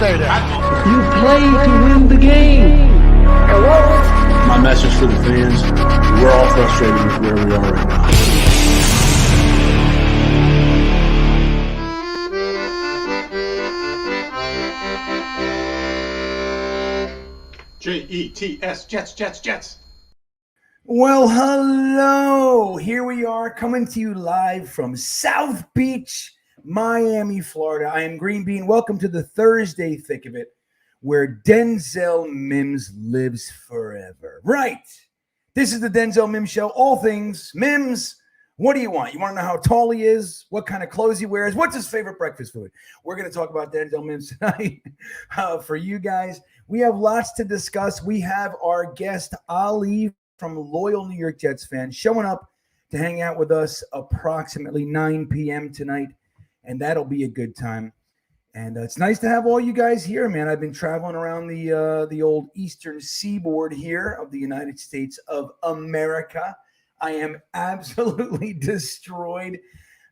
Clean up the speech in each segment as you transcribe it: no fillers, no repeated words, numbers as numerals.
say that. You play to win the game. My message for the fans, we're all frustrated with where we are right now. Jets, Jets. Well, hello. Here we are coming to you live from South Beach, Miami, Florida. I am GreenBean. Welcome to the Thursday thick of it, where Denzel Mims lives forever. Right. This is the Denzel Mims Show. All things Mims. What do you want? You want to know how tall he is? What kind of clothes he wears? What's his favorite breakfast food? We're going to talk about Denzel Mims tonight for you guys. We have lots to discuss. We have our guest, Ali, from loyal New York Jets fan, showing up to hang out with us approximately 9 p.m. tonight, and that'll be a good time. And it's nice to have all you guys here, man. I've been traveling around the old eastern seaboard here of the United States of America. I am absolutely destroyed.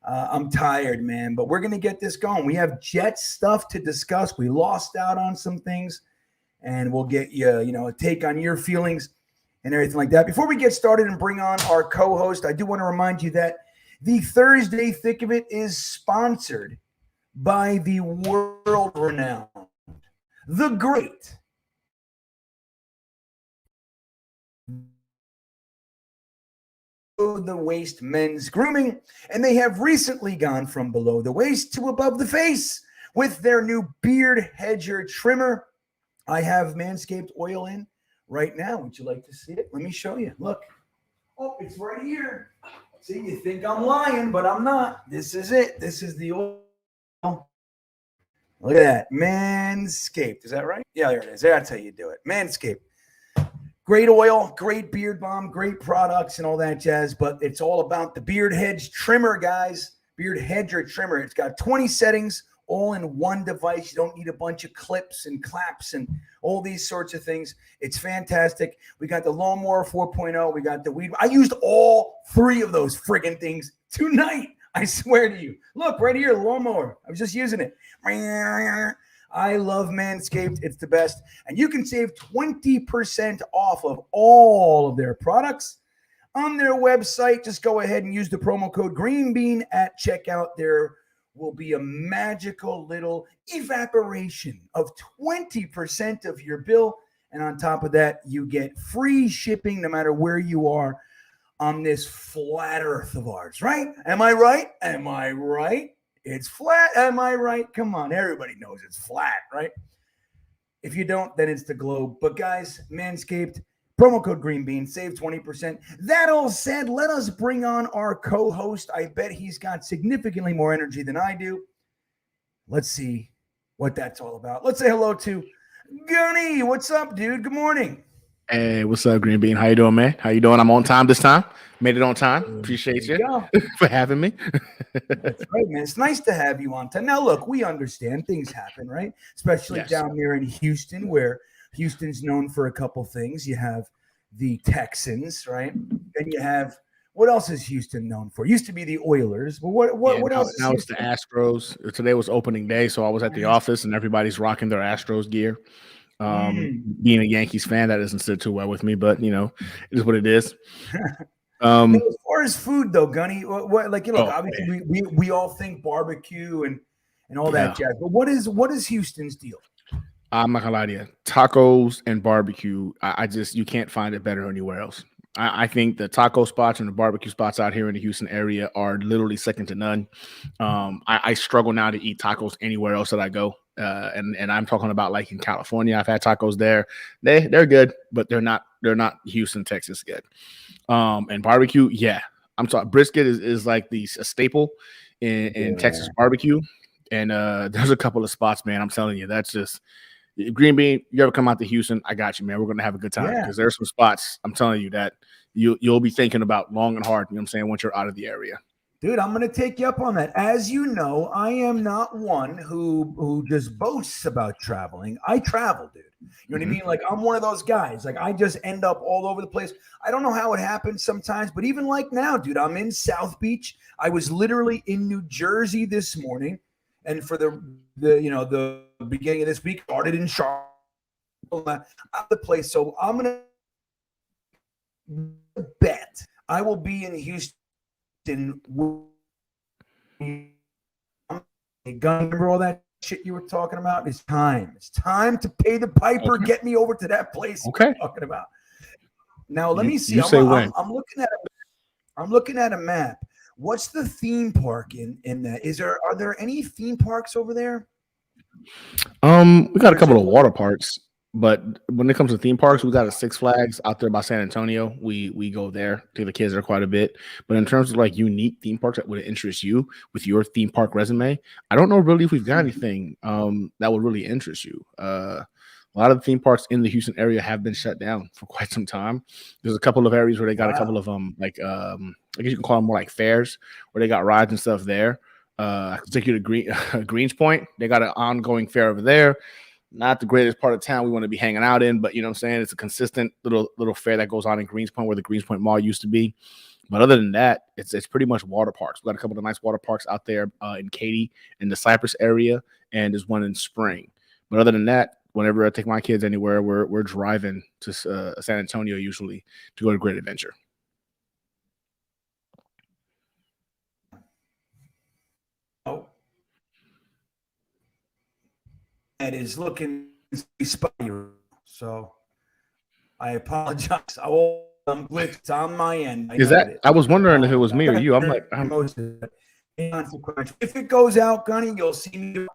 I'm tired, man, but we're going to get this going. We have Jet stuff to discuss. We lost out on some things, and we'll get you, a take on your feelings and everything like that. Before we get started and bring on our co-host, I do want to remind you that the Thursday Thick of It is sponsored by the world-renowned, the great, the waist men's grooming, and they have recently gone from below the waist to above the face with their new beard hedger trimmer. I have Manscaped oil in right now. Would you like to see it? Let me show you. Look. Oh, it's right here. See, you think I'm lying, but I'm not. This is it. This is the oil. Look at that. Manscaped. Is that right? Yeah, there it is. That's how you do it. Manscaped. Great oil, great beard balm, great products and all that jazz, but it's all about the beard hedge trimmer, guys. Beard hedger trimmer. It's got 20 settings all in one device. You don't need a bunch of clips and claps and all these sorts of things. It's fantastic. We got the Lawnmower 4.0. We got the weed. I used all three of those friggin' things tonight. I swear to you. Look, right here, the lawnmower. I was just using it. I love Manscaped. It's the best. And you can save 20% off of all of their products on their website. Just go ahead and use the promo code GreenBean at checkout. There will be a magical little evaporation of 20% of your bill. And on top of that, you get free shipping no matter where you are on this flat earth of ours, right? Am I right? Am I right? It's flat. Am I right? Come on. Everybody knows it's flat, right? If you don't, then it's the globe. But guys, Manscaped, promo code GreenBean, save 20%. That all said, let us bring on our co-host. I bet he's got significantly more energy than I do. Let's see what that's all about. Let's say hello to Gunny. What's up, dude? Good morning. Hey, what's up, GreenBean? How you doing, man? How you doing? I'm on time this time. Made it on time. Appreciate you for having me. That's right, man. It's nice to have you on time. Now, look, we understand things happen, right? Especially down there in Houston, where Houston's known for a couple things. You have the Texans, right? Then you have, what else is Houston known for? Used to be the Oilers. But what else? Now it's the Astros. Today was opening day, so I was at the office and everybody's rocking their Astros gear. Being a Yankees fan, that doesn't sit too well with me, but it is what it is. As far as food, though, Gunny, obviously we all think barbecue and all that jazz. But what is Houston's deal? I'm not gonna lie to you. Tacos and barbecue, you can't find it better anywhere else. I think the taco spots and the barbecue spots out here in the Houston area are literally second to none. I struggle now to eat tacos anywhere else that I go. And I'm talking about like in California. I've had tacos there. They're good, but they're not Houston, Texas good. And barbecue, I'm sorry, brisket is like a staple in Texas barbecue. And there's a couple of spots, man. I'm telling you, that's just GreenBean. You ever come out to Houston? I got you, man. We're gonna have a good time because there's some spots. I'm telling you that you'll be thinking about long and hard. You know what I'm saying? Once you're out of the area. Dude, I'm going to take you up on that. As you know, I am not one who just boasts about traveling. I travel, dude. You know what I mean? Like, I'm one of those guys. Like, I just end up all over the place. I don't know how it happens sometimes, but even like now, dude, I'm in South Beach. I was literally in New Jersey this morning. And for the beginning of this week. Started in Charlotte, the place. So I'm gonna bet I will be in Houston. Remember all that shit you were talking about? It's time. It's time to pay the piper. Okay. Get me over to that place. Okay. You're talking about. Now let me see. You say when? I'm looking at a map. What's the theme park in that? Are there any theme parks over there? We got a couple of water parks, but when it comes to theme parks, we got a Six Flags out there by San Antonio. We go there, take the kids there quite a bit. But in terms of like unique theme parks that would interest you with your theme park resume, I don't know really if we've got anything that would really interest you. A lot of the theme parks in the Houston area have been shut down for quite some time. There's a couple of areas where they got a couple of I guess you can call them more like fairs, where they got rides and stuff there. I can take you to Greens Point. They got an ongoing fair over there. Not the greatest part of town we want to be hanging out in, but you know what I'm saying? It's a consistent little fair that goes on in Greens Point, where the Greens Point Mall used to be. But other than that, it's pretty much water parks. We got a couple of nice water parks out there in Katy, in the Cypress area, and there's one in Spring. But other than that, whenever I take my kids anywhere, we're driving to San Antonio usually to go to Great Adventure. Oh, that is looking spotty. So I apologize. I'm glitched on my end. I was wondering if it was me or you. I'm like, if it goes out, Gunny, you'll see me.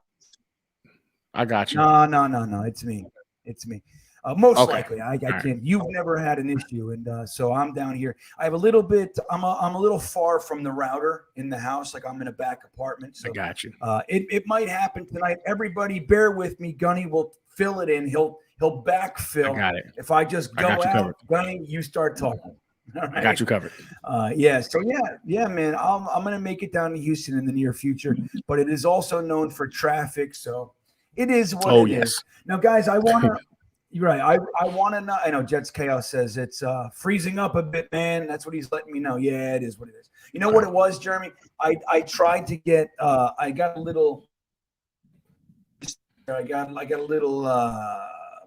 I got you. No. It's me. Most Okay. likely, I right. can't. You've never had an issue, and so I'm down here. I have a little bit. I'm a little far from the router in the house. Like I'm in a back apartment. So I got you. It might happen tonight. Everybody, bear with me. Gunny will fill it in. He'll backfill. I got it. If I just go out, covered. Gunny, you start talking. All right? I got you covered. Yeah. So yeah, man. I'm gonna make it down to Houston in the near future, but it is also known for traffic. So it is what it is. Now, guys, I want to. You're right. I want to know. I know Jets Chaos says it's freezing up a bit, man. That's what he's letting me know. Yeah, it is what it is. You know what it was, Jeremy? I tried to get. I got a little. I got a little.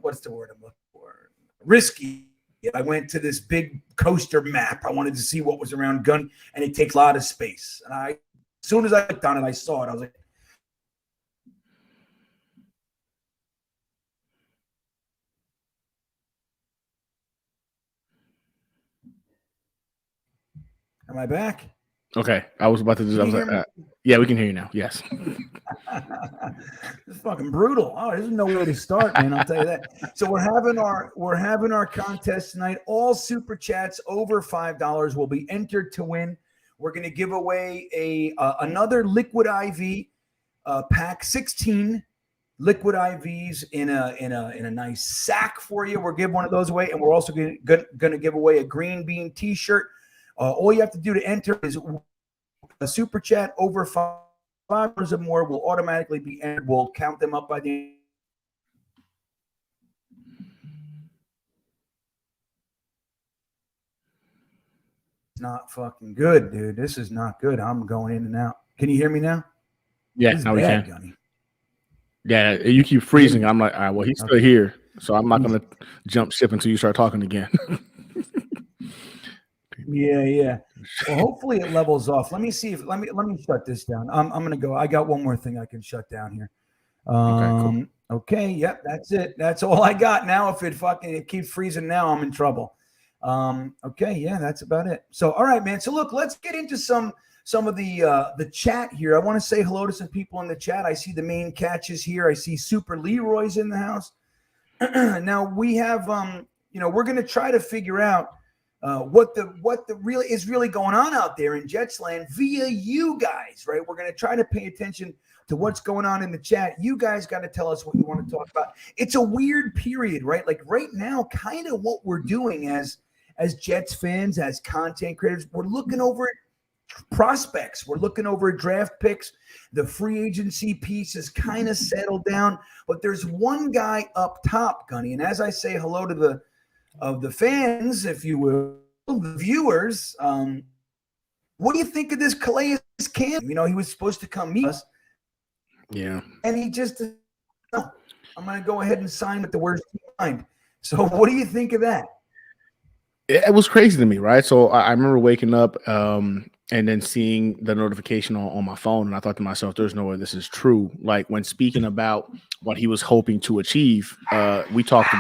What's the word I'm looking for? Risky. I went to this big coaster map. I wanted to see what was around Gun, and it takes a lot of space. And as soon as I clicked on it, I saw it. I was like. Am I back? Okay. I was about to do. I was like, yeah, we can hear you now. Yes. It's fucking brutal. Oh, there's no way to start, man. I'll tell you that. So we're having our contest tonight. All super chats over $5 will be entered to win. We're going to give away another liquid IV pack, 16 liquid IVs in a nice sack for you. We'll give one of those away, and we're also going to give away a GreenBean T-shirt. All you have to do to enter is a super chat over $5 or more will automatically be entered. We'll count them up by the It's not fucking good, dude. This is not good. I'm going in and out. Can you hear me now? Yeah, now we can. Gunny. Yeah, you keep freezing. I'm like, all right, well, he's still here, so I'm not gonna jump ship until you start talking again. Yeah. Well, hopefully it levels off. Let me see if let me shut this down. I'm gonna go. I got one more thing I can shut down here. Cool. Okay, yep, that's it. That's all I got now. If it keeps freezing now, I'm in trouble. Okay, yeah, that's about it. So all right, man. So look, let's get into some of the chat here. I want to say hello to some people in the chat. I see the main catches here. I see Super Leroy's in the house. Now we have we're gonna try to figure out what the really is really going on out there in Jetsland via you guys, right? We're going to try to pay attention to what's going on in the chat. You guys got to tell us what you want to talk about. It's a weird period, right? Like right now, kind of what we're doing as Jets fans, as content creators, we're looking over at prospects. We're looking over at draft picks. The free agency piece is kind of settled down, but there's one guy up top, Gunny, and as I say hello to the fans, if you will, the viewers. What do you think of this Calais Campbell? He was supposed to come meet us. Yeah. And he just I'm going to go ahead and sign with the worst team in mind. So what do you think of that? It was crazy to me, right? So I remember waking up and then seeing the notification on my phone, and I thought to myself, there's no way this is true. Like, when speaking about what he was hoping to achieve, he spoke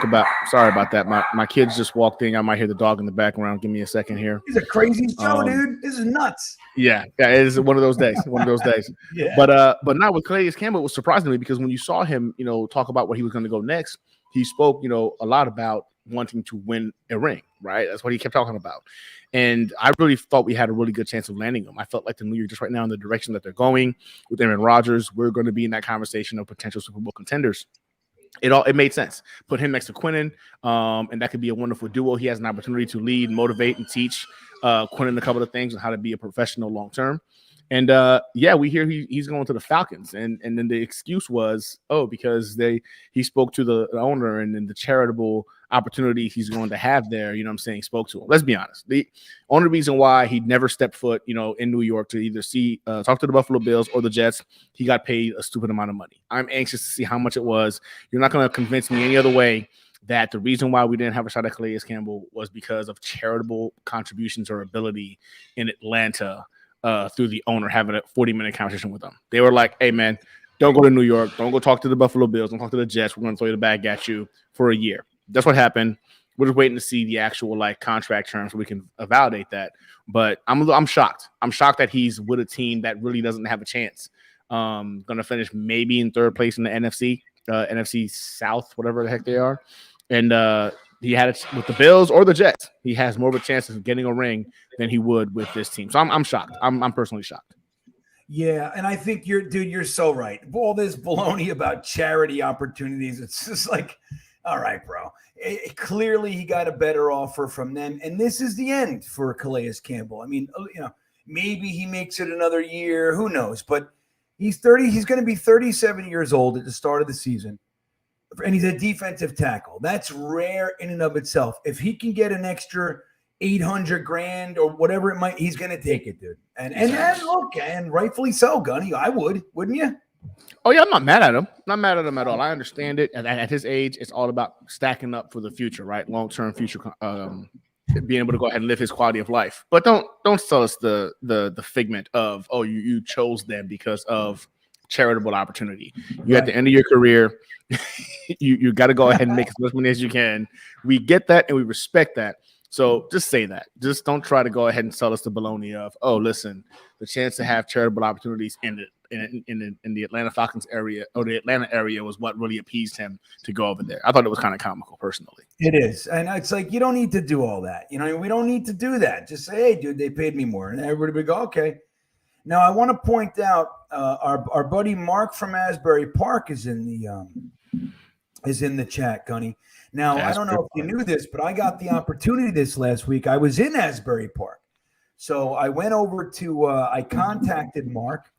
about, sorry about that. My kids just walked in. I might hear the dog in the background. Give me a second here. He's a crazy show, dude. This is nuts. Yeah, it is one of those days. Yeah. But not with Calais Campbell. It was surprising to me because when you saw him, talk about where he was going to go next, he spoke, a lot about wanting to win a ring, right? That's what he kept talking about. And I really thought we had a really good chance of landing him. I felt like the New York just right now in the direction that they're going with Aaron Rodgers, we're going to be in that conversation of potential Super Bowl contenders. It made sense. Put him next to Quinnen, and that could be a wonderful duo. He has an opportunity to lead, motivate, and teach Quinnen a couple of things on how to be a professional long term. And we hear he's going to the Falcons, and then the excuse was, because he spoke to the owner and then the charitable opportunity he's going to have there. Spoke to him. Let's be honest. The only reason why he never stepped foot, in New York to either talk to the Buffalo Bills or the Jets, he got paid a stupid amount of money. I'm anxious to see how much it was. You're not going to convince me any other way that the reason why we didn't have a shot at Calais Campbell was because of charitable contributions or ability in Atlanta. Through the owner having a 40-minute conversation with them. They were like, hey, man, don't go to New York. Don't go talk to the Buffalo Bills. Don't talk to the Jets. We're going to throw you the bag at you for a year. That's what happened. We're just waiting to see the actual contract terms so we can validate that. But I'm shocked. I'm shocked that he's with a team that really doesn't have a chance. Going to finish maybe in third place in the NFC South, whatever the heck they are. And he had it with the Bills or the Jets. He has more of a chance of getting a ring than he would with this team. So I'm shocked. I'm personally shocked. Yeah, and I think you're so right. All this baloney about charity opportunities, it's just like, all right, bro. Clearly he got a better offer from them, and this is the end for Calais Campbell. I mean, maybe he makes it another year. Who knows? But he's 30. He's going to be 37 years old at the start of the season. And he's a defensive tackle. That's rare in and of itself. If he can get an extra $800,000 or whatever it might, he's going to take it, dude. And look, and rightfully so, Gunny. I would, wouldn't you? Oh yeah, I'm not mad at him. Not mad at him at all. I understand it. And at his age, it's all about stacking up for the future, right? Long-term future, being able to go ahead and live his quality of life. But don't sell us the figment of you chose them because of charitable opportunity. You at the end of your career. You got to go ahead and make as much money as you can. We get that and we respect that. So just say that. Just don't try to go ahead and sell us the baloney of, listen, the chance to have charitable opportunities in the Atlanta Falcons area or the Atlanta area was what really appeased him to go over there. I thought it was kind of comical personally. It is. And it's like, you don't need to do all that. We don't need to do that. Just say, hey, dude, they paid me more. And everybody would go, okay. Now, I want to point out our buddy Mark from Asbury Park is in the chat, Gunny. Now, I don't know if you knew this, but I got the opportunity this last week. I was in Asbury Park. So I went over to I contacted Mark,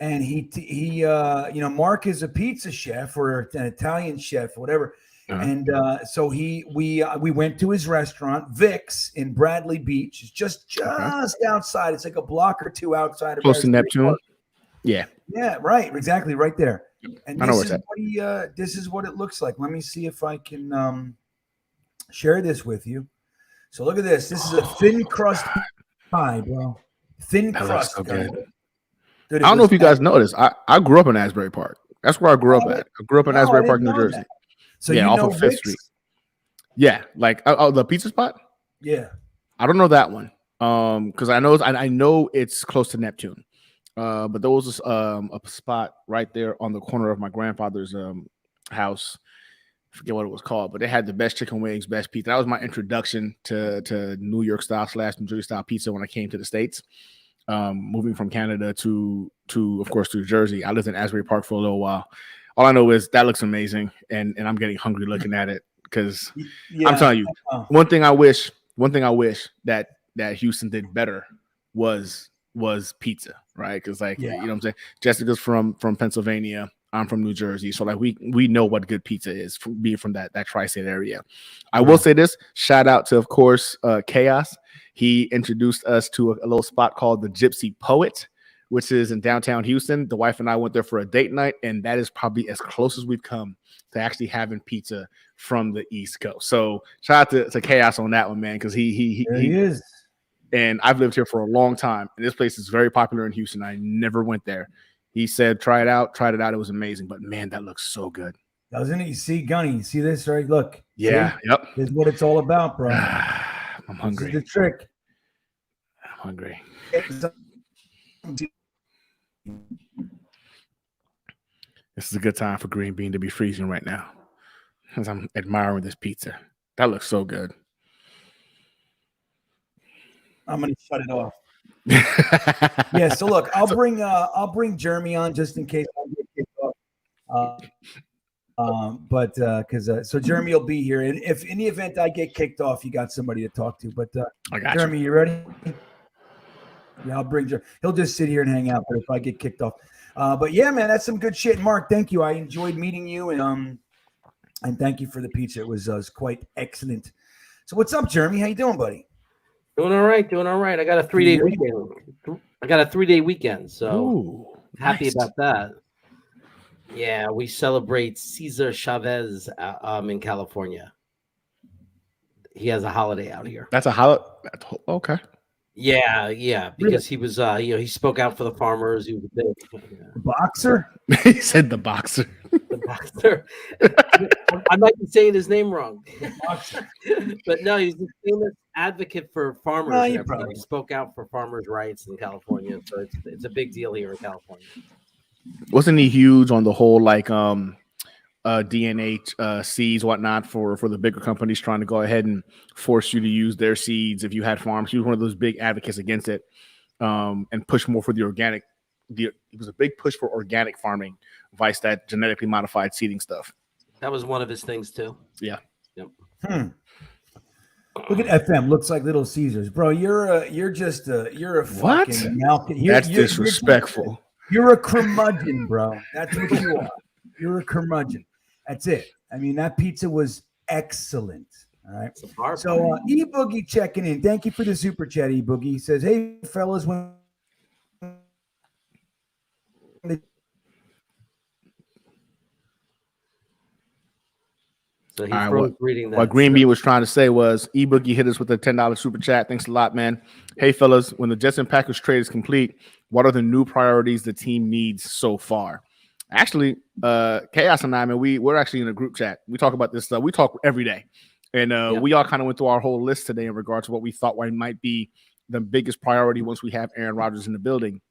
and he Mark is a pizza chef or an Italian chef, whatever. Uh-huh. And so we went to his restaurant, Vic's in Bradley Beach. It's just outside. It's like a block or two outside of close to Neptune. Park. Yeah, right, exactly, right there. And this is what it looks like. Let me see if I can share this with you. So look at this. This is a thin crust pie, bro. Thin crust. So good. Dude, I don't know if you guys noticed. I grew up in Asbury Park. That's where I grew up at. I grew up in Asbury Park, New Jersey. That. So yeah, off of Fifth Street. Yeah, like the pizza spot. Yeah, I don't know that one. Because I know it's close to Neptune. But there was a spot right there on the corner of my grandfather's house. I forget what it was called, but they had the best chicken wings, best pizza. That was my introduction to New York style / New Jersey style pizza when I came to the States. Moving from Canada to of course to Jersey. I lived in Asbury Park for a little while. All I know is that looks amazing, and I'm getting hungry looking at it because I'm telling you, one thing I wish that Houston did better was pizza, right? Because you know what I'm saying. Jessica's from Pennsylvania. I'm from New Jersey, so like we know what good pizza is being from that tri-state area. I will say this: shout out to, of course, Chaos. He introduced us to a little spot called the Gypsy Poet, which is in downtown Houston. The wife and I went there for a date night, and that is probably as close as we've come to actually having pizza from the East Coast. So shout out to Chaos on that one, man, because he is. And I've lived here for a long time, and this place is very popular in Houston. I never went there. He said, try it out. Tried it out. It was amazing. But, man, that looks so good. Doesn't it? You see, Gunny, you see this, right? Look. Yeah. See? Yep. This is what it's all about, bro. I'm hungry. This is the trick. I'm hungry. This is a good time for GreenBean to be freezing right now as I'm admiring this pizza. That looks so good. I'm gonna shut it off. Yeah. So look, I'll bring Jeremy on just in case I get kicked off. So Jeremy will be here, and if in the event I get kicked off, you got somebody to talk to. But I got Jeremy, you ready? Yeah, I'll bring Jeremy. He'll just sit here and hang out. But if I get kicked off, but yeah, man, that's some good shit. Mark, thank you. I enjoyed meeting you, and thank you for the pizza. It was quite excellent. So what's up, Jeremy? How you doing, buddy? Doing all right. I got a 3-day weekend. So Ooh, happy nice. about that. Yeah, we celebrate Cesar Chavez in California. He has a holiday out here. That's a holiday. Okay. Yeah, because he was he spoke out for the farmers. He was a big Boxer? He said the boxer. the boxer. I might be saying his name wrong. But no, he's a famous advocate for farmers. No, and you everything. probably- He spoke out for farmers' rights in California. So it's a big deal here in California. Wasn't he huge on the whole DNH seeds, whatnot, for the bigger companies trying to go ahead and force you to use their seeds if you had farms? He was one of those big advocates against it, and push more for the organic. It was a big push for organic farming, vice that genetically modified seeding stuff. That was one of his things too. Yeah. Yep. Look at FM. Looks like Little Caesars, bro. You're a What? fucking That's disrespectful. You're a curmudgeon, bro. That's what you are. You're a curmudgeon. That's it. I mean, that pizza was excellent. All right. So E Boogie checking in. Thank you for the super chat, E Boogie. He says, "Hey fellas, when So he All right, froze reading that. What GreenBean was trying to say was eBoogie hit us with a $10 super chat. Thanks a lot, man. Hey, fellas, when the Jets and Packers trade is complete, what are the new priorities the team needs so far? Actually, Chaos and I, man, we're actually in a group chat. We talk about this stuff. We talk every day. And we all kind of went through our whole list today in regards to what we thought might be the biggest priority once we have Aaron Rodgers in the building.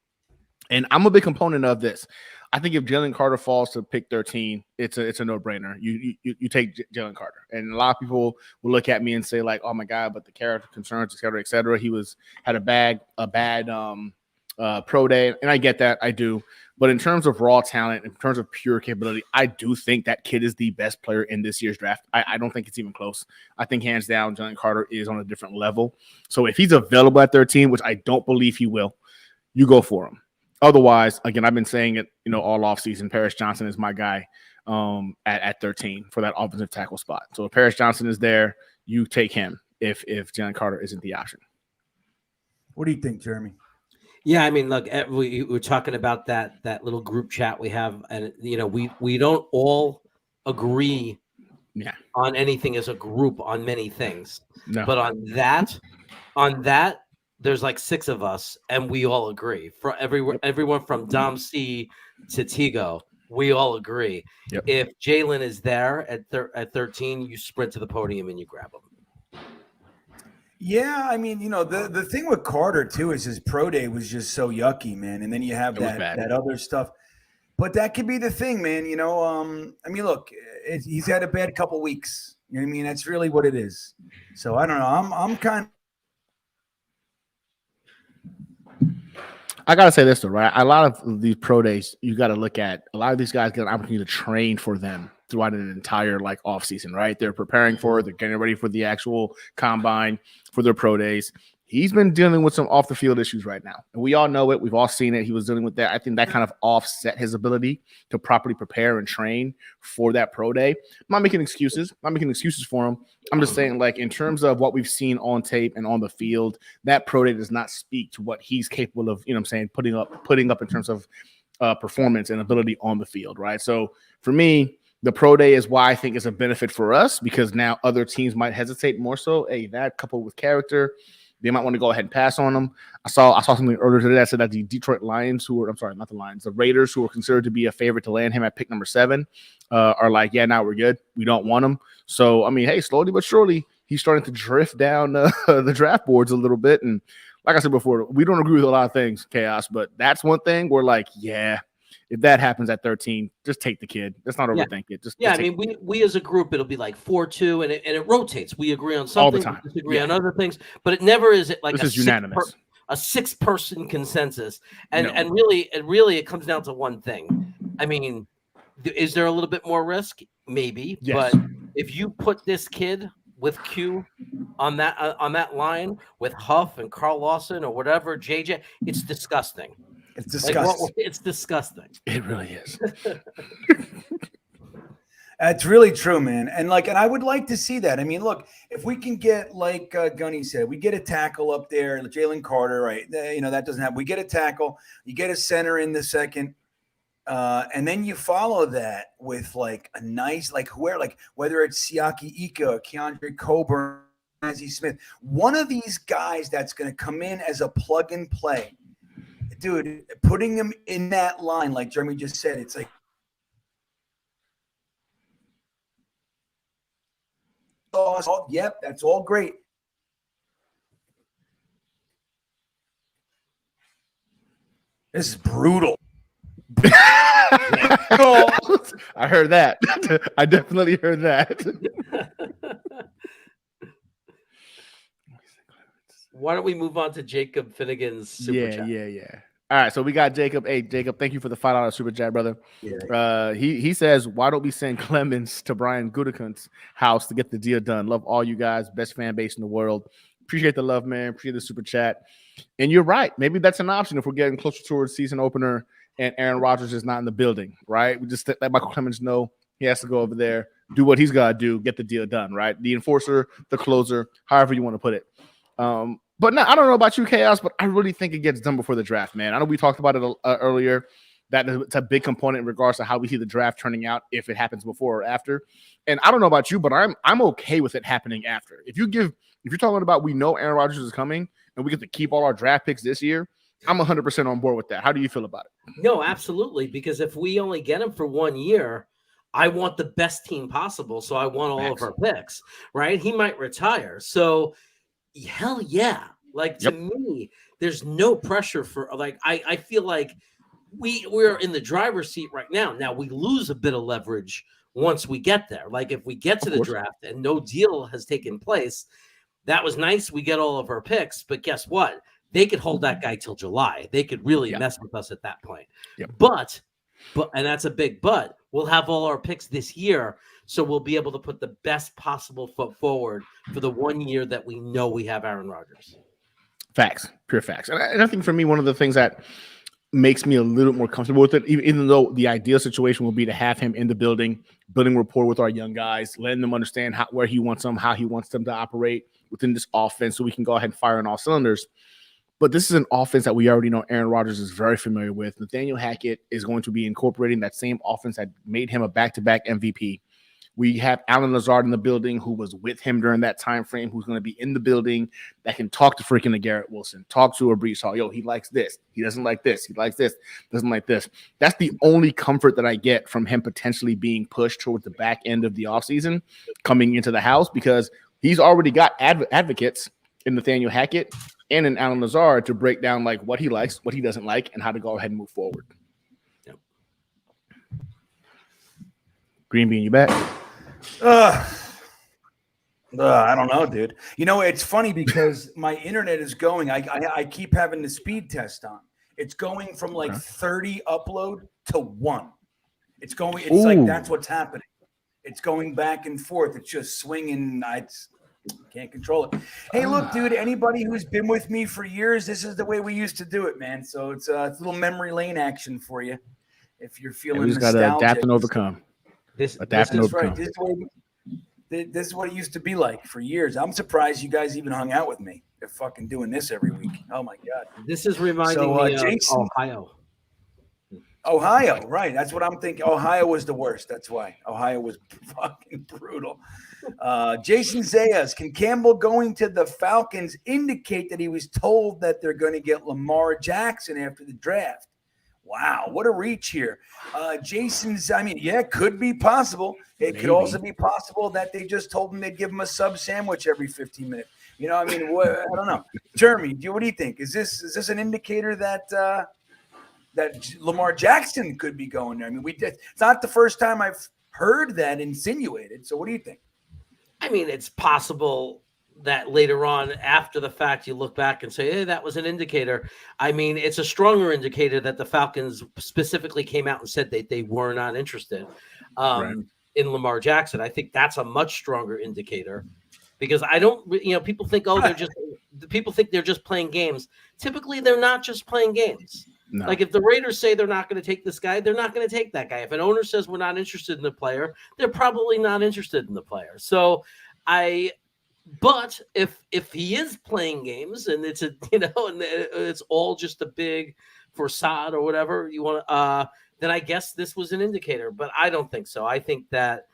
And I'm a big component of this. I think if Jalen Carter falls to pick 13, it's a no-brainer. You take Jalen Carter. And a lot of people will look at me and say, like, oh my God, but the character concerns, et cetera, et cetera. He had a bad pro day. And I get that. I do. But in terms of raw talent, in terms of pure capability, I do think that kid is the best player in this year's draft. I don't think it's even close. I think hands down, Jalen Carter is on a different level. So if he's available at 13, which I don't believe he will, you go for him. Otherwise, again, I've been saying it, all offseason. Paris Johnson is my guy at 13 for that offensive tackle spot. So if Paris Johnson is there, you take him if Jalen Carter isn't the option. What do you think, Jeremy? Yeah, I mean, look, we were talking about that little group chat we have, and we don't all agree on anything as a group on many things. No. But on that, there's like 6 of us, and we all agree. For everyone from Dom C to Tigo, we all agree. Yep. If Jalen is there at 13, you sprint to the podium and you grab him. Yeah, I mean, the thing with Carter too is his pro day was just so yucky, man. And then you have that other stuff. But that could be the thing, man. I mean, look, he's had a bad couple weeks. You know what I mean? That's really what it is. So I don't know. I'm kind of. I got to say this, though, right? A lot of these pro days, you got to look at a lot of these guys get an opportunity to train for them throughout an entire off season, right? They're preparing for it. They're getting ready for the actual combine for their pro days. he's been dealing with some off the field issues right now. And we all know it. We've all seen it. He was dealing with that. I think that kind of offset his ability to properly prepare and train for that pro day. I'm not making excuses. I'm not making excuses for him. I'm just saying, like, in terms of what we've seen on tape and on the field, that pro day does not speak to what he's capable of, putting up in terms of performance and ability on the field, right? So for me, the pro day is why I think it's a benefit for us, because now other teams might hesitate more so. Hey, that coupled with character, they might want to go ahead and pass on them. I saw something earlier today that said that the Detroit Lions, the Raiders, who were considered to be a favorite to land him at pick number 7, are like, yeah, now we're good. We don't want him. So, I mean, hey, slowly but surely, he's starting to drift down the draft boards a little bit. And like I said before, we don't agree with a lot of things, Chaos, but that's one thing we're like, yeah, if that happens at 13, just take the kid. Let's not overthink it. Just I mean, we as a group, it'll be like 4-2, and it rotates. We agree on something, all the time. We disagree on other things, but it never is like this is unanimous. A 6-person consensus. And No. and really it comes down to one thing. I mean, is there a little bit more risk? Maybe, Yes. but if you put this kid with Q on that line with Huff and Carl Lawson or whatever, JJ, it's disgusting. It's disgusting. It's disgusting. It really is. It's really true, man. And I would like to see that. I mean, look, if we can get, like Gunny said, we get a tackle up there, Jalen Carter, right? That doesn't happen. We get a tackle, you get a center in the second, and then you follow that with like a nice, whether it's Siaki Ika, Keandre Coburn, Izzy Smith, one of these guys that's going to come in as a plug and play. Dude, putting him in that line, like Jeremy just said, it's like, yep, that's all great. This is brutal. I heard that. I definitely heard that. Why don't we move on to Jacob Finnegan's super chat? Yeah. All right, so we got Jacob. Hey, Jacob, thank you for the $5 super chat, brother. Yeah. He says, why don't we send Clemens to Brian Gutekunst's house to get the deal done? Love all you guys. Best fan base in the world. Appreciate the love, man. Appreciate the super chat. And you're right. Maybe that's an option if we're getting closer towards season opener and Aaron Rodgers is not in the building, right? We just let Michael Clemens know he has to go over there, do what he's got to do, get the deal done, right? The enforcer, the closer, however you want to put it. But no, I don't know about you, Chaos, but I really think it gets done before the draft, man. I know we talked about it earlier, that it's a big component in regards to how we see the draft turning out, if it happens before or after. And I don't know about you, but I'm okay with it happening after. If you're talking about we know Aaron Rodgers is coming and we get to keep all our draft picks this year, I'm 100% on board with that. How do you feel about it? No, absolutely. Because if we only get him for 1 year, I want the best team possible. So I want all of our picks, right? He might retire. So hell yeah. To me, there's no pressure for I feel like we're in the driver's seat right now. Now we lose a bit of leverage once we get there. Like if we get to the draft and no deal has taken place, that was nice. We get all of our picks, but guess what? They could hold that guy till July. They could really mess with us at that point. Yep. But and that's a big but. We'll have all our picks this year, so we'll be able to put the best possible foot forward for the 1 year that we know we have Aaron Rodgers. Facts, pure facts. And I think for me, one of the things that makes me a little more comfortable with it, even though the ideal situation will be to have him in the building, building rapport with our young guys, letting them understand where he wants them, how he wants them to operate within this offense, so we can go ahead and fire on all cylinders. But this is an offense that we already know Aaron Rodgers is very familiar with. Nathaniel Hackett is going to be incorporating that same offense that made him a back-to-back MVP. We have Alan Lazard in the building, who was with him during that time frame, who's going to be in the building, that can talk to freaking Garrett Wilson, talk to a Breece Hall. Yo, he likes this. He doesn't like this. He likes this. Doesn't like this. That's the only comfort that I get from him potentially being pushed towards the back end of the offseason coming into the house, because he's already got advocates in Nathaniel Hackett and in Alan Lazard to break down what he likes, what he doesn't like, and how to go ahead and move forward. Yep. GreenBean, you back? I don't know, dude. It's funny because my internet is going. I keep having the speed test on. It's going from 30 upload to 1. It's going. It's like that's what's happening. It's going back and forth. It's just swinging. Can't control it. Hey, look, dude, anybody who's been with me for years, this is the way we used to do it, man. So it's a little memory lane action for you if you're feeling We just got to adapt and overcome. Adapt and overcome. Right. This is what it used to be like for years. I'm surprised you guys even hung out with me. They're fucking doing this every week. Oh, my God. This is reminding me Jason, of Ohio, right. That's what I'm thinking. Ohio was the worst. That's why. Ohio was fucking brutal. Jason Zayas, can Campbell going to the Falcons indicate that he was told that they're going to get Lamar Jackson after the draft? Wow, what a reach here. Jason's, it could be possible. It could also be possible that they just told him they'd give him a sub sandwich every 15 minutes. I don't know. Jeremy, what do you think? Is this an indicator that that Lamar Jackson could be going there? It's not the first time I've heard that insinuated. So what do you think? It's possible that later on, after the fact, you look back and say, hey, that was an indicator. It's a stronger indicator that the Falcons specifically came out and said that they were not interested in Lamar Jackson. I think that's a much stronger indicator because I don't, people think, people think they're just playing games. Typically, they're not just playing games. No. Like if the Raiders say they're not going to take this guy, they're not going to take that guy. If an owner says we're not interested in the player, they're probably not interested in the player. But if he is playing games and it's and it's all just a big facade or whatever you want, then I guess this was an indicator. But I don't think so. I think that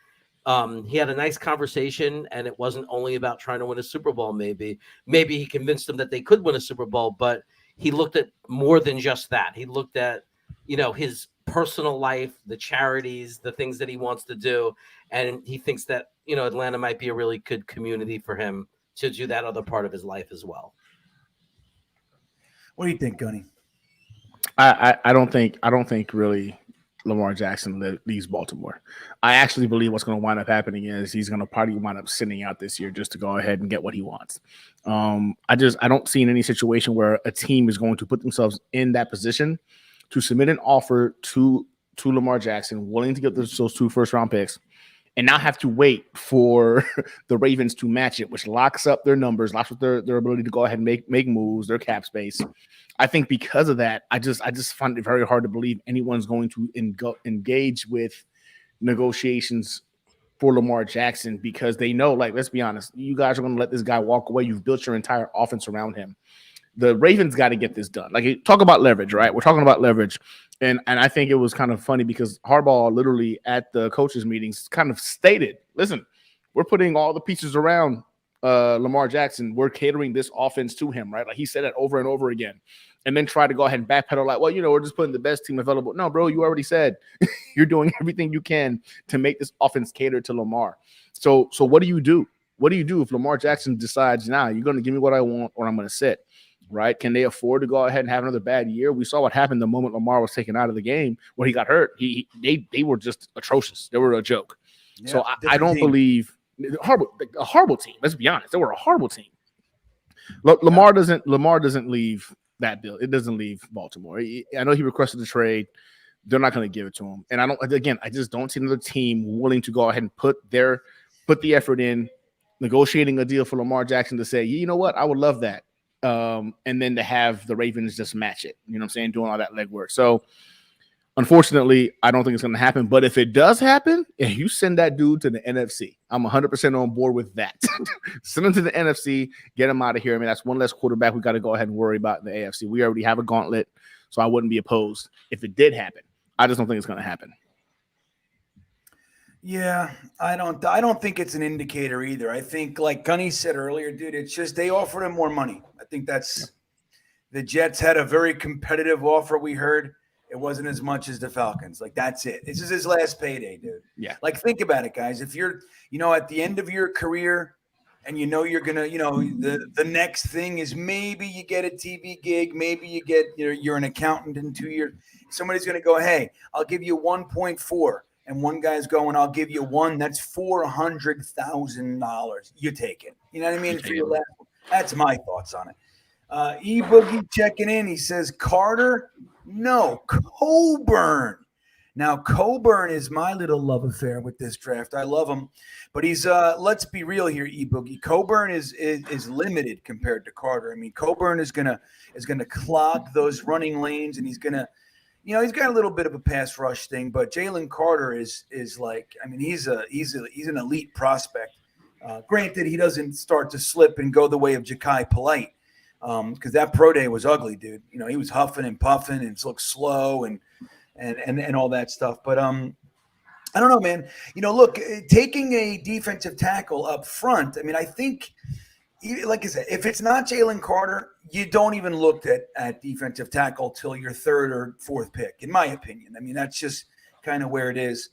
he had a nice conversation and it wasn't only about trying to win a Super Bowl. Maybe he convinced them that they could win a Super Bowl, but he looked at more than just that. He looked at, his personal life, the charities, the things that he wants to do. And he thinks that, Atlanta might be a really good community for him to do that other part of his life as well. What do you think, Gunny? I don't think really Lamar Jackson leaves Baltimore. I actually believe what's going to wind up happening is he's going to probably wind up sitting out this year just to go ahead and get what he wants. I don't see in any situation where a team is going to put themselves in that position to submit an offer to Lamar Jackson, willing to get those 2 first-round picks, and now have to wait for the Ravens to match it, which locks up their numbers, locks up their ability to go ahead and make moves, their cap space. I think because of that, I just find it very hard to believe anyone's going to engage with negotiations for Lamar Jackson because they know, let's be honest, you guys are going to let this guy walk away. You've built your entire offense around him. The Ravens got to get this done. Talk about leverage, right? We're talking about leverage. And I think it was kind of funny because Harbaugh literally at the coaches meetings kind of stated, listen, we're putting all the pieces around Lamar Jackson. We're catering this offense to him, right? He said it over and over again. And then try to go ahead and backpedal we're just putting the best team available. No, bro, you already said you're doing everything you can to make this offense cater to Lamar. So what do you do? What do you do if Lamar Jackson decides, you're going to give me what I want or I'm going to sit? Right? Can they afford to go ahead and have another bad year? We saw what happened the moment Lamar was taken out of the game when he got hurt. They were just atrocious. They were a joke. Yeah, so I don't believe a horrible team. Let's be honest. They were a horrible team. Lamar doesn't leave that bill. It doesn't leave Baltimore. I know he requested the trade. They're not going to give it to him. And I just don't see another team willing to go ahead and put the effort in negotiating a deal for Lamar Jackson to say, you know what, I would love that. And then to have the Ravens just match it, you know what I'm saying, doing all that legwork. So, unfortunately, I don't think it's going to happen. But if it does happen, if you send that dude to the NFC, I'm 100% on board with that. Send him to the NFC, get him out of here. That's one less quarterback we got to go ahead and worry about in the AFC. We already have a gauntlet, so I wouldn't be opposed if it did happen. I just don't think it's going to happen. Yeah, I don't think it's an indicator either. I think, like Gunny said earlier, dude, it's just they offered him more money. I think that's the Jets had a very competitive offer. We heard it wasn't as much as the Falcons. That's it. This is his last payday, dude. Yeah. Think about it, guys. If you're, at the end of your career and you're gonna, the next thing is maybe you get a TV gig, maybe you get, you're an accountant in 2 years. Somebody's gonna go, hey, I'll give you 1.4. And one guy's going, I'll give you one. That's $400,000. You take it. You know what I mean? For your last one. That's my thoughts on it. E-Boogie checking in. He says, Carter, no, Coburn. Now, Coburn is my little love affair with this draft. I love him, but he's let's be real here, E-Boogie. Coburn is limited compared to Carter. I mean, Coburn is gonna clog those running lanes, and he's gonna, he's got a little bit of a pass rush thing, but Jalen Carter is like, I mean, he's an elite prospect. Granted, he doesn't start to slip and go the way of Ja'Kai Polite, because that pro day was ugly, dude. He was huffing and puffing and looked slow and all that stuff. But I don't know, man. Look, taking a defensive tackle up front, I mean, I think, like I said, if it's not Jalen Carter, you don't even look at defensive tackle till your third or fourth pick, in my opinion. I mean, that's just kind of where it is.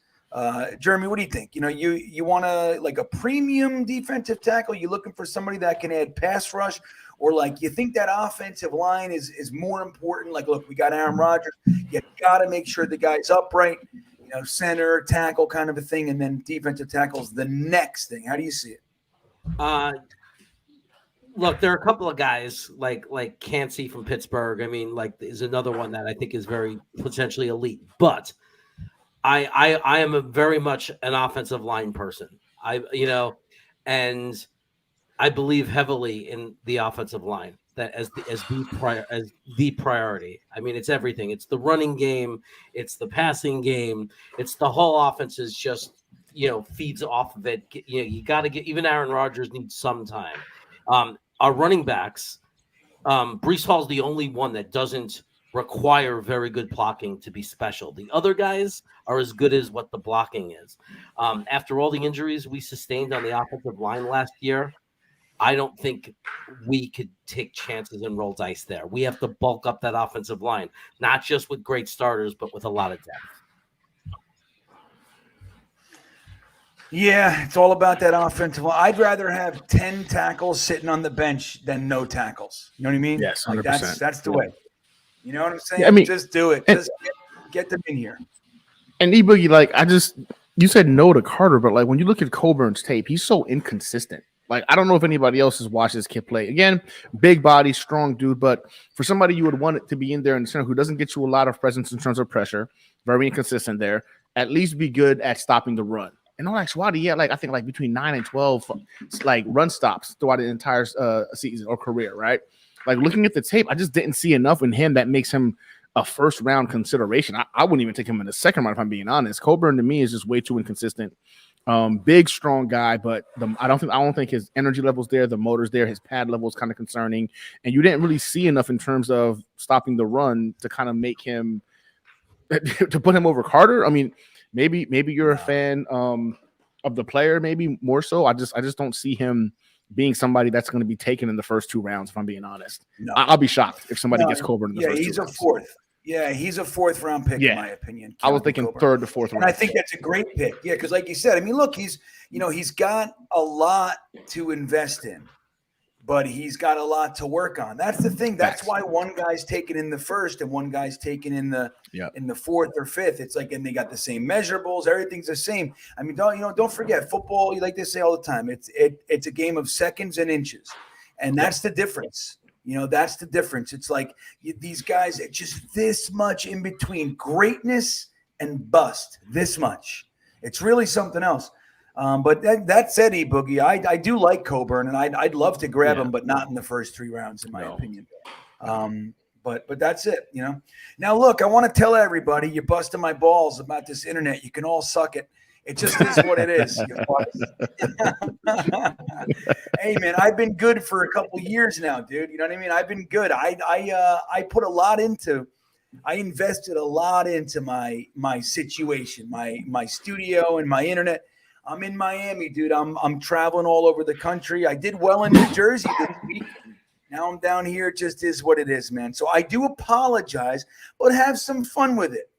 Jeremy, what do you think? You want a premium defensive tackle? You looking for somebody that can add pass rush? Or you think that offensive line is more important? Like, look, we got Aaron Rodgers. You got to make sure the guy's upright, center, tackle kind of a thing. And then defensive tackle's the next thing. How do you see it? Look, there are a couple of guys like Cansey from Pittsburgh. I mean, is another one that I think is very potentially elite. But I am very much an offensive line person. And I believe heavily in the offensive line that as the priority. I mean, it's everything. It's the running game. It's the passing game. It's the whole offense is just, feeds off of it. You got to get, even Aaron Rodgers needs some time. Our running backs, Breece Hall's the only one that doesn't require very good blocking to be special. The other guys are as good as what the blocking is. After all the injuries we sustained on the offensive line last year, I don't think we could take chances and roll dice there. We have to bulk up that offensive line, not just with great starters, but with a lot of depth. Yeah, it's all about that offensive line. I'd rather have 10 tackles sitting on the bench than no tackles. You know what I mean? Yes, 100%. That's the way. You know what I'm saying? Yeah, I mean, just do it. Just get them in here. And E-Boogie, you said no to Carter, but when you look at Coburn's tape, he's so inconsistent. I don't know if anybody else has watched this kid play. Again, big body, strong dude, but for somebody you would want it to be in there in the center who doesn't get you a lot of presence in terms of pressure, very inconsistent there, at least be good at stopping the run. And all actuality, yeah, I think between 9 and 12 run stops throughout the entire season or career, right? Looking at the tape, I just didn't see enough in him that makes him a first round consideration. I wouldn't even take him in the second round if I'm being honest. Coburn to me is just way too inconsistent. Big, strong guy, but I don't think his energy level's there, the motor's there, his pad level is kind of concerning, and you didn't really see enough in terms of stopping the run to kind of make him to put him over Carter. I mean, maybe you're a fan of the player, maybe more so. I just don't see him being somebody that's going to be taken in the first 2 rounds. If I'm being honest, no. I'll be shocked if somebody gets Coburn in the first 2 rounds. He's a fourth. Yeah, he's a 4th round pick, in my opinion. I was thinking Coburn. 3rd to 4th round. And I think that's a great pick. Yeah, because like you said, I mean, look, he's got a lot to invest in, but he's got a lot to work on. That's the thing. That's why one guy's taken in the first and one guy's taken in the 4th or 5th. It's and they got the same measurables. Everything's the same. I mean, don't forget football. You like to say all the time. It's a game of seconds and inches, and that's the difference. That's the difference. It's these guys, it's just this much in between greatness and bust, this much. It's really something else. But that said, E-Boogie, I do like Coburn, and I'd love to grab him, but not in the first 3 rounds, in my opinion. But that's it, Now, look, I want to tell everybody, you're busting my balls about this internet. You can all suck it. It just is what it is. Hey, man, I've been good for a couple years now, dude. You know what I mean? I've been good. I put a lot into. I invested a lot into my situation, my studio, and my internet. I'm in Miami, dude. I'm traveling all over the country. I did well in New Jersey this week. Now I'm down here. It just is what it is, man. So I do apologize, but have some fun with it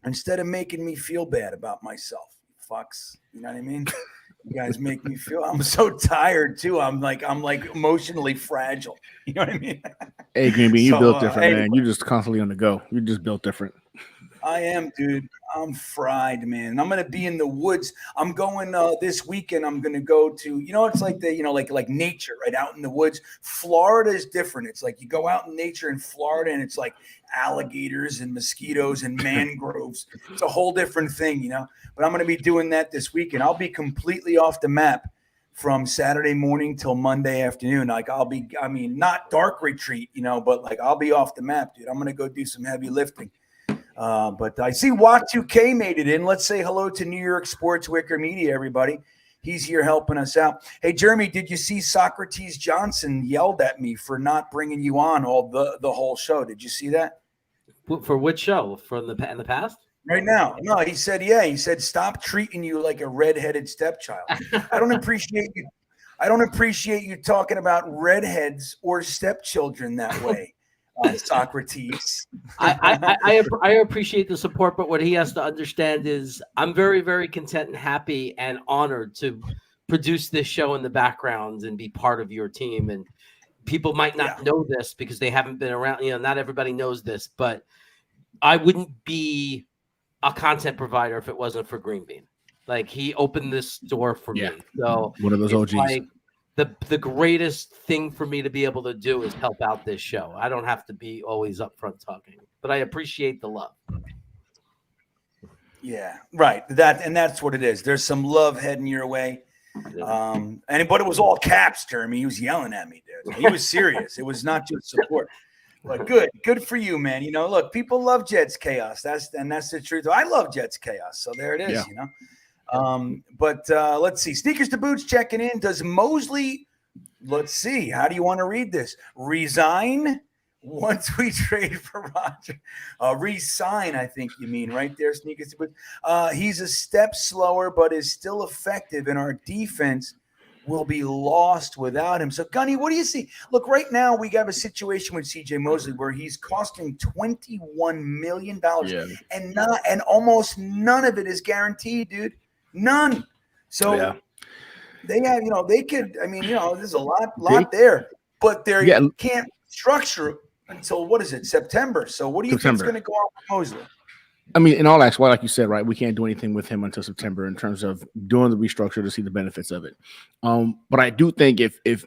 instead of making me feel bad about myself. Fucks, you know what I mean? You guys make me feel. I'm so tired too. I'm emotionally fragile. You know what I mean? Hey, GreenBean, you built different, man. You're just constantly on the go. You're just built different. I am, dude. I'm fried, man. And I'm gonna be in the woods. I'm going this weekend. I'm gonna go to, it's like like nature, right out in the woods. Florida is different. It's like you go out in nature in Florida, and it's like alligators and mosquitoes and mangroves. It's a whole different thing, But I'm gonna be doing that this weekend. I'll be completely off the map from Saturday morning till Monday afternoon. Like not dark retreat, but like I'll be off the map, dude. I'm gonna go do some heavy lifting. But I see Wat2K made it in. Let's say hello to New York Sports Wicker Media, everybody. He's here helping us out. Hey, Jeremy, did you see Socrates Johnson yelled at me for not bringing you on the whole show? Did you see that? For which show? In the past? Right now. No, he said, stop treating you like a redheaded stepchild. I don't appreciate you talking about redheads or stepchildren that way. Socrates. I appreciate the support, but what he has to understand is I'm very, very content and happy and honored to produce this show in the background and be part of your team. And people might not know this because they haven't been around. Not everybody knows this, but I wouldn't be a content provider if it wasn't for GreenBean. Like, he opened this door for me. So one of those OGs. Like, the greatest thing for me to be able to do is help out this show. I don't have to be always upfront talking, but I appreciate the love. Yeah, right. That's what it is. There's some love heading your way. But it was all caps, Jeremy. He was yelling at me, dude. He was serious. It was not just support. But good for you, man. Look, people love Jets chaos. That's the truth. I love Jets chaos. So there it is, But let's see. Sneakers to Boots checking in. Does Mosley, let's see, how do you want to read this? Resign once we trade for Rodgers. Resign, I think you mean, right there, Sneakers to Boots. He's a step slower, but is still effective, and our defense will be lost without him. So, Gunny, what do you see? Look, right now we have a situation with CJ Mosley where he's costing $21 million, and almost none of it is guaranteed, dude. None. So they have, they could. There's a lot there, but they can't structure until what is it, September? So, what do you think is going to go on with Mosley? In all actuality, like you said, right, we can't do anything with him until September in terms of doing the restructure to see the benefits of it. But I do think if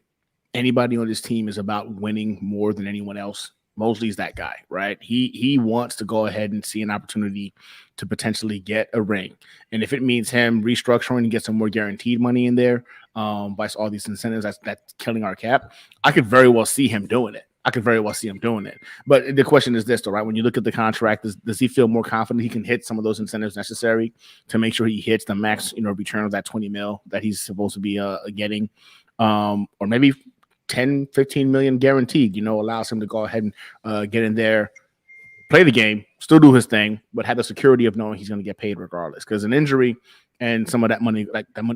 anybody on this team is about winning more than anyone else, Mosley's that guy, right? He wants to go ahead and see an opportunity to potentially get a ring. And if it means him restructuring and get some more guaranteed money in there, by all these incentives that's killing our cap, I could very well see him doing it. But the question is this, though, right? When you look at the contract, does he feel more confident he can hit some of those incentives necessary to make sure he hits the max, return of that 20 mil that he's supposed to be getting, or maybe 10, 15 million guaranteed, allows him to go ahead and get in there, play the game, still do his thing, but have the security of knowing he's going to get paid regardless, because an injury and some of that money,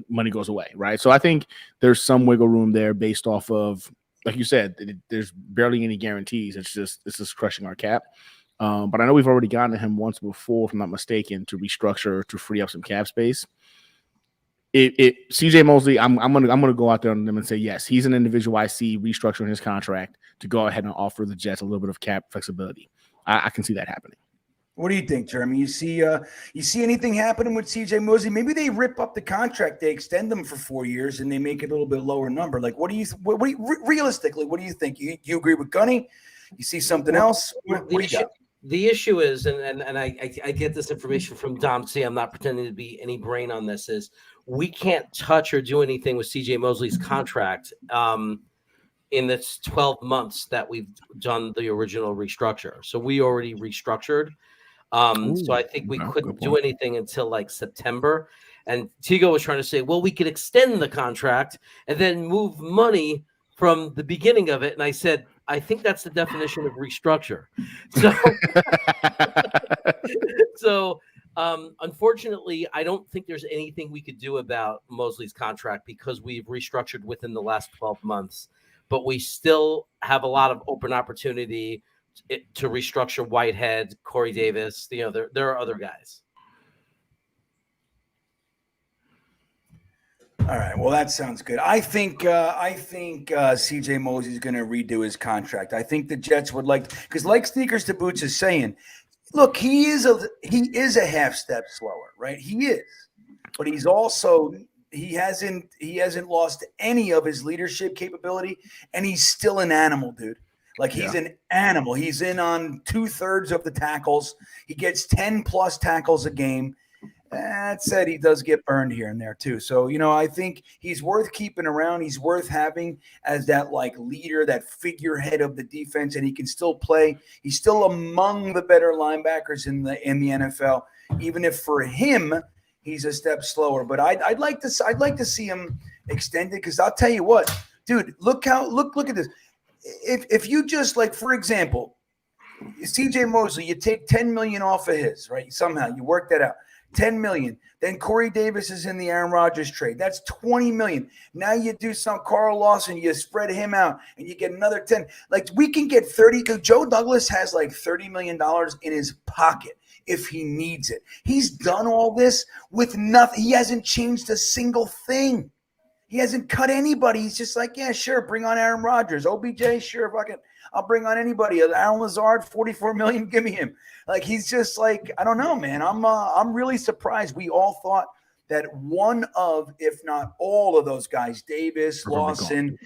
money goes away, right? So I think there's some wiggle room there based off of, like you said, there's barely any guarantees. It's just crushing our cap. But I know we've already gotten to him once before, if I'm not mistaken, to restructure to free up some cap space. CJ Mosley, I'm gonna go out there on them and say yes, he's an individual I see restructuring his contract to go ahead and offer the Jets a little bit of cap flexibility. I can see that happening. What do you think, Jeremy? You see anything happening with CJ Mosley? Maybe they rip up the contract, they extend them for 4 years, and they make it a little bit lower number. Like, realistically, what do you think? You agree with Gunny? You see something else? The issue is, and I get this information from Dom C. I'm not pretending to be any brain on this. Is we can't touch or do anything with CJ Mosley's contract in this 12 months that we've done the original restructure. So we already restructured. So I think we couldn't do anything until like September. And Tigo was trying to say, well, we could extend the contract and then move money from the beginning of it. And I said, I think that's the definition of restructure. So, unfortunately, I don't think there's anything we could do about Mosley's contract because we've restructured within the last 12 months. But we still have a lot of open opportunity to restructure Whitehead, Corey Davis. There are other guys. All right. Well, that sounds good. I think CJ Mosley is going to redo his contract. I think the Jets would because like Sneakers to Boots is saying, Look, he is a half step slower, right? He is, but he's also he hasn't lost any of his leadership capability, and he's still an animal, dude. Like he's an animal. He's in on 2/3 of the tackles. He gets 10 plus tackles a game. That said, he does get burned here and there too. So, I think he's worth keeping around. He's worth having as that like leader, that figurehead of the defense, and he can still play. He's still among the better linebackers in the NFL, even if for him he's a step slower. But I'd like to see him extended, because I'll tell you what, dude, look at this. If you just, like, for example, CJ Mosley, you take $10 million off of his, right? Somehow you work that out. $10 million. Then Corey Davis is in the Aaron Rodgers trade. That's $20 million. Now you do some Carl Lawson, you spread him out, and you get another 10. Like, we can get 30, because Joe Douglas has like $30 million in his pocket if he needs it. He's done all this with nothing. He hasn't changed a single thing. He hasn't cut anybody. He's just like, yeah, sure, bring on Aaron Rodgers. OBJ, sure, I'll bring on anybody. Alan Lazard, $44 million, give me him. Like, he's just like, I don't know, man. I'm really surprised. We all thought that one of, if not all of those guys, Davis, Lawson,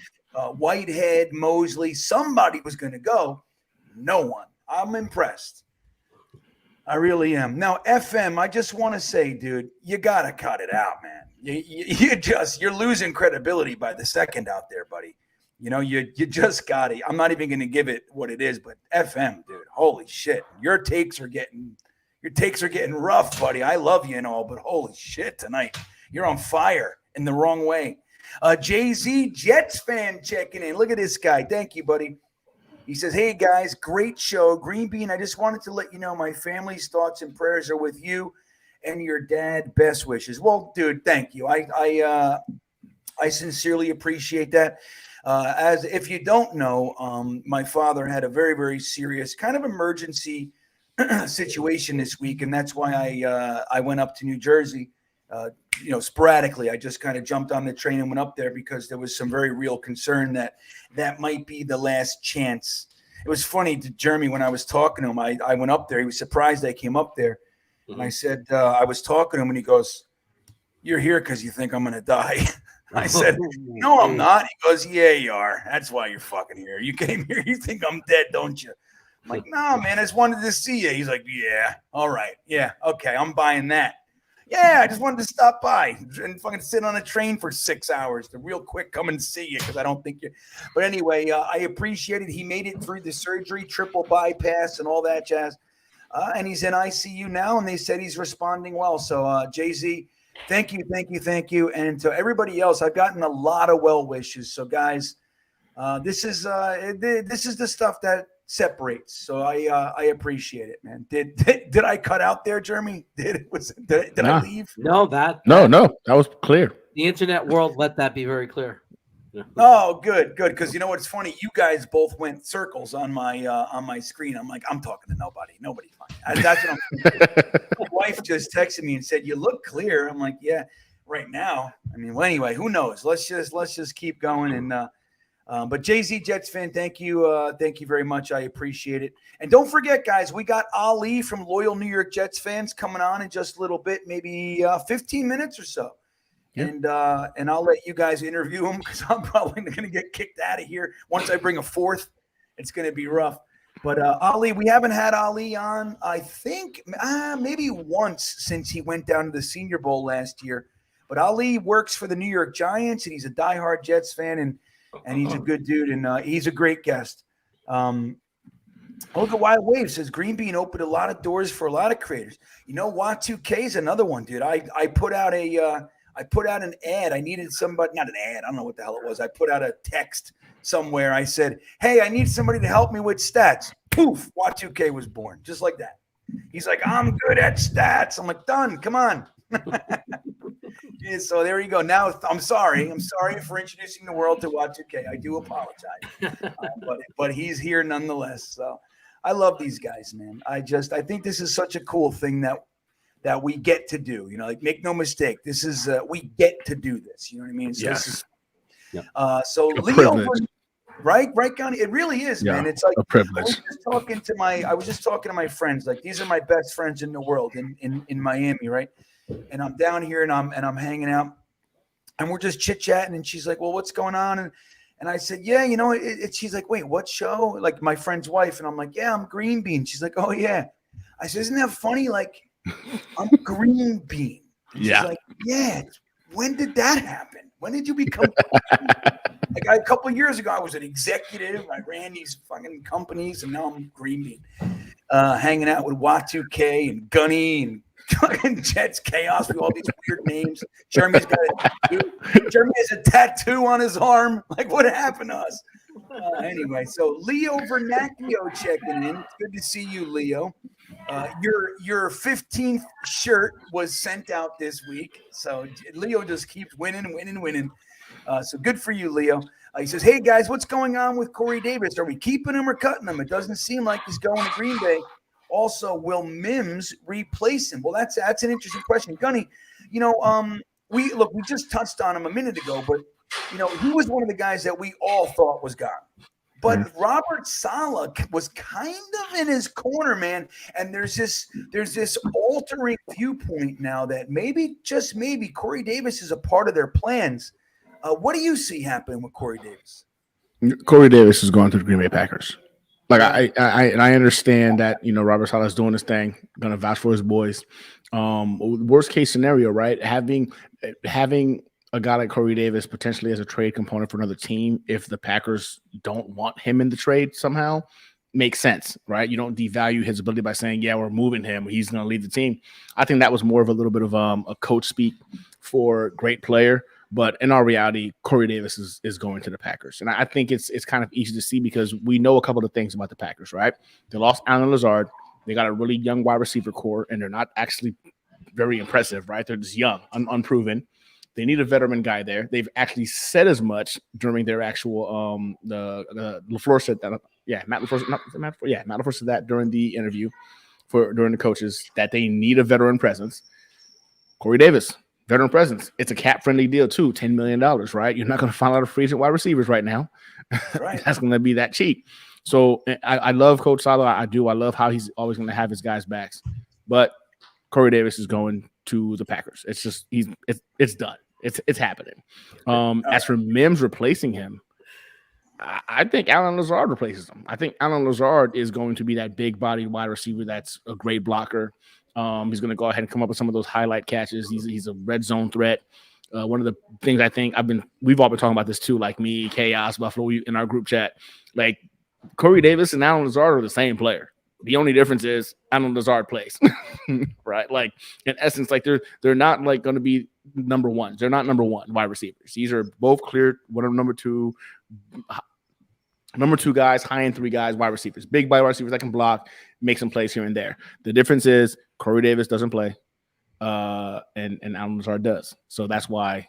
Whitehead, Mosley, somebody was going to go. No one. I'm impressed. I really am. Now, FM, I just want to say, dude, you got to cut it out, man. You're losing credibility by the second out there, buddy. You just got it. I'm not even going to give it what it is, but FM, dude, holy shit. Your takes are getting rough, buddy. I love you and all, but holy shit tonight. You're on fire in the wrong way. Jay-Z, Jetsfan checking in. Look at this guy. Thank you, buddy. He says, hey, guys, great show. GreenBean, I just wanted to let you know my family's thoughts and prayers are with you and your dad. Best wishes. Well, dude, thank you. I sincerely appreciate that. As if you don't know, my father had a very, very serious kind of emergency situation this week, and that's why I went up to New Jersey. Sporadically, I just kind of jumped on the train and went up there because there was some very real concern that might be the last chance. It was funny to Jeremy when I was talking to him. I went up there. He was surprised I came up there. And I said, I was talking to him, and he goes, you're here because you think I'm going to die. I said, no, I'm not. He goes, yeah, you are. That's why you're fucking here. You came here. You think I'm dead, don't you? I'm like, no, man, I just wanted to see you. He's like, yeah, all right. Yeah, okay, I'm buying that. Yeah, I just wanted to stop by and fucking sit on a train for 6 hours to real quick come and see you, because I don't think you. But anyway, I appreciate it. He made it through the surgery, triple bypass and all that jazz. And he's in ICU now, and they said he's responding well. So, Jay-Z, thank you. And to everybody else, I've gotten a lot of well wishes. So, guys, this is the stuff that separates. So I appreciate it, man. Did I cut out there, Jeremy? Did I leave? No, that was clear. The internet world let that be very clear. Yeah. Oh, good. Because you know what's funny? You guys both went circles on my screen. I'm like, I'm talking to nobody. Nobody's fine. That's what my wife just texted me and said, "You look clear." I'm like, "Yeah, right now." I mean, well, anyway, who knows? Let's just keep going. And but Jay-Z Jets fan, thank you very much. I appreciate it. And don't forget, guys, we got Ali from Loyal New York Jets fans coming on in just a little bit, maybe 15 minutes or so. Yep. And I'll let you guys interview him, because I'm probably going to get kicked out of here once I bring a fourth. It's going to be rough. But Ali, we haven't had Ali on, I think, maybe once since he went down to the Senior Bowl last year. But Ali works for the New York Giants, and he's a diehard Jets fan, and he's a good dude, and he's a great guest. Look at Wild Wave says GreenBean opened a lot of doors for a lot of creators. Wat2K is another one, dude. I put out an ad. I needed somebody, not an ad. I don't know what the hell it was. I put out a text somewhere. I said, hey, I need somebody to help me with stats. Poof, Wat2K was born, just like that. He's like, I'm good at stats. I'm like, done. Come on. Yeah, so there you go. Now, I'm sorry for introducing the world to Wat2K. I do apologize. But he's here nonetheless. So I love these guys, man. I think this is such a cool thing that we get to do, like, make no mistake. This is, we get to do this. You know what I mean? So this is, so Right, Gunny. It really is, man. It's like a privilege. I was just talking to my friends. Like, these are my best friends in the world in Miami, right? And I'm down here and I'm hanging out, and we're just chit chatting. And she's like, "Well, what's going on?" And I said, "Yeah, you know." She's like, "Wait, what show?" Like, my friend's wife, and I'm like, "Yeah, I'm GreenBean." She's like, "Oh yeah." I said, "Isn't that funny? Like, I'm GreenBean." She's like, "Yeah. When did that happen? When did you become?" Like, a couple of years ago, I was an executive. I ran these fucking companies, and now I'm GreenBean, hanging out with Y2K and Gunny and fucking Jets Chaos with all these weird names. Jeremy's got a tattoo. Jeremy has a tattoo on his arm. Like, what happened to us? Anyway, so Leo Vernacchio checking in. It's good to see you, Leo. Your 15th shirt was sent out this week, so Leo just keeps winning. So good for you, Leo. He says, "Hey guys, what's going on with Corey Davis? Are we keeping him or cutting him? It doesn't seem like he's going to Green Bay. Also, will Mims replace him?" Well, that's an interesting question, Gunny. We just touched on him a minute ago, but he was one of the guys that we all thought was gone. But Robert Saleh was kind of in his corner, man. And there's this altering viewpoint now that just maybe, Corey Davis is a part of their plans. What do you see happening with Corey Davis? Corey Davis is going to the Green Bay Packers. Like, I understand that Robert Saleh is doing his thing, going to vouch for his boys. Worst case scenario, right? Having a guy like Corey Davis potentially as a trade component for another team, if the Packers don't want him in the trade somehow, makes sense, right? You don't devalue his ability by saying, "Yeah, we're moving him. He's going to lead the team." I think that was more of a little bit of a coach speak for great player. But in our reality, Corey Davis is going to the Packers. And I think it's kind of easy to see because we know a couple of things about the Packers, right? They lost Allen Lazard. They got a really young wide receiver core, and they're not actually very impressive, right? They're just young, unproven. They need a veteran guy there. They've actually said as much during their actual the LaFleur said that. Matt LaFleur said that during the interview during the coaches that they need a veteran presence. Corey Davis, veteran presence. It's a cap-friendly deal too, $10 million, right? You're not going to find a lot of free agent wide receivers right now. Right. That's going to be that cheap. So I love Coach Saleh. I do. I love how he's always going to have his guys' backs. But Corey Davis is going to the Packers. It's just it's done. It's happening. As for Mims replacing him, I think Allen Lazard replaces him. I think Allen Lazard is going to be that big-bodied wide receiver that's a great blocker. He's going to go ahead and come up with some of those highlight catches. He's a red zone threat. One of the things I think we've all been talking about this too, like me, Chaos, Buffalo, in our group chat. Like, Corey Davis and Allen Lazard are the same player. The only difference is Allen Lazard plays, right? Like, in essence, like they're not like going to be number ones. They're not number one wide receivers. These are both clear. One of number two guys, high-end 3 guys, wide receivers, big wide receivers that can block, make some plays here and there. The difference is Corey Davis doesn't play, and Allen Lazard does. So that's why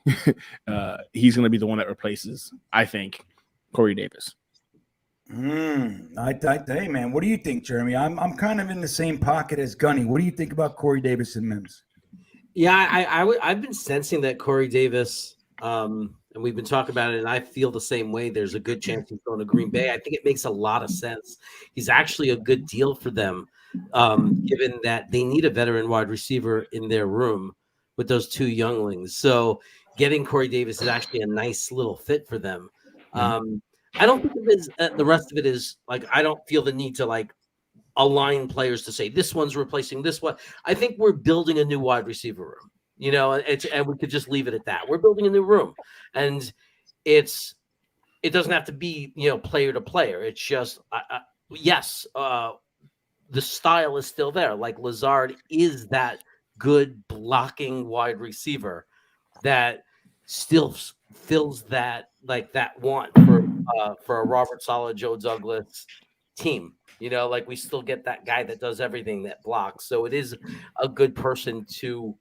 he's going to be the one that replaces, I think, Corey Davis. Hey, man, what do you think, Jeremy? I'm kind of in the same pocket as Gunny. What do you think about Corey Davis and Mims? Yeah, I've been sensing that Corey Davis, and we've been talking about it, and I feel the same way. There's a good chance he's going to Green Bay. I think it makes a lot of sense. He's actually a good deal for them, given that they need a veteran wide receiver in their room with those 2 younglings. So getting Corey Davis is actually a nice little fit for them. I don't think it is, the rest of it is like, I don't feel the need to like align players to say this one's replacing this one. I think we're building a new wide receiver room, and we could just leave it at that. We're building a new room, and it doesn't have to be, player to player. It's just, yes, the style is still there. Like, Lazard is that good blocking wide receiver that still fills that want for a Robert Saleh, Joe Douglas team. Like, we still get that guy that does everything, that blocks. So it is a good person to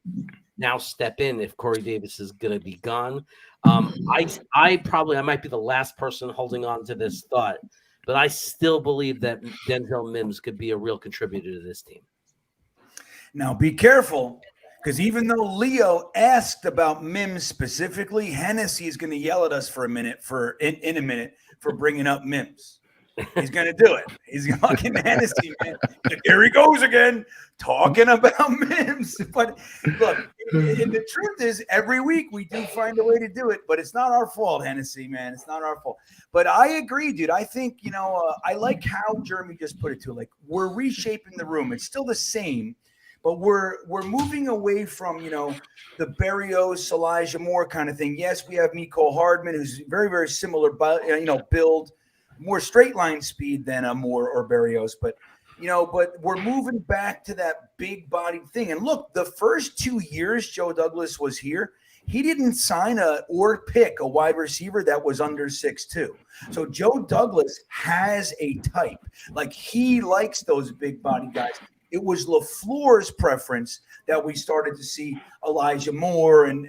now step in if Corey Davis is going to be gone. I might be the last person holding on to this thought, but I still believe that Denzel Mims could be a real contributor to this team. Now, be careful, Because even though Leo asked about Mims specifically, Hennessy is going to yell at us for a minute in a minute for bringing up Mims. He's going to do it. He's fucking Hennessy, man. Like, here he goes again, talking about Mims. But look, and the truth is, every week we do find a way to do it, but it's not our fault, Hennessy, man. It's not our fault. But I agree, dude. I think, I like how Jeremy just put it too. Like, we're reshaping the room. It's still the same, but we're moving away from, the Berrios, Elijah Moore kind of thing. Yes, we have Mecole Hardman, who's very, very similar, build. More straight line speed than a Moore or Berrios, but we're moving back to that big bodied thing. And look, the first 2 years Joe Douglas was here, he didn't sign or pick a wide receiver that was under 6'2". So Joe Douglas has a type. Like, he likes those big body guys. It was LaFleur's preference that we started to see Elijah Moore and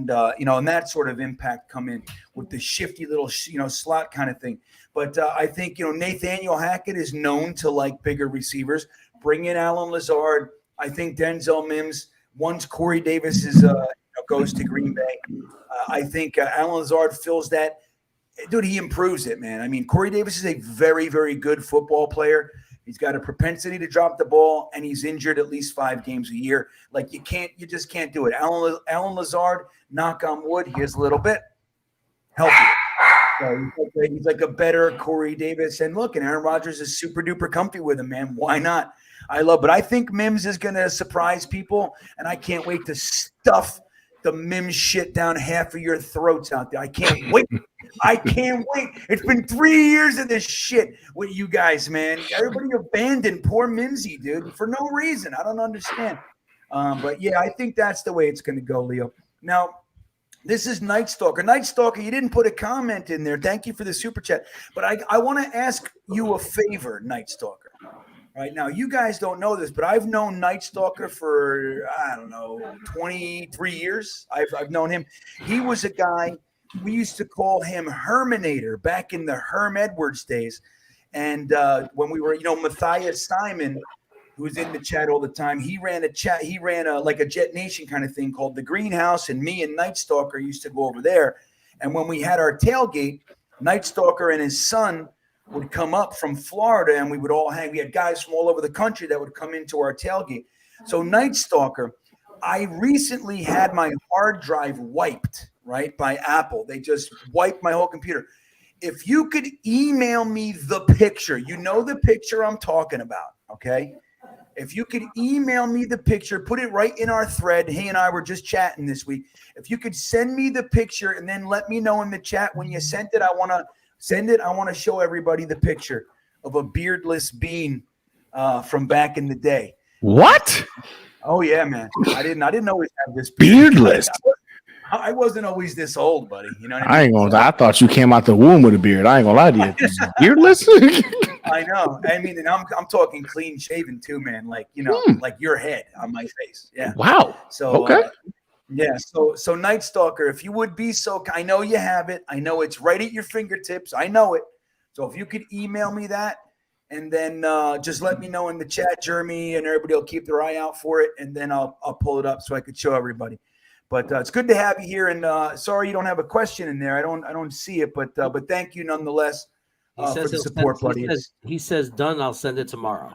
that sort of impact come in with the shifty little slot kind of thing. But I think Nathaniel Hackett is known to like bigger receivers. Bring in Alan Lazard. I think Denzel Mims. Once Corey Davis goes to Green Bay, I think Alan Lazard fills that. Dude, he improves it, man. I mean, Corey Davis is a very, very good football player. He's got a propensity to drop the ball, and he's injured at least 5 games a year. Like, you just can't do it. Alan Lazard, knock on wood, he is a little bit healthy. So he's like a better Corey Davis. And look, and Aaron Rodgers is super duper comfy with him, man. Why not? But I think Mims is going to surprise people, and I can't wait to stuff the Mims shit down half of your throats out there. I can't wait. I can't wait. It's been 3 years of this shit with you guys, man. Everybody abandoned poor Mimsy, dude, for no reason. I don't understand. But yeah, I think that's the way it's going to go, Leo. Now, this is Night Stalker. Night Stalker, you didn't put a comment in there. Thank you for the super chat. But I want to ask you a favor, Night Stalker. Right now, you guys don't know this, but I've known Night Stalker for, 23 years. I've known him. He was a guy, we used to call him Herminator back in the Herm Edwards days. And when we were, Matthias Simon, who was in the chat all the time, he ran a Jetnation kind of thing called The Greenhouse, and me and Night Stalker used to go over there. And when we had our tailgate, Night Stalker and his son would come up from Florida, and we would all hang. We had guys from all over the country that would come into our tailgate. So Night Stalker, I recently had my hard drive wiped, right, by Apple. They just wiped my whole computer. If you could email me the picture, the picture I'm talking about, okay? If you could email me the picture, put it right in our thread. He and I were just chatting this week. If you could send me the picture and then let me know in the chat when you sent it, I want to show everybody the picture of a beardless bean from back in the day. What? Oh yeah, man. I didn't always have this beardless. I wasn't always this old, buddy. You know what I ain't gonna. I thought you came out the womb with a beard. I ain't gonna lie to you. Beardless. I know. I mean, and I'm talking clean shaven too, man. Like like your head on my face. Yeah. Wow. So okay. Yeah. So Night Stalker, if you would be so, I know you have it. I know it's right at your fingertips. I know it. So if you could email me that, and then just let me know in the chat, Jeremy, and everybody will keep their eye out for it, and then I'll pull it up so I could show everybody. But it's good to have you here, and sorry you don't have a question in there. I don't see it, but thank you nonetheless for the support, buddy. He says done. I'll send it tomorrow.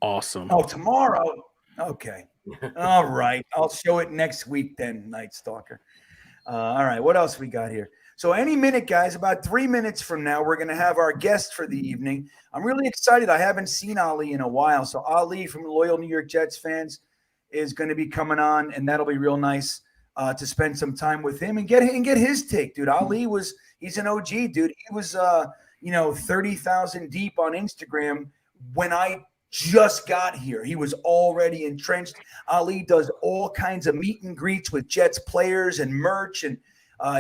Awesome. Oh, tomorrow? Okay. All right. I'll show it next week then, Night Stalker. All right. What else we got here? So any minute, guys, about 3 minutes from now, we're going to have our guest for the evening. I'm really excited. I haven't seen Ali in a while. So Ali from Loyal New York Jets fans is going to be coming on, and that'll be real nice to spend some time with him and get his take, dude. Ali he's an OG, dude. He was 30,000 deep on Instagram when I just got here. He was already entrenched. Ali does all kinds of meet and greets with Jets players and merch, and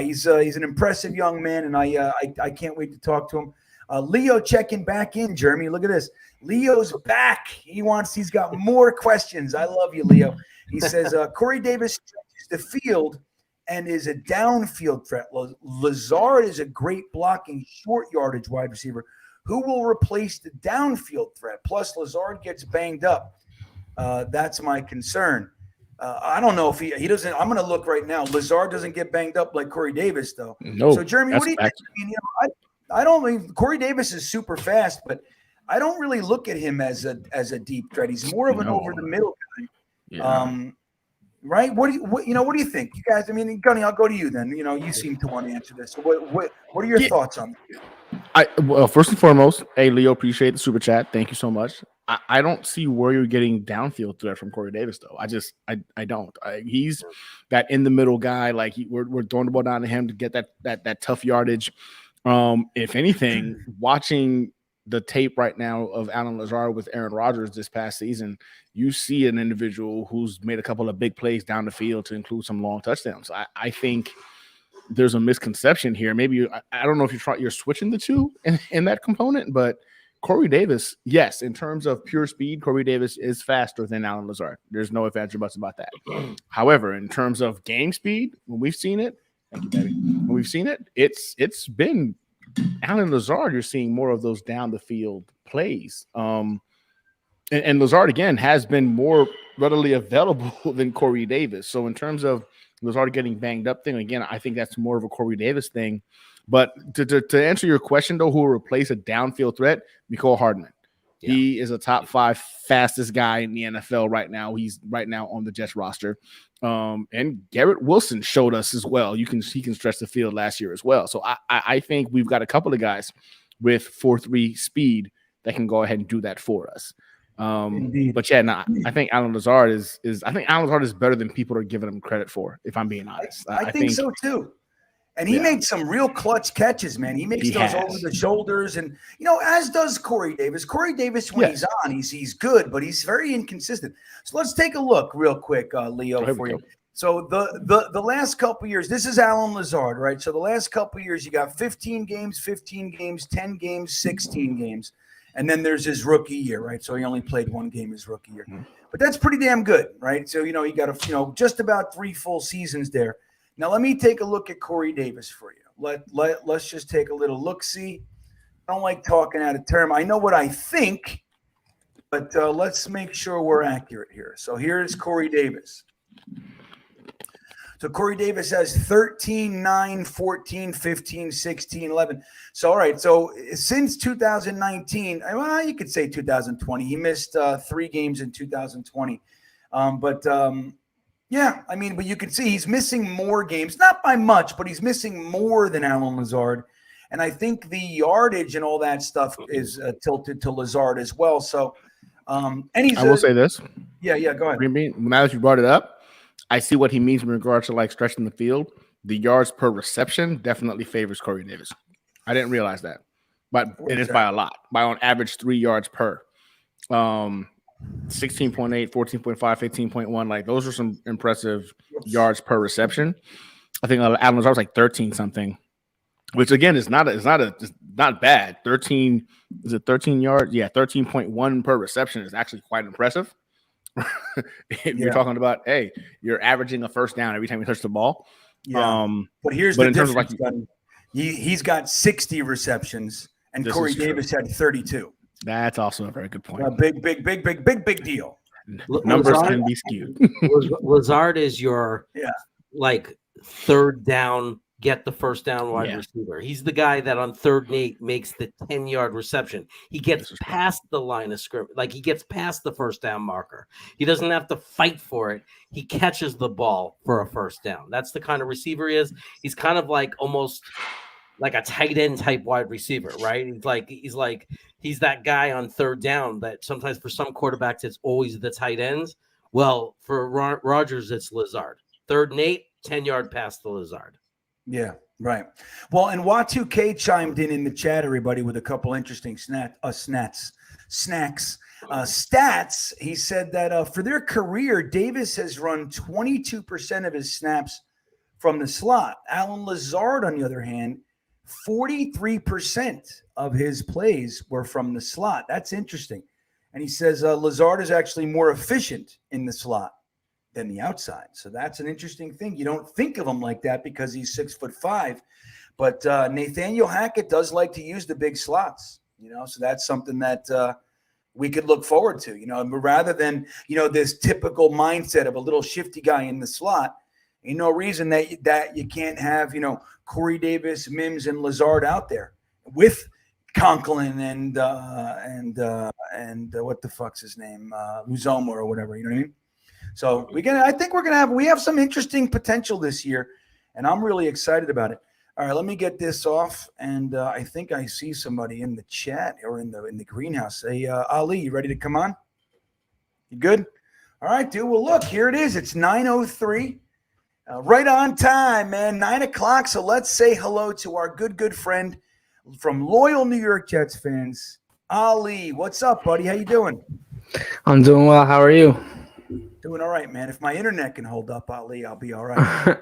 he's an impressive young man, and I can't wait to talk to him. Leo checking back in, Jeremy. Look at this. Leo's back. He's got more questions. I love you, Leo. He says, Corey Davis stretches the field and is a downfield threat. Lazard is a great blocking short yardage wide receiver. Who will replace the downfield threat? Plus, Lazard gets banged up. That's my concern. I don't know if he doesn't. I'm going to look right now. Lazard doesn't get banged up like Corey Davis, though. No. So, Jeremy, what do you think? I mean, I don't mean Corey Davis is super fast, but I don't really look at him as a deep threat. He's more of an over the middle guy. Yeah. Right? What do you think? You guys, I mean, Gunny, I'll go to you then. You seem to want to answer this. So what are your thoughts on it? Well, first and foremost, hey Leo, appreciate the super chat. Thank you so much. I don't see where you're getting downfield threat from Corey Davis, though. I don't. He's that in the middle guy. Like we're throwing the ball down to him to get that tough yardage. If anything, watching the tape right now of Allen Lazard with Aaron Rodgers this past season, you see an individual who's made a couple of big plays down the field to include some long touchdowns. I think there's a misconception here. Maybe I don't know if you're switching the two in that component, but Corey Davis, yes, in terms of pure speed, Corey Davis is faster than Allen Lazard. There's no ifs, ands, or buts about that. However, in terms of game speed, when we've seen it, thank you, baby. When we've seen it, it's been Allen Lazard. You're seeing more of those down the field plays. And Lazard again has been more readily available than Corey Davis. So in terms of Lazard getting banged up thing, again, I think that's more of a Corey Davis thing. But to answer your question, though, who will replace a downfield threat? Mecole Hardman. Yeah. He is a top 5 fastest guy in the NFL right now. He's right now on the Jets roster. And Garrett Wilson showed us as well. He can stretch the field last year as well. So I think we've got a couple of guys with 4.3 speed that can go ahead and do that for us. But yeah, I think Allen Lazard is better than people are giving him credit for, if I'm being honest. I think so too. And he made some real clutch catches, man. He makes those over the shoulders, and as does Corey Davis. Corey Davis, when he's on, he's good, but he's very inconsistent. So let's take a look real quick, Leo, for you. So the last couple of years, this is Allen Lazard, right? So the last couple of years, you got 15 games, 10 games, 16 games. And then there's his rookie year, right? So he only played 1 game his rookie year. But that's pretty damn good, right? So, you got just about 3 full seasons there. Now, let me take a look at Corey Davis for you. Let's just take a little look-see. I don't like talking out of term. I know what I think, but let's make sure we're accurate here. So here's Corey Davis. So Corey Davis has 13, 9, 14, 15, 16, 11. So, all right. So since 2019, well, you could say 2020. He missed 3 games in 2020. Yeah, I mean, but you can see he's missing more games, not by much, but he's missing more than Allen Lazard. And I think the yardage and all that stuff is tilted to Lazard as well. So, I will say this. Yeah, go ahead. GreenBean, now that you brought it up, I see what he means in regards to like stretching the field. The yards per reception definitely favors Corey Davis. I didn't realize that, but it is by a lot, by on average 3 yards per. 16.8, 14.5, 15.1. Like those are some impressive yards per reception. I think Allen Lazard was like 13 something, which again is not bad. 13 is it 13 yards? Yeah, 13.1 per reception is actually quite impressive. If you're talking about, hey, you're averaging a first down every time you touch the ball. Yeah. But here's the difference. He's got 60 receptions, and Corey Davis had 32. That's also a very good point. Big deal. Numbers can be skewed. Lazard is your like third down, get the first down wide receiver. He's the guy that on 3rd and 8 makes the 10-yard reception. He gets past the line of scrimmage, like he gets past the first down marker. He doesn't have to fight for it. He catches the ball for a first down. That's the kind of receiver he is. He's kind of like almost like a tight end type wide receiver, right? He's that guy on 3rd down that sometimes for some quarterbacks it's always the tight ends. Well, for Rodgers, it's Lazard. 3rd and 8, 10-yard pass to Lazard. Yeah, right. Well, and Y2K chimed in the chat, everybody, with a couple interesting stats. He said that for their career, Davis has run 22% of his snaps from the slot. Allen Lazard, on the other hand, 43% of his plays were from the slot. That's interesting. And he says Lazard is actually more efficient in the slot than the outside. So that's an interesting thing. You don't think of him like that because he's 6'5", but Nathaniel Hackett does like to use the big slots, so that's something that we could look forward to, rather than, this typical mindset of a little shifty guy in the slot. Ain't no reason that you can't have, Corey Davis, Mims, and Lazard out there with Conklin and what the fuck's his name, Uzoma or whatever. You know what I mean? So I think we have some interesting potential this year, and I'm really excited about it. All right, let me get this off, and I think I see somebody in the chat or in the greenhouse. Hey, Ali, you ready to come on? You good? All right, dude. Well, look, here it is. It's 9:03. Right on time, man. 9 o'clock. So let's say hello to our good friend from loyal New York Jets fans, Ali. What's up, buddy? How you doing? I'm doing well. How are you? Doing all right, man. If my internet can hold up, Ali, I'll be all right.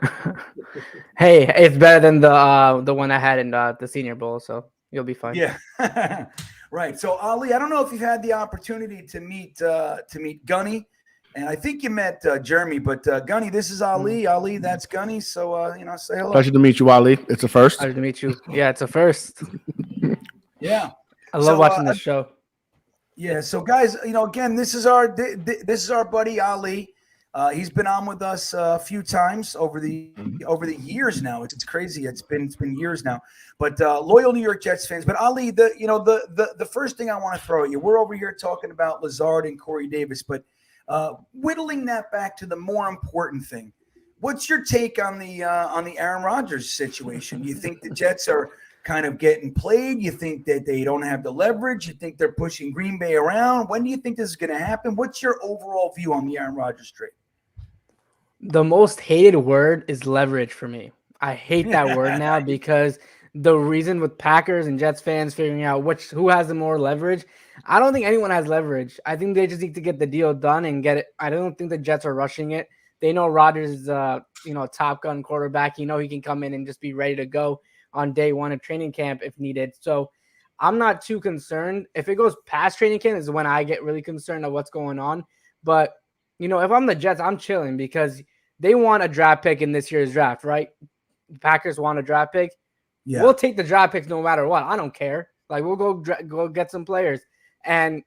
Hey, it's better than the one I had in the Senior Bowl, so you'll be fine. Yeah. Right. So, Ali, I don't know if you've had the opportunity to meet Gunny. And I think you met Jeremy, but Gunny, this is Ali. Ali, that's Gunny. So, say hello. Pleasure to meet you, Ali. It's a first. Pleasure to meet you. Yeah, it's a first. Yeah. I love watching this show. Yeah. So, guys, again, this is our buddy Ali. He's been on with us a few times over the years now. It's crazy. It's been years now. But loyal New York Jets fans. But Ali, the first thing I want to throw at you, we're over here talking about Lazard and Corey Davis, but whittling that back to the more important thing, what's your take on the Aaron Rodgers situation? You think the Jets are kind of getting played? You think that they don't have the leverage? You think they're pushing Green Bay around? When do you think this is going to happen? What's your overall view on the Aaron Rodgers trade? The most hated word is leverage for me. I hate that word now because the reason with Packers and Jets fans figuring out who has the more leverage, I don't think anyone has leverage. I think they just need to get the deal done and get it. I don't think the Jets are rushing it. They know Rodgers is a Top Gun quarterback. He can come in and just be ready to go on day one of training camp if needed. So I'm not too concerned. If it goes past training camp is when I get really concerned of what's going on. But, if I'm the Jets, I'm chilling because they want a draft pick in this year's draft, right? The Packers want a draft pick. Yeah. We'll take the draft picks no matter what. I don't care. Like, we'll go get some players. And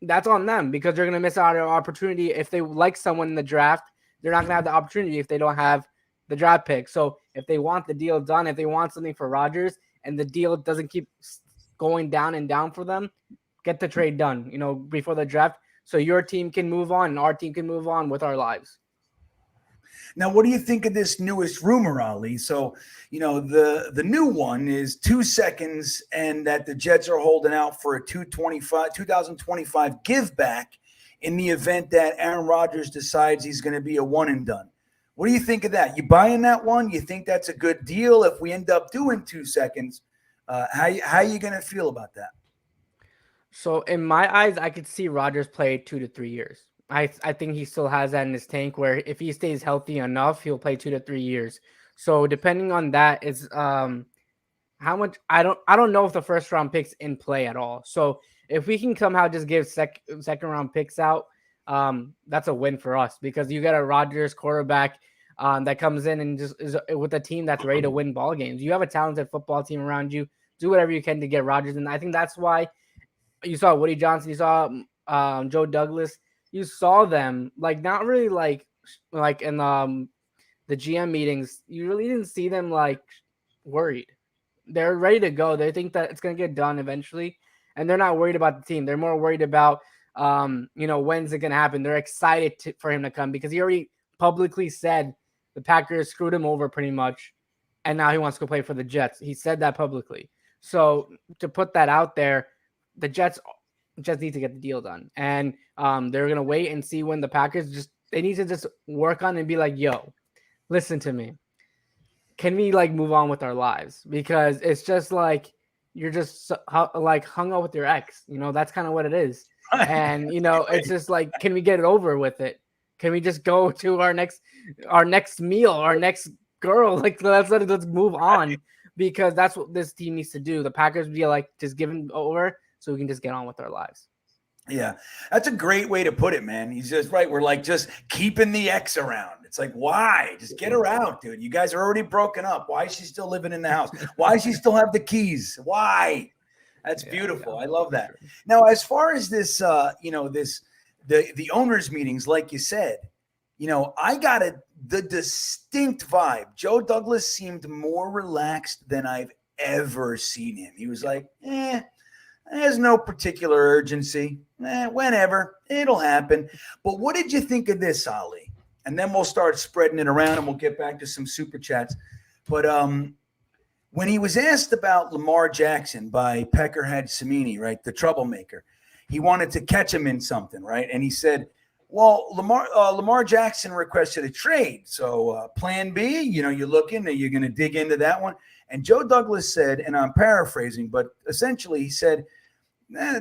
that's on them because they're going to miss out on an opportunity. If they like someone in the draft, they're not going to have the opportunity if they don't have the draft pick. So if they want the deal done, if they want something for Rodgers and the deal doesn't keep going down and down for them, get the trade done, before the draft. So your team can move on and our team can move on with our lives. Now, what do you think of this newest rumor, Ali? So, the new one is 2 seconds and that the Jets are holding out for a 2025 give back in the event that Aaron Rodgers decides he's going to be a one and done. What do you think of that? You buying that one? You think that's a good deal if we end up doing 2 seconds? How are you going to feel about that? So in my eyes, I could see Rodgers play 2 to 3 years. I think he still has that in his tank where if he stays healthy enough, he'll play 2 to 3 years. So depending on that is how much I don't know if the first round pick's in play at all. So if we can somehow just give second round picks out, that's a win for us because you get a Rodgers quarterback that comes in and just is with a team that's ready to win ball games. You have a talented football team around you. Do whatever you can to get Rodgers, and I think that's why you saw Woody Johnson, you saw Joe Douglas. You saw them not really in the GM meetings. You really didn't see them worried. They're ready to go. They think that it's going to get done eventually, and they're not worried about the team. They're more worried about when's it going to happen. They're excited for him to come because he already publicly said the Packers screwed him over pretty much, and now he wants to go play for the Jets. He said that publicly. So to put that out there, the Jets need to get the deal done, and they're gonna wait and see when the Packers they need to just work on and be like, yo, listen to me, can we move on with our lives? Because it's just you're just hung up with your ex, that's kind of what it is. And it's just can we get it over with it? Can we just go to our next meal, our next girl? Let's move on, because that's what this team needs to do. The Packers be just give him over so we can just get on with our lives. Yeah, that's a great way to put it, man. He's just right. We're just keeping the ex around. It's why? Just get her out, dude. You guys are already broken up. Why is she still living in the house? Why does she still have the keys? Why? That's Yeah, beautiful. yeah, I love for that. sure. Now, as far as this, the owners' meetings, like you said, I got the distinct vibe. Joe Douglas seemed more relaxed than I've ever seen him. He was like, there's no particular urgency. Whenever. It'll happen. But what did you think of this, Ali? And then we'll start spreading it around and we'll get back to some super chats. But when he was asked about Lamar Jackson by Peckerhead Samini, right, the troublemaker, he wanted to catch him in something, right? And he said, well, Lamar Jackson requested a trade. So plan B, you're looking, you're going to dig into that one. And Joe Douglas said, and I'm paraphrasing, but essentially he said,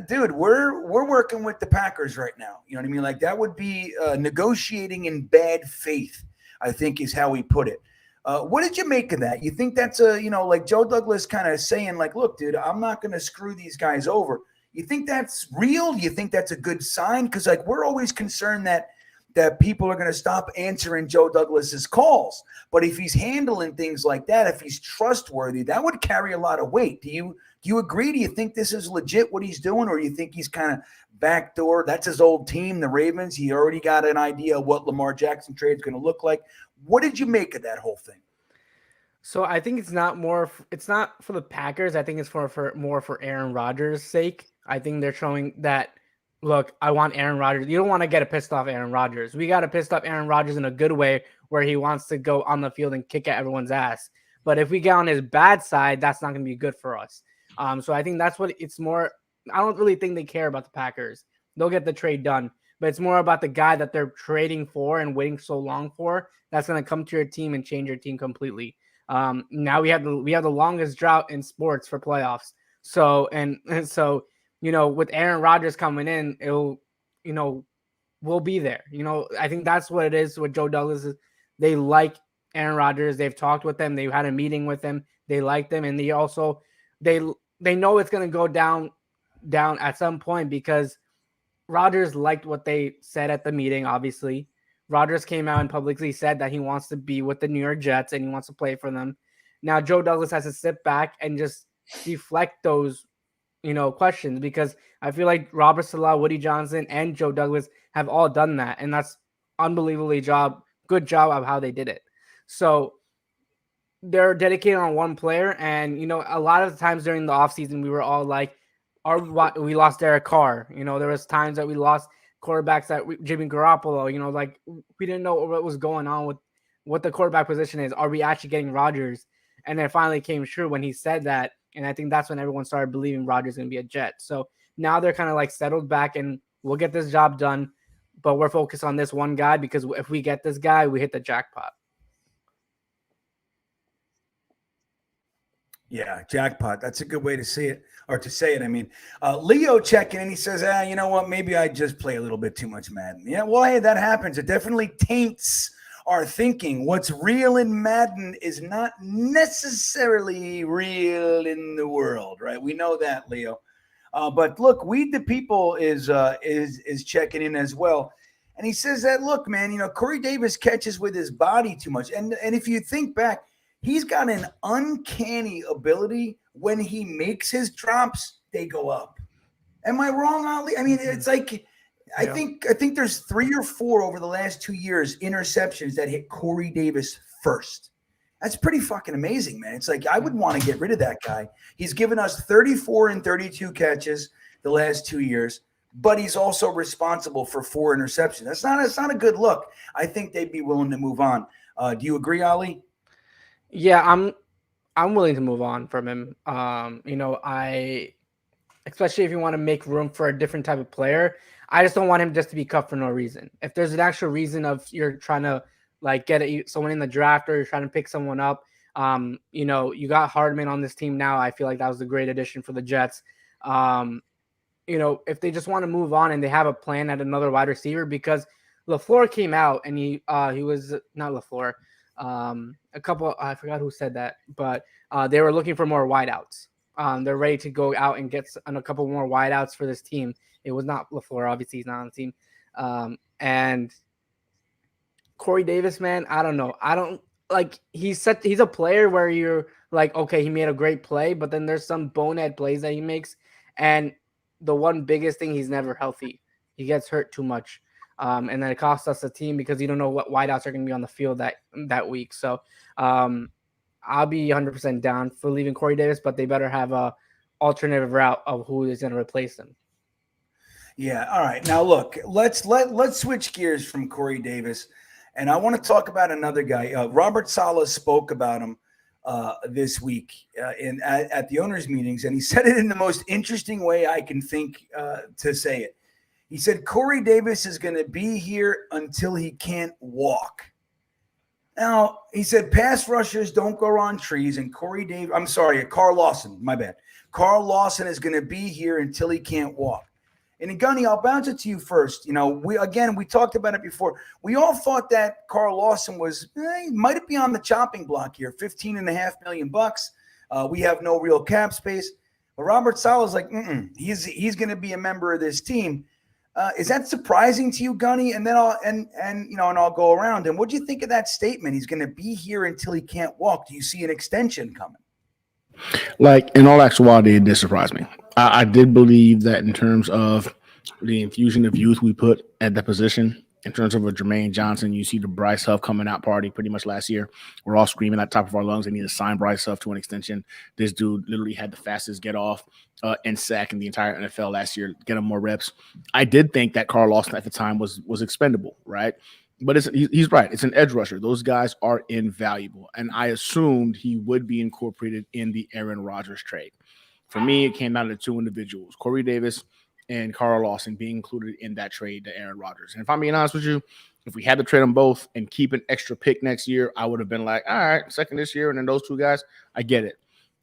dude, we're working with the Packers right now. You know what I mean? Like that would be negotiating in bad faith, I think is how he put it. What did you make of that? You think that's like Joe Douglas kind of saying like, look, dude, I'm not going to screw these guys over. You think that's real? You think that's a good sign? Because like we're always concerned that people are going to stop answering Joe Douglas's calls. But if he's handling things like that, if he's trustworthy, that would carry a lot of weight. Do you agree? Do you think this is legit what he's doing, or you think he's kind of backdoor? That's his old team, the Ravens. He already got an idea of what Lamar Jackson trade is going to look like. What did you make of that whole thing? So I think it's not for the Packers. I think it's more for Aaron Rodgers' sake. I think they're showing that, look, I want Aaron Rodgers. You don't want to get a pissed off Aaron Rodgers. We got to piss off Aaron Rodgers in a good way where he wants to go on the field and kick at everyone's ass. But if we get on his bad side, that's not going to be good for us. So I think that's what it's more. I don't really think they care about the Packers. They'll get the trade done. But it's more about the guy that they're trading for and waiting so long for that's going to come to your team and change your team completely. Now we have the longest drought in sports for playoffs. So with Aaron Rodgers coming in, we'll be there. I think that's what it is with Joe Douglas. Is they like Aaron Rodgers. They've talked with them. They've had a meeting with him. They like them, and they know it's going to go down at some point because Rodgers liked what they said at the meeting. Obviously, Rodgers came out and publicly said that he wants to be with the New York Jets and he wants to play for them. Now Joe Douglas has to sit back and just deflect those questions, because I feel like Robert Saleh, Woody Johnson, and Joe Douglas have all done that, and that's unbelievably good job of how they did it. So they're dedicated on one player, and a lot of the times during the offseason, we were all like, we lost Derek Carr. There was times that we lost quarterbacks that Jimmy Garoppolo. Like we didn't know what was going on with what the quarterback position is. Are we actually getting Rodgers? And then it finally came true when he said that. And I think that's when everyone started believing Rodgers is going to be a Jet. So now they're kind of like settled back and we'll get this job done, but we're focused on this one guy because if we get this guy, we hit the jackpot. Yeah, jackpot. That's a good way to see it, or to say it. I mean, Leo checking in. He says, you know what? Maybe I just play a little bit too much Madden. Yeah, well, hey, that happens. It definitely taints our thinking. What's real in Madden is not necessarily real in the world, right? We know that, Leo. But look, Weed the People is checking in as well. And he says that, look, man, Corey Davis catches with his body too much. And if you think back, he's got an uncanny ability. When he makes his drops, they go up. Am I wrong, Ali? I mean, it's like I think there's 3 or 4 over the last 2 years interceptions that hit Corey Davis first. That's pretty fucking amazing, man. It's like I would want to get rid of that guy. He's given us 34 and 32 catches the last 2 years, but he's also responsible for 4 interceptions. That's not a good look. I think they'd be willing to move on. Do you agree, Ali? Yeah, I'm willing to move on from him. Especially if you want to make room for a different type of player. I just don't want him just to be cut for no reason. If there's an actual reason of you're trying to like get someone in the draft or you're trying to pick someone up, you got Hardman on this team now. I feel like that was a great addition for the Jets. If they just want to move on and they have a plan at another wide receiver, because LaFleur came out and he was not LaFleur. I forgot who said that, but they were looking for more wideouts. They're ready to go out and get a couple more wideouts for this team. It was not LaFleur, obviously he's not on the team. And Corey Davis, man, I don't know. I don't like he's a player where you're like, okay, he made a great play, but then there's some bonehead plays that he makes And the one biggest thing, he's never healthy. He gets hurt too much. And then it costs us a team because you don't know what wideouts are going to be on the field that week. So I'll be 100% down for leaving Corey Davis, but they better have a alternative route of who is going to replace him. Yeah. All right. Now look, let's switch gears from Corey Davis, and I want to talk about another guy. Robert Saleh spoke about him this week at the owners' meetings, and he said it in the most interesting way I can think to say it. He said Corey Davis is going to be here until he can't walk. Now, he said pass rushers don't grow on trees, and Carl Lawson, my bad. Carl Lawson is going to be here until he can't walk. And Gunny, I'll bounce it to you first. You know, we talked about it before. We all thought that Carl Lawson might be on the chopping block here, $15.5 million. We have no real cap space. But Robert Saleh's like, he's going to be a member of this team. Is that surprising to you, Gunny? And then I'll go around. And what do you think of that statement? He's going to be here until he can't walk. Do you see an extension coming? Like, in all actuality, it did surprise me. I did believe that in terms of the infusion of youth we put at the position, in terms of a Jermaine Johnson, you see the Bryce Huff coming out party pretty much last year. We're all screaming at the top of our lungs. They need to sign Bryce Huff to an extension. This dude literally had the fastest get off and sack in the entire NFL last year, get him more reps. I did think that Carl Lawson at the time was expendable, right? But he's right. It's an edge rusher. Those guys are invaluable. And I assumed he would be incorporated in the Aaron Rodgers trade. For me, it came down to two individuals, Corey Davis and Carl Lawson, being included in that trade to Aaron Rodgers. And if I'm being honest with you, if we had to trade them both and keep an extra pick next year, I would have been like, all right, second this year, and then those two guys, I get it.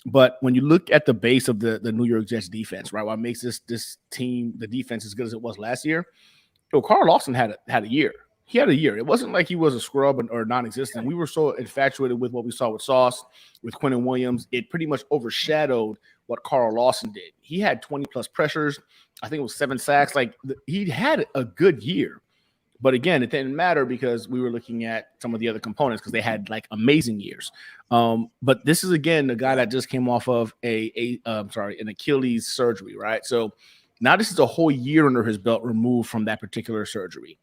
But when you look at the base of the New York Jets defense, right, what makes this team, the defense, as good as it was last year, Carl Lawson had a year. He had a year. It wasn't like he was a scrub or non-existent. We were so infatuated with what we saw with Sauce, with Quinnen Williams. It pretty much overshadowed what Carl Lawson did. He had 20-plus pressures. I think it was 7 sacks. He had a good year. But again, it didn't matter because we were looking at some of the other components because they had amazing years. But this is, again, the guy that just came off of an Achilles surgery, right? So now this is a whole year under his belt removed from that particular surgery.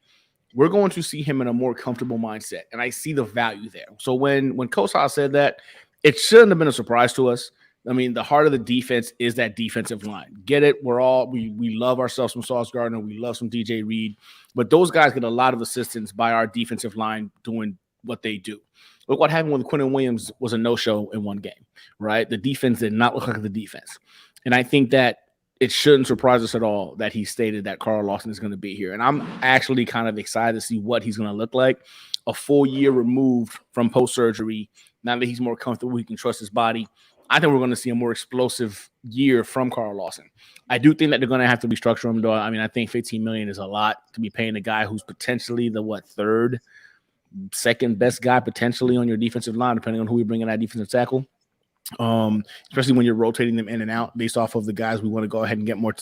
We're going to see him in a more comfortable mindset, and I see the value there. So when Kosar said that, it shouldn't have been a surprise to us. I mean, the heart of the defense is that defensive line. Get it? We love ourselves some Sauce Gardner. We love some DJ Reed. But those guys get a lot of assistance by our defensive line doing what they do. Look what happened when Quinnen Williams was a no-show in one game, right? The defense did not look like the defense. And I think that it shouldn't surprise us at all that he stated that Carl Lawson is going to be here. And I'm actually kind of excited to see what he's going to look like. A full year removed from post-surgery. Now that he's more comfortable, he can trust his body. I think we're going to see a more explosive year from Carl Lawson. I do think that they're going to have to restructure him, though. I mean, I think $15 million is a lot to be paying a guy who's potentially the second best guy potentially on your defensive line, depending on who we bring in that defensive tackle. Especially when you're rotating them in and out based off of the guys we want to go ahead and get more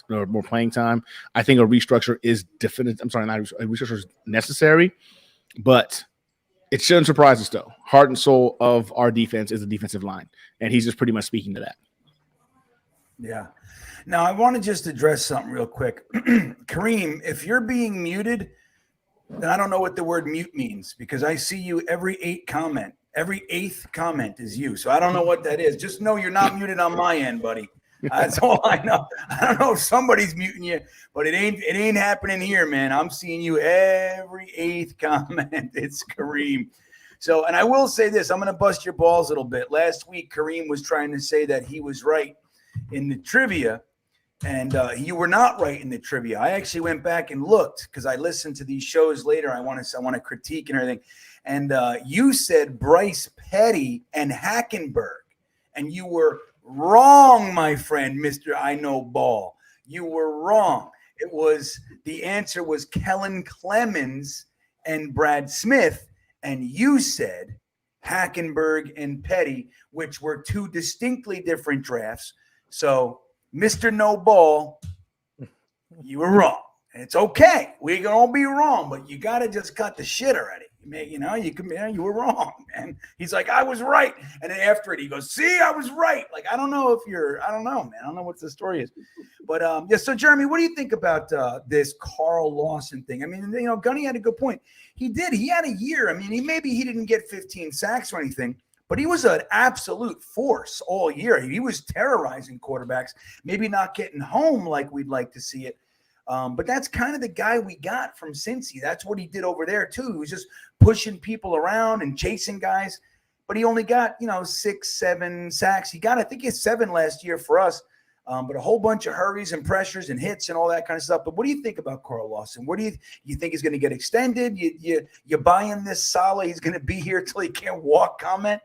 playing time. I think a restructure is definite. I'm sorry, not a restructure is necessary, but it shouldn't surprise us though. Heart and soul of our defense is the defensive line, and he's just pretty much speaking to that. Yeah. Now I want to just address something real quick. Kareem, if you're being muted, then I don't know what the word mute means because I see you every eighth comment is you. So I don't know what that is. Just know you're not muted on my end, buddy. That's all I know. I don't know if somebody's muting you, but it ain't happening here, man. I'm seeing you every eighth comment. It's Kareem. So, and I will say this, I'm going to bust your balls a little bit. Last week, Kareem was trying to say that he was right in the trivia, and you were not right in the trivia. I actually went back and looked because I listened to these shows later. I want to critique and everything. And you said Bryce Petty and Hackenberg, and you were wrong, my friend, Mr. I Know Ball. You were wrong. The answer was Kellen Clemens and Brad Smith, and you said Hackenberg and Petty, which were two distinctly different drafts. So, Mr. No Ball, you were wrong. And it's okay. We can all be wrong, but you got to just cut the shit already. You were wrong, man. He's like, I was right. And then after it, he goes, see, I was right. Like, I don't know, man. I don't know what the story is. But yeah, so Jeremy, what do you think about this Carl Lawson thing? I mean, Gunny had a good point. He had a year. I mean, he didn't get 15 sacks or anything, but he was an absolute force all year. He was terrorizing quarterbacks, maybe not getting home like we'd like to see it. But that's kind of the guy we got from Cincy. That's what he did over there too. He was just pushing people around and chasing guys. But he only got 6, 7 sacks. I think he had 7 last year for us. But a whole bunch of hurries and pressures and hits and all that kind of stuff. But what do you think about Carl Lawson? What do you think he's going to get extended? You buying this solid? He's going to be here till he can't walk? Comment.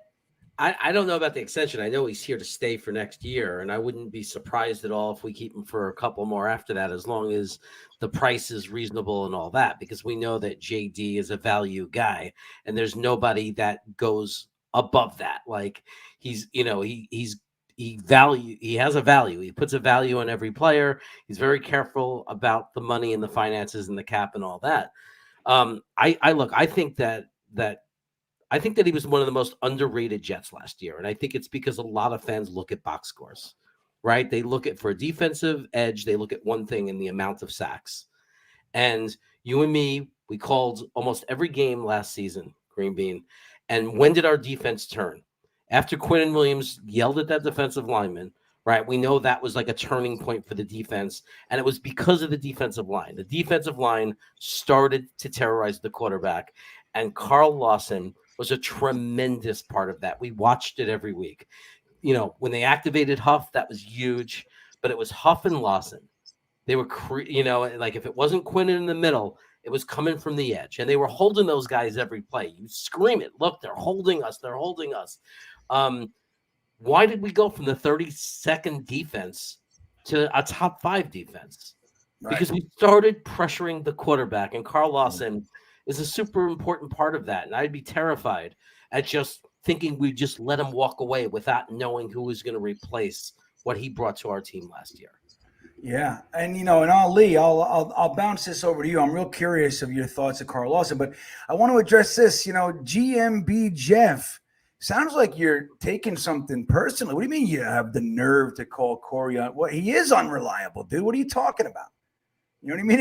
I don't know about the extension. I know he's here to stay for next year, and I wouldn't be surprised at all if we keep him for a couple more after that, as long as the price is reasonable and all that, because we know that JD is a value guy, and there's nobody that goes above that. Like he has a value. He puts a value on every player. He's very careful about the money and the finances and the cap and all that. I think that he was one of the most underrated Jets last year. And I think it's because a lot of fans look at box scores, right? They look at, for a defensive edge, they look at one thing in the amount of sacks. And you and me, we called almost every game last season, GreenBean. And when did our defense turn? After Quinn Williams yelled at that defensive lineman, right? We know that was like a turning point for the defense. And it was because of the defensive line. The defensive line started to terrorize the quarterback. And Carl Lawson was a tremendous part of that. We watched it every week. When they activated Huff, that was huge, but it was Huff and Lawson. They were, like if it wasn't Quinn in the middle, it was coming from the edge, and they were holding those guys every play. You scream it. Look, they're holding us. They're holding us. Why did we go from the 32nd defense to a top 5 defense? Right. Because we started pressuring the quarterback, and Carl Lawson is a super important part of that. And I'd be terrified at just thinking we just let him walk away without knowing who was going to replace what he brought to our team last year. Yeah. And, and Ali, I'll bounce this over to you. I'm real curious of your thoughts of Carl Lawson, but I want to address this, GMB Jeff, sounds like you're taking something personally. What do you mean you have the nerve to call Corey on? Well, he is unreliable, dude. What are you talking about? You know what I mean?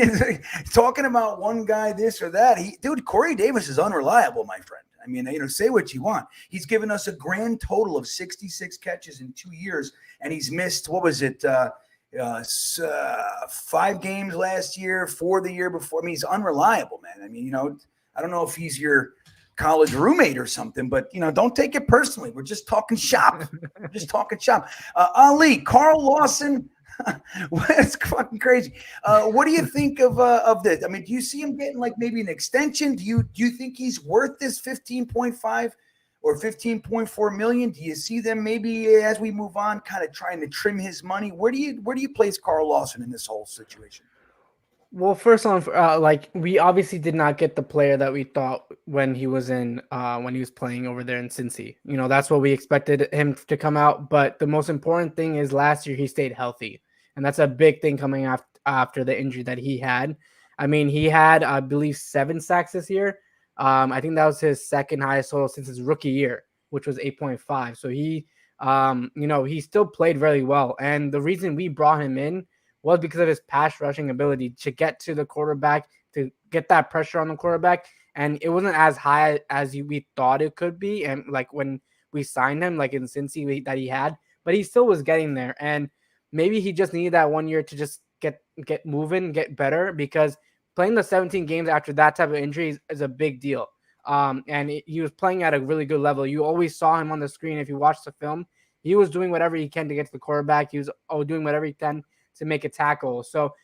It's talking about one guy, this or that. Corey Davis is unreliable, my friend. I mean, say what you want. He's given us a grand total of 66 catches in 2 years, and he's missed, 5 games last year, 4 the year before. I mean, he's unreliable, man. I mean, I don't know if he's your college roommate or something, but, don't take it personally. We're just talking shop. Ali, Carl Lawson. It's fucking crazy. What do you think of this? I mean, do you see him getting like maybe an extension? Do you think he's worth this 15.5 or 15.4 million? Do you see them maybe as we move on, kind of trying to trim his money? Where do you place Carl Lawson in this whole situation? Well, first on, we obviously did not get the player that we thought when he was playing over there in Cincy. That's what we expected him to come out. But the most important thing is last year he stayed healthy. And that's a big thing coming after the injury that he had. I mean, he had, I believe, 7 sacks this year. I think that was his second highest total since his rookie year, which was 8.5. So he, he still played very well. And the reason we brought him in was because of his pass rushing ability to get to the quarterback, to get that pressure on the quarterback. And it wasn't as high as we thought it could be. And like when we signed him, like in Cincy that he had, but he still was getting there. And maybe he just needed that 1 year to just get moving, get better, because playing the 17 games after that type of injury is a big deal. And he was playing at a really good level. You always saw him on the screen. If you watch the film, he was doing whatever he can to get to the quarterback. He was doing whatever he can to make a tackle. So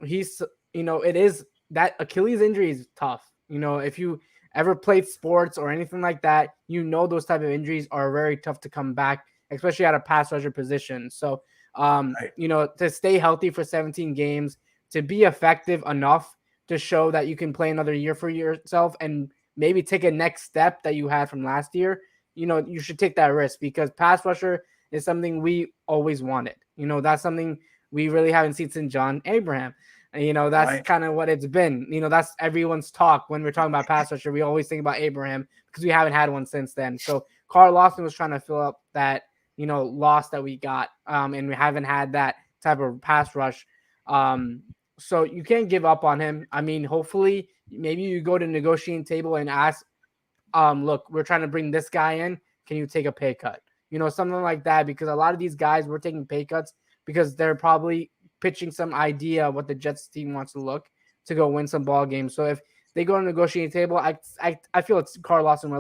he's, it is that Achilles injury is tough. If you ever played sports or anything like that, those type of injuries are very tough to come back, especially at a pass rusher position. So, to stay healthy for 17 games, to be effective enough to show that you can play another year for yourself and maybe take a next step that you had from last year, you should take that risk, because pass rusher is something we always wanted. That's something we really haven't seen since John Abraham. And, that's Right. kind of what it's been. That's everyone's talk when we're talking about pass rusher. We always think about Abraham because we haven't had one since then. So Carl Lawson was trying to fill up that, loss that we got. And we haven't had that type of pass rush. So you can't give up on him. I mean, hopefully maybe you go to the negotiating table and ask, look, we're trying to bring this guy in. Can you take a pay cut? Something like that, because a lot of these guys were taking pay cuts because they're probably pitching some idea of what the Jets team wants to look to go win some ball games. So if they go to the negotiating table, I feel it's Carl Lawson will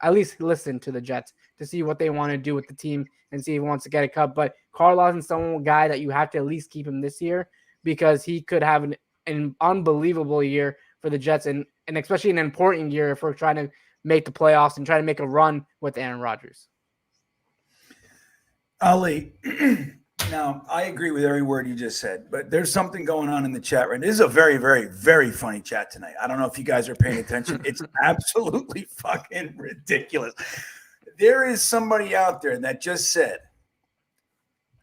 at least listen to the Jets to see what they want to do with the team and see if he wants to get a cut. But Carl Lawson's some guy that you have to at least keep him this year because he could have an unbelievable year for the Jets and especially an important year if we're trying to make the playoffs and try to make a run with Aaron Rodgers. Ali, now I agree with every word you just said, but there's something going on in the chat right now. This is a very, very, very funny chat tonight. I don't know if you guys are paying attention. It's absolutely fucking ridiculous. There is somebody out there that just said,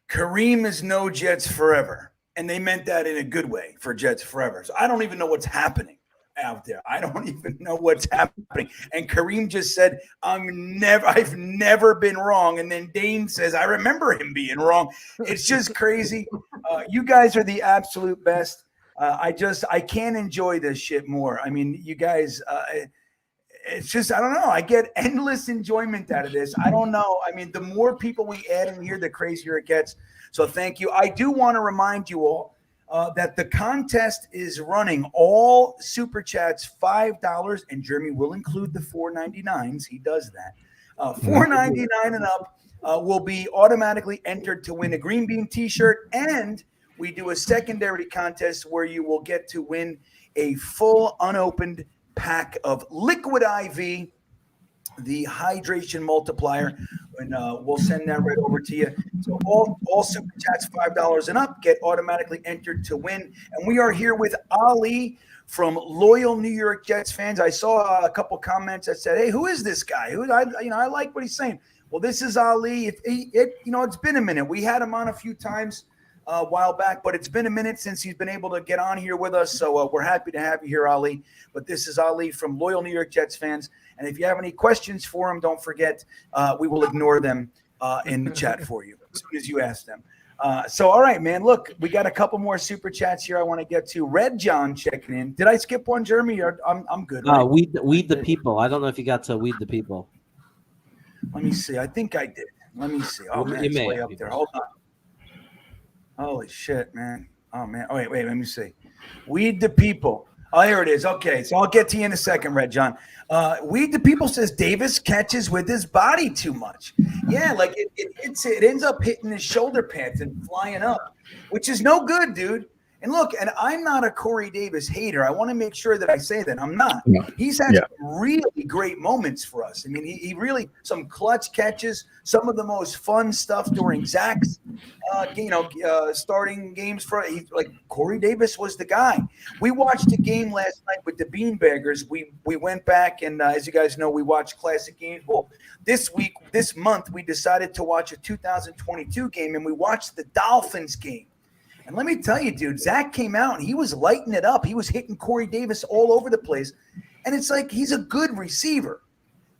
Kareem is no Jets forever. And they meant that in a good way for Jets forever. So I don't even know what's happening out there. I don't even know what's happening. And Kareem just said, I've never been wrong. And then Dame says, I remember him being wrong. It's just crazy. You guys are the absolute best. I can't enjoy this shit more. I mean, you guys, it's just, I don't know. I get endless enjoyment out of this. I don't know. I mean, the more people we add in here, the crazier it gets. So thank you. I do want to remind you all that the contest is running. All super chats $5, and Jeremy will include the $4.99s. He does that. $4.99 and up will be automatically entered to win a GreenBean t-shirt, and we do a secondary contest where you will get to win a full unopened pack of Liquid IV, the hydration multiplier, and we'll send that right over to you. So all super chats $5 and up get automatically entered to win. And we are here with Ali from loyal New York Jets fans. I saw a couple comments that said, "Hey, who is this guy? I like what he's saying." Well, this is Ali. It's been a minute. We had him on a few times a while back, but it's been a minute since he's been able to get on here with us. So we're happy to have you here, Ali. But this is Ali from loyal New York Jets fans. And if you have any questions for him, don't forget, we will ignore them in the chat for you as soon as you ask them. So, all right, man, look, we got a couple more super chats here I want to get to. Red John checking in. Did I skip one, Jeremy? Or I'm good. Right? Weed the people. I don't know if you got to weed the people. Let me see. I think I did. Let me see. Oh, man, it's way up there. Hold on. Holy shit, man. Oh, man. Oh, wait, let me see. Weed the people. Oh, here it is. Okay, so I'll get to you in a second, Red John. Weed the people says Davis catches with his body too much. Yeah, like it ends up hitting his shoulder pads and flying up, which is no good, dude. And look, and I'm not a Corey Davis hater. I want to make sure that I say that. I'm not. He's had some really great moments for us. I mean, he really, some clutch catches, some of the most fun stuff during Zach's, starting games for like Corey Davis was the guy. We watched a game last night with the Beanbaggers. We went back and as you guys know, we watched classic games. Well, this month, we decided to watch a 2022 game and we watched the Dolphins game. And let me tell you, dude, Zach came out and he was lighting it up. He was hitting Corey Davis all over the place. And it's like he's a good receiver,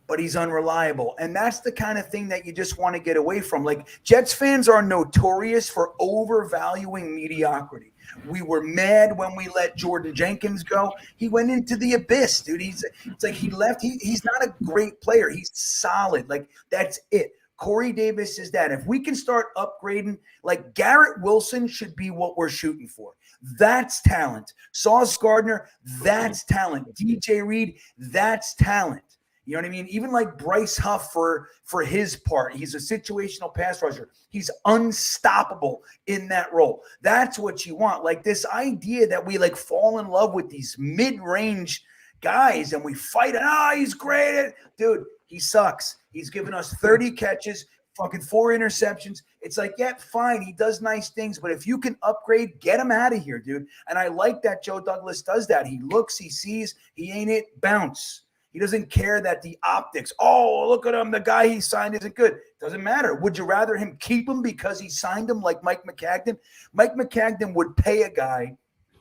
but he's unreliable. And that's the kind of thing that you just want to get away from. Like Jets fans are notorious for overvaluing mediocrity. We were mad when we let Jordan Jenkins go. He went into the abyss, dude. It's like he left. He's not a great player. He's solid. Like that's it. Corey Davis is that. If we can start upgrading, like Garrett Wilson should be what we're shooting for. That's talent. Sauce Gardner, that's talent. DJ Reed, that's talent. You know what I mean? Even like Bryce Huff for his part. He's a situational pass rusher. He's unstoppable in that role. That's what you want. Like this idea that we like fall in love with these mid-range guys and we fight it. He's great. Dude, he sucks. He's given us 30 catches, fucking 4 interceptions. It's like, yeah, fine. He does nice things, but if you can upgrade, get him out of here, dude. And I like that Joe Douglas does that. He looks, he sees, he ain't it, bounce. He doesn't care that the optics, look at him, the guy he signed isn't good. Doesn't matter. Would you rather him keep him because he signed him like Mike McCagden? Mike McCagden would pay a guy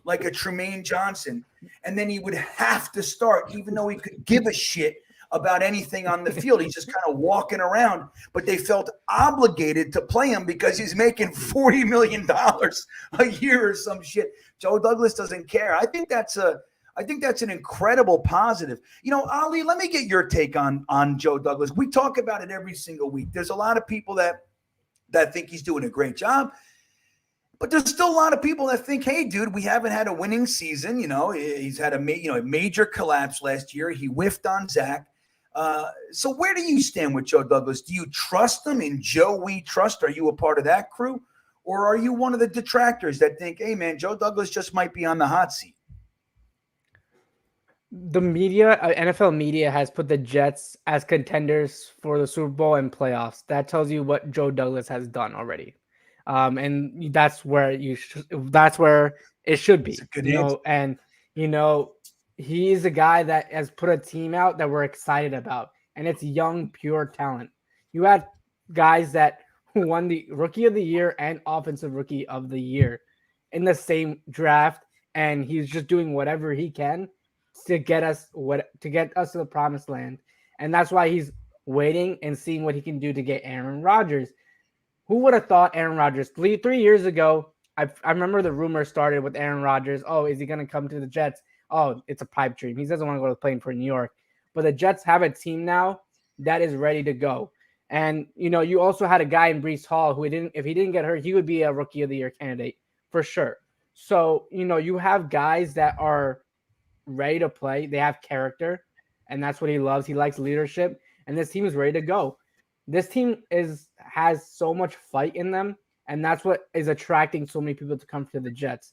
like a Tremaine Johnson, and then he would have to start, even though he could give a shit about anything on the field. He's just kind of walking around, but they felt obligated to play him because he's making $40 million a year or some shit. Joe Douglas doesn't care. I think that's an incredible positive. You know, Ali, let me get your take on Joe Douglas. We talk about it every single week. There's a lot of people that think he's doing a great job, but there's still a lot of people that think, hey, dude, we haven't had a winning season. You know, he's had a major collapse last year. He whiffed on Zach. So where do you stand with Joe Douglas? Do you trust him? In Joe we trust? Are you a part of that crew? Or are you one of the detractors that think, hey, man, Joe Douglas just might be on the hot seat? The media, NFL media, has put the Jets as contenders for the Super Bowl and playoffs. That tells you what Joe Douglas has done already, and that's where it should be. He's a guy that has put a team out that we're excited about, and it's young, pure talent. You had guys that won the Rookie of the Year and Offensive Rookie of the Year in the same draft, and he's just doing whatever he can to get us to the promised land. And that's why he's waiting and seeing what he can do to get Aaron Rodgers. Who would have thought Aaron Rodgers 3 years ago? I remember the rumor started with Aaron Rodgers. Oh, is he going to come to the Jets? Oh, it's a pipe dream. He doesn't want to go to playing for New York. But the Jets have a team now that is ready to go. And, you also had a guy in Breece Hall who if he didn't get hurt, he would be a Rookie of the Year candidate for sure. So, you have guys that are ready to play. They have character, and that's what he loves. He likes leadership, and this team is ready to go. This team has so much fight in them, and that's what is attracting so many people to come to the Jets.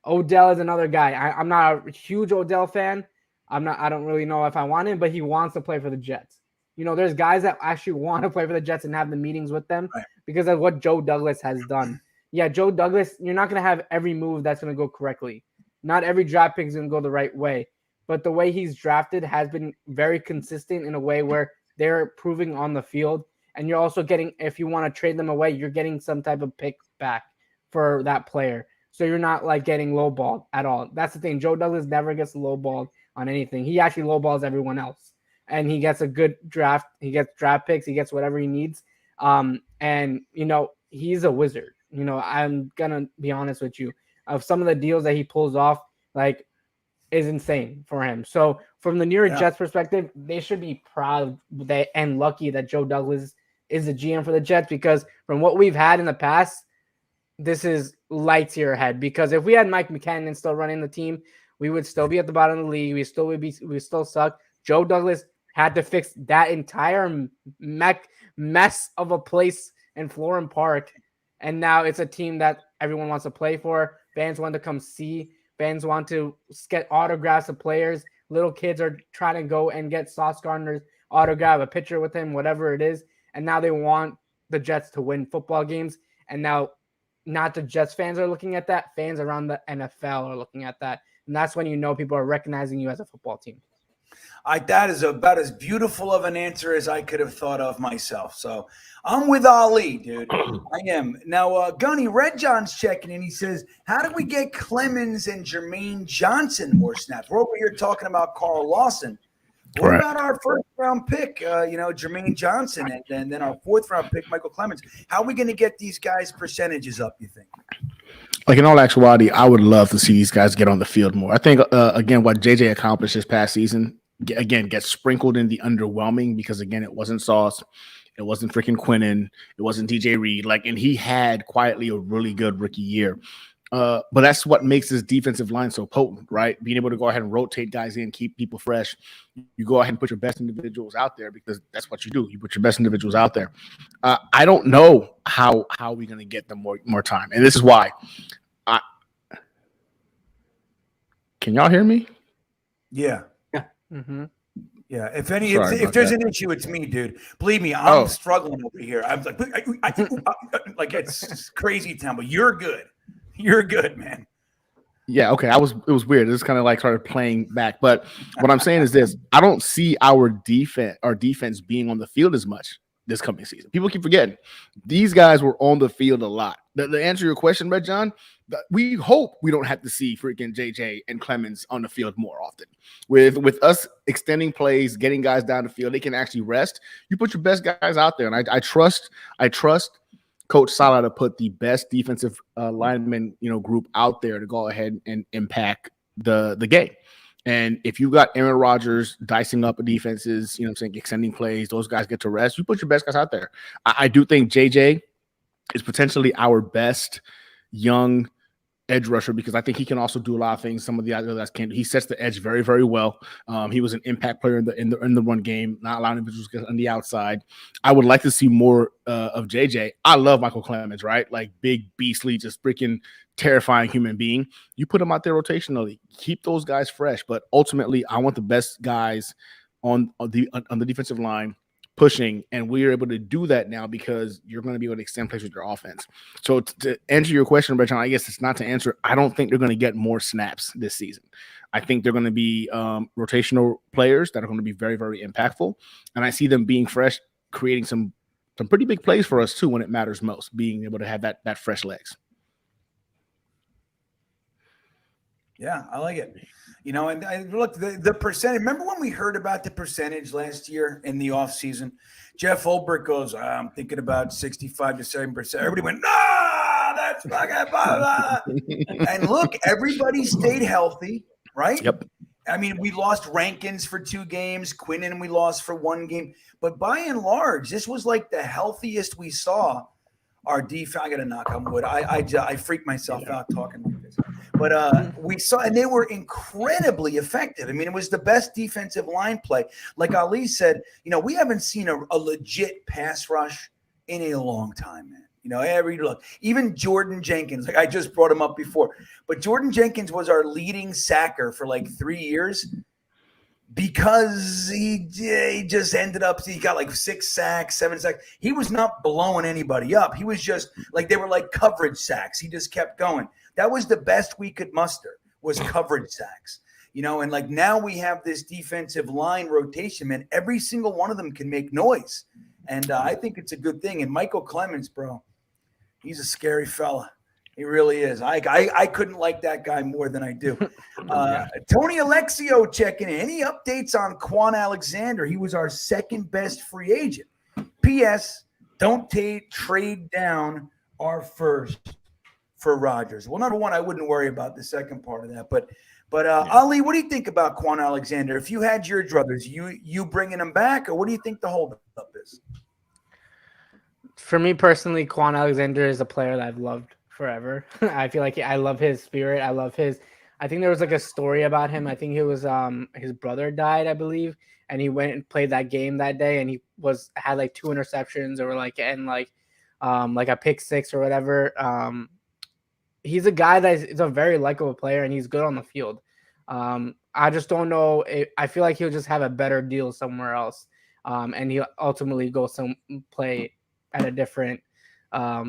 Odell is another guy. I'm not a huge Odell fan. I don't really know if I want him, but he wants to play for the Jets. There's guys that actually want to play for the Jets and have the meetings with them because of what Joe Douglas has done. Yeah, Joe Douglas, you're not going to have every move that's going to go correctly. Not every draft pick is going to go the right way. But the way he's drafted has been very consistent in a way where they're proving on the field. And you're also getting, if you want to trade them away, you're getting some type of pick back for that player. So you're not like getting lowballed at all. That's the thing. Joe Douglas never gets lowballed on anything. He actually lowballs everyone else. And he gets a good draft. He gets draft picks. He gets whatever he needs. And, he's a wizard. I'm going to be honest with you. Of some of the deals that he pulls off, is insane for him. So from the New York Jets perspective, they should be proud and lucky that Joe Douglas is the GM for the Jets, because from what we've had in the past, this is lights year ahead. Because if we had Mike McCann still running the team, we would still be at the bottom of the league. We still suck. Joe Douglas had to fix that entire mess of a place in Florham Park. And now it's a team that everyone wants to play for. Fans want to come see. Fans want to get autographs of players. Little kids are trying to go and get Sauce Gardner's autograph, a picture with him, whatever it is. And now they want the Jets to win football games. And now not the Jets fans are looking at that. Fans around the NFL are looking at that. And that's when people are recognizing you as a football team. That is about as beautiful of an answer as I could have thought of myself. So I'm with Ali, dude. I am. Now, Gunny, Red John's checking in. He says, how do we get Clemens and Jermaine Johnson more snaps? We're over here talking about Carl Lawson. What about our first-round pick, Jermaine Johnson, and then our fourth-round pick, Michael Clemens? How are we going to get these guys' percentages up, you think? Like, in all actuality, I would love to see these guys get on the field more. I think, again, what JJ accomplished this past season, again, gets sprinkled in the underwhelming because, again, it wasn't Sauce. It wasn't freaking Quinnen. It wasn't DJ Reed. And he had quietly a really good rookie year. But that's what makes this defensive line so potent, right? Being able to go ahead and rotate guys in, keep people fresh. You go ahead and put your best individuals out there because that's what you do. You put your best individuals out there. I don't know how we're going to get them more time. And this is why. Can y'all hear me? Yeah. Mm-hmm. Yeah. If there's an issue, it's me, dude. Believe me, I'm struggling over here. I'm like it's crazy town, but you're good. You're good, man. Yeah, okay. It was weird. It just kind of started playing back. But what I'm saying is this: I don't see our defense being on the field as much this coming season. People keep forgetting these guys were on the field a lot. The answer to your question, Red John, we hope we don't have to see freaking JJ and Clemens on the field more often. With us extending plays, getting guys down the field, they can actually rest. You put your best guys out there, and I trust Coach Sala to put the best defensive lineman group out there to go ahead and impact the game. And if you got Aaron Rodgers dicing up defenses, extending plays, those guys get to rest. You put your best guys out there. I do think JJ is potentially our best young edge rusher because I think he can also do a lot of things some of the other guys can't. He sets the edge very, very well. He was an impact player in the run game, not allowing individuals to get on the outside. I would like to see more of JJ. I love Michael Clemens, right? Like big, beastly, just freaking terrifying human being. You put him out there rotationally, keep those guys fresh. But ultimately, I want the best guys on the defensive line pushing, and we are able to do that now because you're going to be able to extend plays with your offense. So to answer your question, Bertrand, I guess it's not to answer. I don't think they're going to get more snaps this season. I think they're going to be rotational players that are going to be very, very impactful, and I see them being fresh, creating some pretty big plays for us too when it matters most, being able to have that fresh legs. Yeah, I like it. And I look, the percentage. Remember when we heard about the percentage last year in the offseason? Jeff Olbert goes, I'm thinking about 65 to 7%. Everybody went, no, that's not going to. And look, everybody stayed healthy, right? Yep. I mean, we lost Rankins for 2 games. Quinnen we lost for 1 game. But by and large, this was like the healthiest we saw our defense. I got to knock on wood. I freak myself out talking like this. But we saw, and they were incredibly effective. I mean, it was the best defensive line play. Like Ali said, we haven't seen a legit pass rush in a long time, man. Every look, even Jordan Jenkins, like I just brought him up before, but Jordan Jenkins was our leading sacker for like 3 years because he just ended up, he got like 6 sacks, 7 sacks. He was not blowing anybody up. He was just like, they were like coverage sacks. He just kept going. That was the best we could muster, was coverage sacks, and like now we have this defensive line rotation, man. Every single one of them can make noise. And I think it's a good thing. And Michael Clemens, bro, he's a scary fella. He really is. I couldn't like that guy more than I do. Tony Alexio checking in. Any updates on Quan Alexander? He was our second best free agent. P.S. Don't trade down our first for Rodgers. Well, number one, I wouldn't worry about the second part of that. But Ali, what do you think about Quan Alexander? If you had your druthers, you bringing him back, or what do you think the holdup is? For me personally, Quan Alexander is a player that I've loved forever. I feel like I love his spirit. I think there was like a story about him. I think it was his brother died, I believe, and he went and played that game that day, and he had like 2 interceptions or like a pick 6 or whatever. He's a guy that is a very likable player, and he's good on the field. I just don't know. I feel like he'll just have a better deal somewhere else, and he'll ultimately go play at a different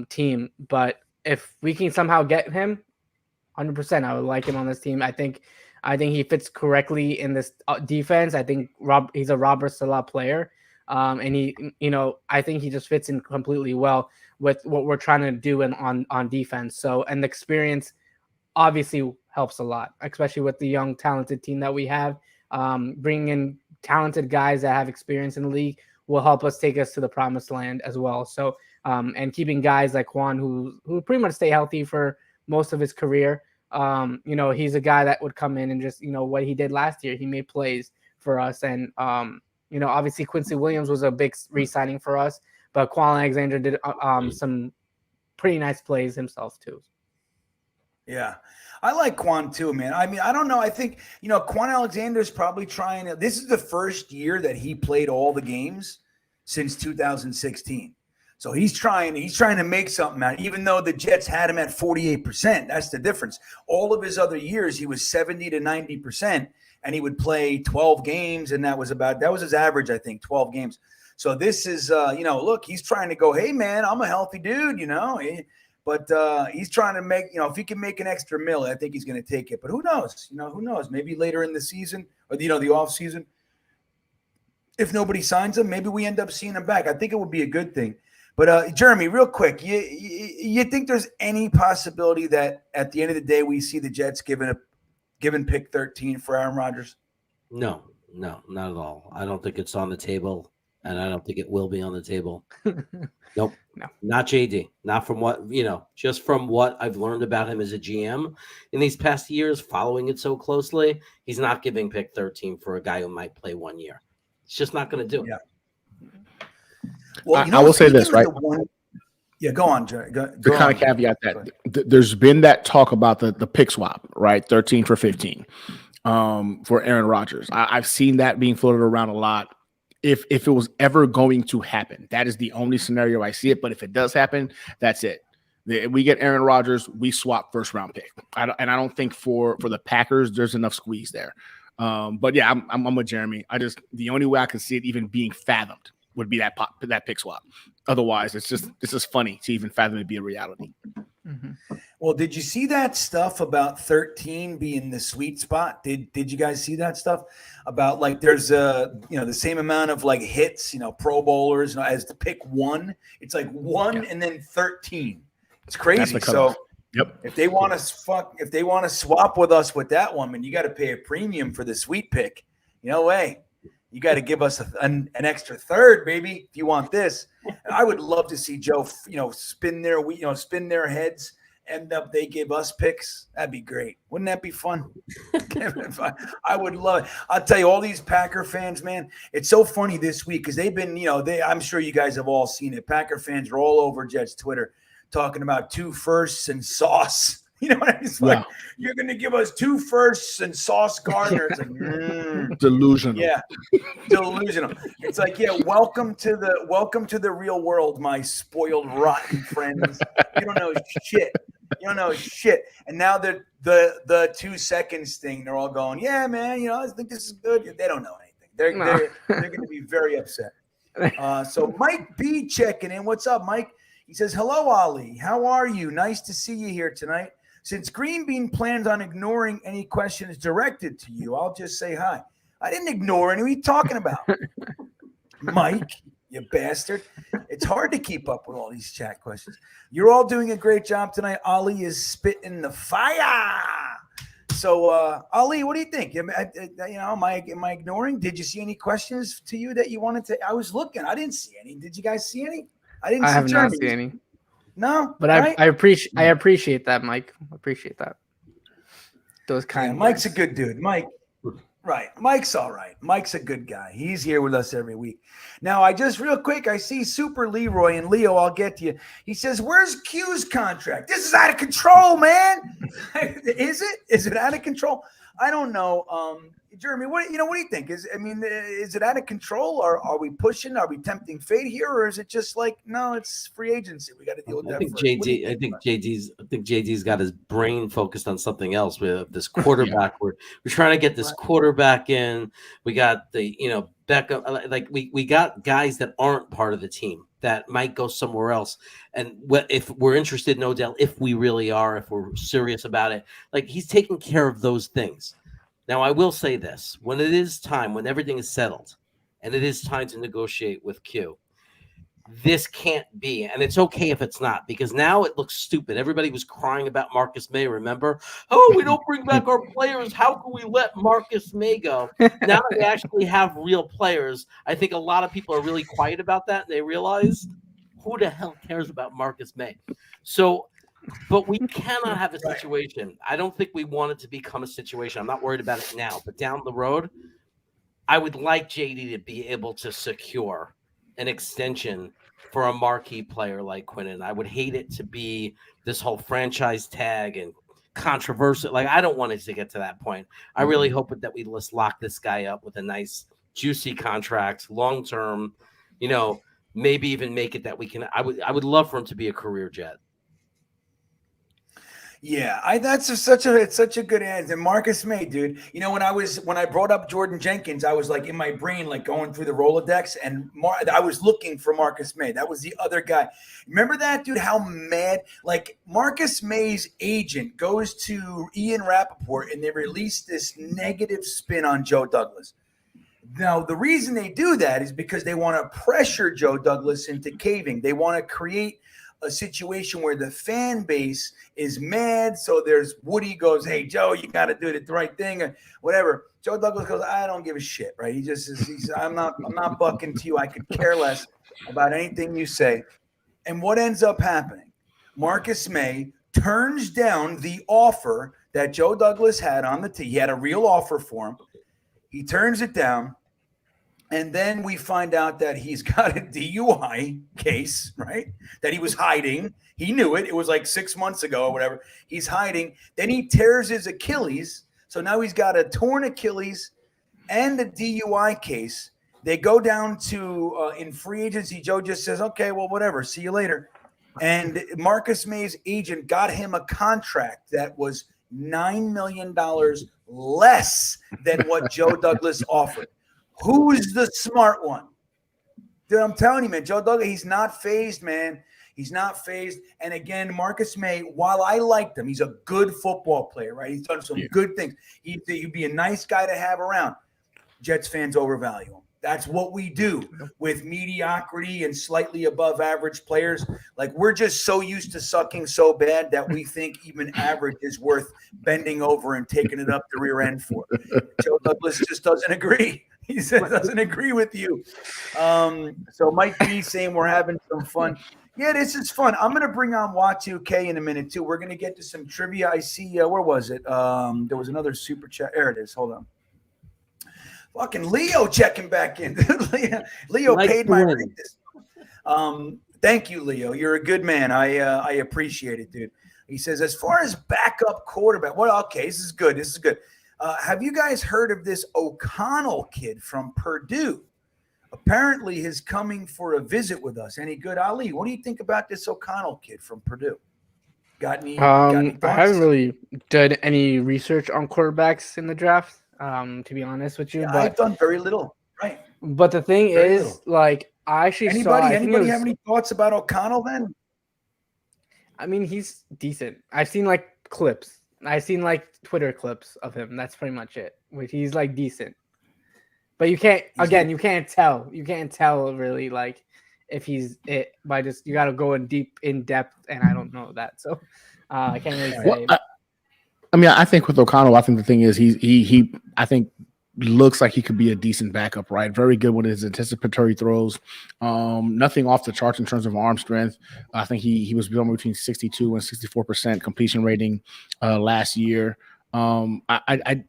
team. But if we can somehow get him, 100%, I would like him on this team. I think he fits correctly in this defense. I think he's a Robert Salah player, and I think he just fits in completely well with what we're trying to do on defense. So, and the experience obviously helps a lot, especially with the young, talented team that we have. Bringing in talented guys that have experience in the league will help us take us to the promised land as well. So, and keeping guys like Juan, who pretty much stay healthy for most of his career. He's a guy that would come in and just, what he did last year, he made plays for us. And, obviously Quincy Williams was a big re-signing for us, but Quan Alexander did some pretty nice plays himself too. Yeah. I like Quan too, man. I mean, I don't know. I think, Quan Alexander is probably this is the first year that he played all the games since 2016. So he's trying to make something out, even though the Jets had him at 48%. That's the difference. All of his other years, he was 70 to 90%, and he would play 12 games, and that was his average, I think, 12 games. So this is, look, he's trying to go, hey, man, I'm a healthy dude, but he's trying to make, if he can make an extra mill, I think he's going to take it. But who knows? Who knows? Maybe later in the season or, the off season, if nobody signs him, maybe we end up seeing him back. I think it would be a good thing. But Jeremy, real quick, you think there's any possibility that at the end of the day we see the Jets given pick 13 for Aaron Rodgers? No, not at all. I don't think it's on the table, and I don't think it will be on the table. Nope. No. Not JD. Not from what, just from what I've learned about him as a GM in these past years, following it so closely. He's not giving pick 13 for a guy who might play 1 year. It's just not going to do it. Yeah. Well, I will say this, right? Go on, Jerry. To kind of caveat that there's been that talk about the pick swap, right? 13 for 15 for Aaron Rodgers. I've seen that being floated around a lot. If it was ever going to happen, that is the only scenario I see it. But if it does happen, that's it. We get Aaron Rodgers, we swap first round pick. I don't think for the Packers there's enough squeeze there. But yeah, I'm with Jeremy. The only way I can see it even being fathomed would be that pick swap. Otherwise, it's just funny to even fathom it be a reality. Mm-hmm. Well, did you see that stuff about 13 being the sweet spot? Did you guys see that stuff about like there's the same amount of like hits, Pro Bowlers as the pick 1? It's like 1 and then 13. It's crazy. So yep. If they want to swap with us with that one, man, you got to pay a premium for the sweet pick. No way. You got to give us an extra third, baby, if you want this. And I would love to see Joe, spin their heads, end up they give us picks. That'd be great. Wouldn't that be fun? I would love it. I'll tell you, all these Packer fans, man, it's so funny this week because they've been, I'm sure you guys have all seen it. Packer fans are all over Jets Twitter talking about 2 firsts and sauce. You know what I mean? It's like, you're going to give us 2 firsts and Sauce Gardner. It's like, delusional. Yeah, delusional. It's like, welcome to the real world, my spoiled, rotten friends. You don't know shit. And now the 2 seconds thing, they're all going, yeah, man, I think this is good. They don't know anything. They're going to be very upset. So Mike B checking in. What's up, Mike? He says, hello, Ali. How are you? Nice to see you here tonight. Since GreenBean plans on ignoring any questions directed to you, I'll just say hi. I didn't ignore any. What are you talking about? Mike, you bastard. It's hard to keep up with all these chat questions. You're all doing a great job tonight. Ali is spitting the fire. So, Ali, what do you think? Am I ignoring? Did you see any questions to you that you wanted to? I was looking. I didn't see any. Did you guys see any? I have not seen any. No, but right? I appreciate that, Mike. I appreciate that. Those kind of Mike's a good dude. Mike, right? Mike's all right. Mike's a good guy. He's here with us every week. Now, I see Super Leroy and Leo. I'll get to you. He says, "Where's Q's contract? This is out of control, man. Is it? Is it out of control? I don't know." Jeremy, what do you think? Is it out of control? Or are we pushing? Are we tempting fate here, or is it just like, no, it's free agency? We got to deal with that. I think JD's got his brain focused on something else. With this quarterback, we're trying to get this quarterback in. We got the backup. Like we got guys that aren't part of the team that might go somewhere else. And if we're interested, no doubt, if we really are, if we're serious about it, like he's taking care of those things. Now, I will say this. When it is time, when everything is settled, and it is time to negotiate with Q, this can't be, and it's okay if it's not, because now it looks stupid. Everybody was crying about Marcus May, remember? Oh, we don't bring back our players. How can we let Marcus May go? Now that we actually have real players, I think a lot of people are really quiet about that, and they realize, who the hell cares about Marcus May? So, but we cannot have a situation. I don't think we want it to become a situation. I'm not worried about it now, but down the road, I would like JD to be able to secure an extension for a marquee player like Quinnen. I would hate it to be this whole franchise tag and controversial. Like, I don't want it to get to that point. I really hope that we just lock this guy up with a nice, juicy contract, long-term, maybe even make it that we can. I would love for him to be a career Jet. Yeah, that's such a good answer. And Marcus May, dude. When I brought up Jordan Jenkins, I was like in my brain, like going through the Rolodex, and I was looking for Marcus May. That was the other guy. Remember that, dude? How mad? Like Marcus May's agent goes to Ian Rappaport, and they release this negative spin on Joe Douglas. Now, the reason they do that is because they want to pressure Joe Douglas into caving. They want to create a situation where the fan base is mad. So there's Woody goes, hey, Joe, you got to do the right thing or whatever. Joe Douglas goes, I don't give a shit, right? He just says, I'm not bucking to you. I could care less about anything you say. And what ends up happening? Marcus May turns down the offer that Joe Douglas had on the team. He had a real offer for him. He turns it down. And then we find out that he's got a DUI case, right? That he was hiding. He knew it. It was like 6 months ago or whatever. He's hiding. Then he tears his Achilles. So now he's got a torn Achilles and a DUI case. They go down to in free agency. Joe just says, okay, well, whatever. See you later. And Marcus May's agent got him a contract that was $9 million less than what Joe Douglas offered. Who's the smart one? Dude, I'm telling you, man, Joe Douglas, he's not phased, man. He's not phased. And again, Marcus May, while I liked him, he's a good football player, right? He's done some good things. He'd be a nice guy to have around. Jets fans overvalue him. That's what we do with mediocrity and slightly above average players. Like, we're just so used to sucking so bad that we think even average is worth bending over and taking it up the rear end for. Joe Douglas just doesn't agree. He says doesn't agree with you. So Mike B saying we're having some fun. Yeah, this is fun. I'm going to bring on Watu-K in a minute, too. We're going to get to some trivia. I see, where was it? There was another super chat. There it is. Hold on. Fucking Leo checking back in. Leo paid my rent this month. Thank you, Leo. You're a good man. I appreciate it, dude. He says, as far as backup quarterback, well, okay, this is good. This is good. Have you guys heard of this O'Connell kid from Purdue? Apparently he's coming for a visit with us. Any good, Ali? What do you think about this O'Connell kid from Purdue? Got any thoughts? I haven't really done any research on quarterbacks in the draft, to be honest with you. Yeah, but I've done very little. Right. But the thing is, like, I actually anybody have any thoughts about O'Connell then? I mean, he's decent. I've seen like clips. I've seen like Twitter clips of him. That's pretty much it. Which he's like decent. But you can't you can't tell. You can't tell really like if he's it by just you gotta go in depth, and I don't know that. So I can't really say. Well, I mean, I think with O'Connell, I think the thing is he I think looks like he could be a decent backup, right? Very good with his anticipatory throws. Nothing off the charts in terms of arm strength. I think he was somewhere between 62 and 64% completion rating last year. I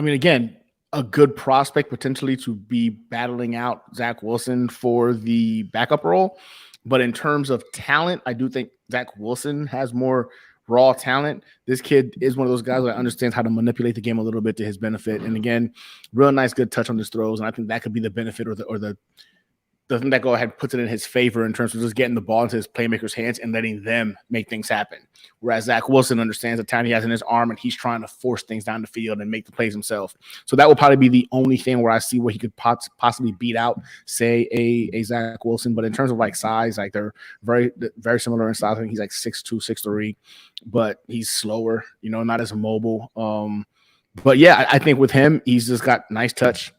mean, again, a good prospect potentially to be battling out Zach Wilson for the backup role. But in terms of talent, I do think Zach Wilson has more raw talent. This kid is one of those guys that understands how to manipulate the game a little bit to his benefit. And again, real nice, good touch on his throws. And I think that could be the benefit or the thing that go ahead puts it in his favor in terms of just getting the ball into his playmakers' hands and letting them make things happen. Whereas Zach Wilson understands the talent he has in his arm and he's trying to force things down the field and make the plays himself. So that will probably be the only thing where I see where he could possibly beat out, say, a Zach Wilson. But in terms of like size, like they're very, very similar in size. I think he's like 6'2", 6'3", but he's slower, not as mobile. But yeah, I think with him, he's just got nice touch.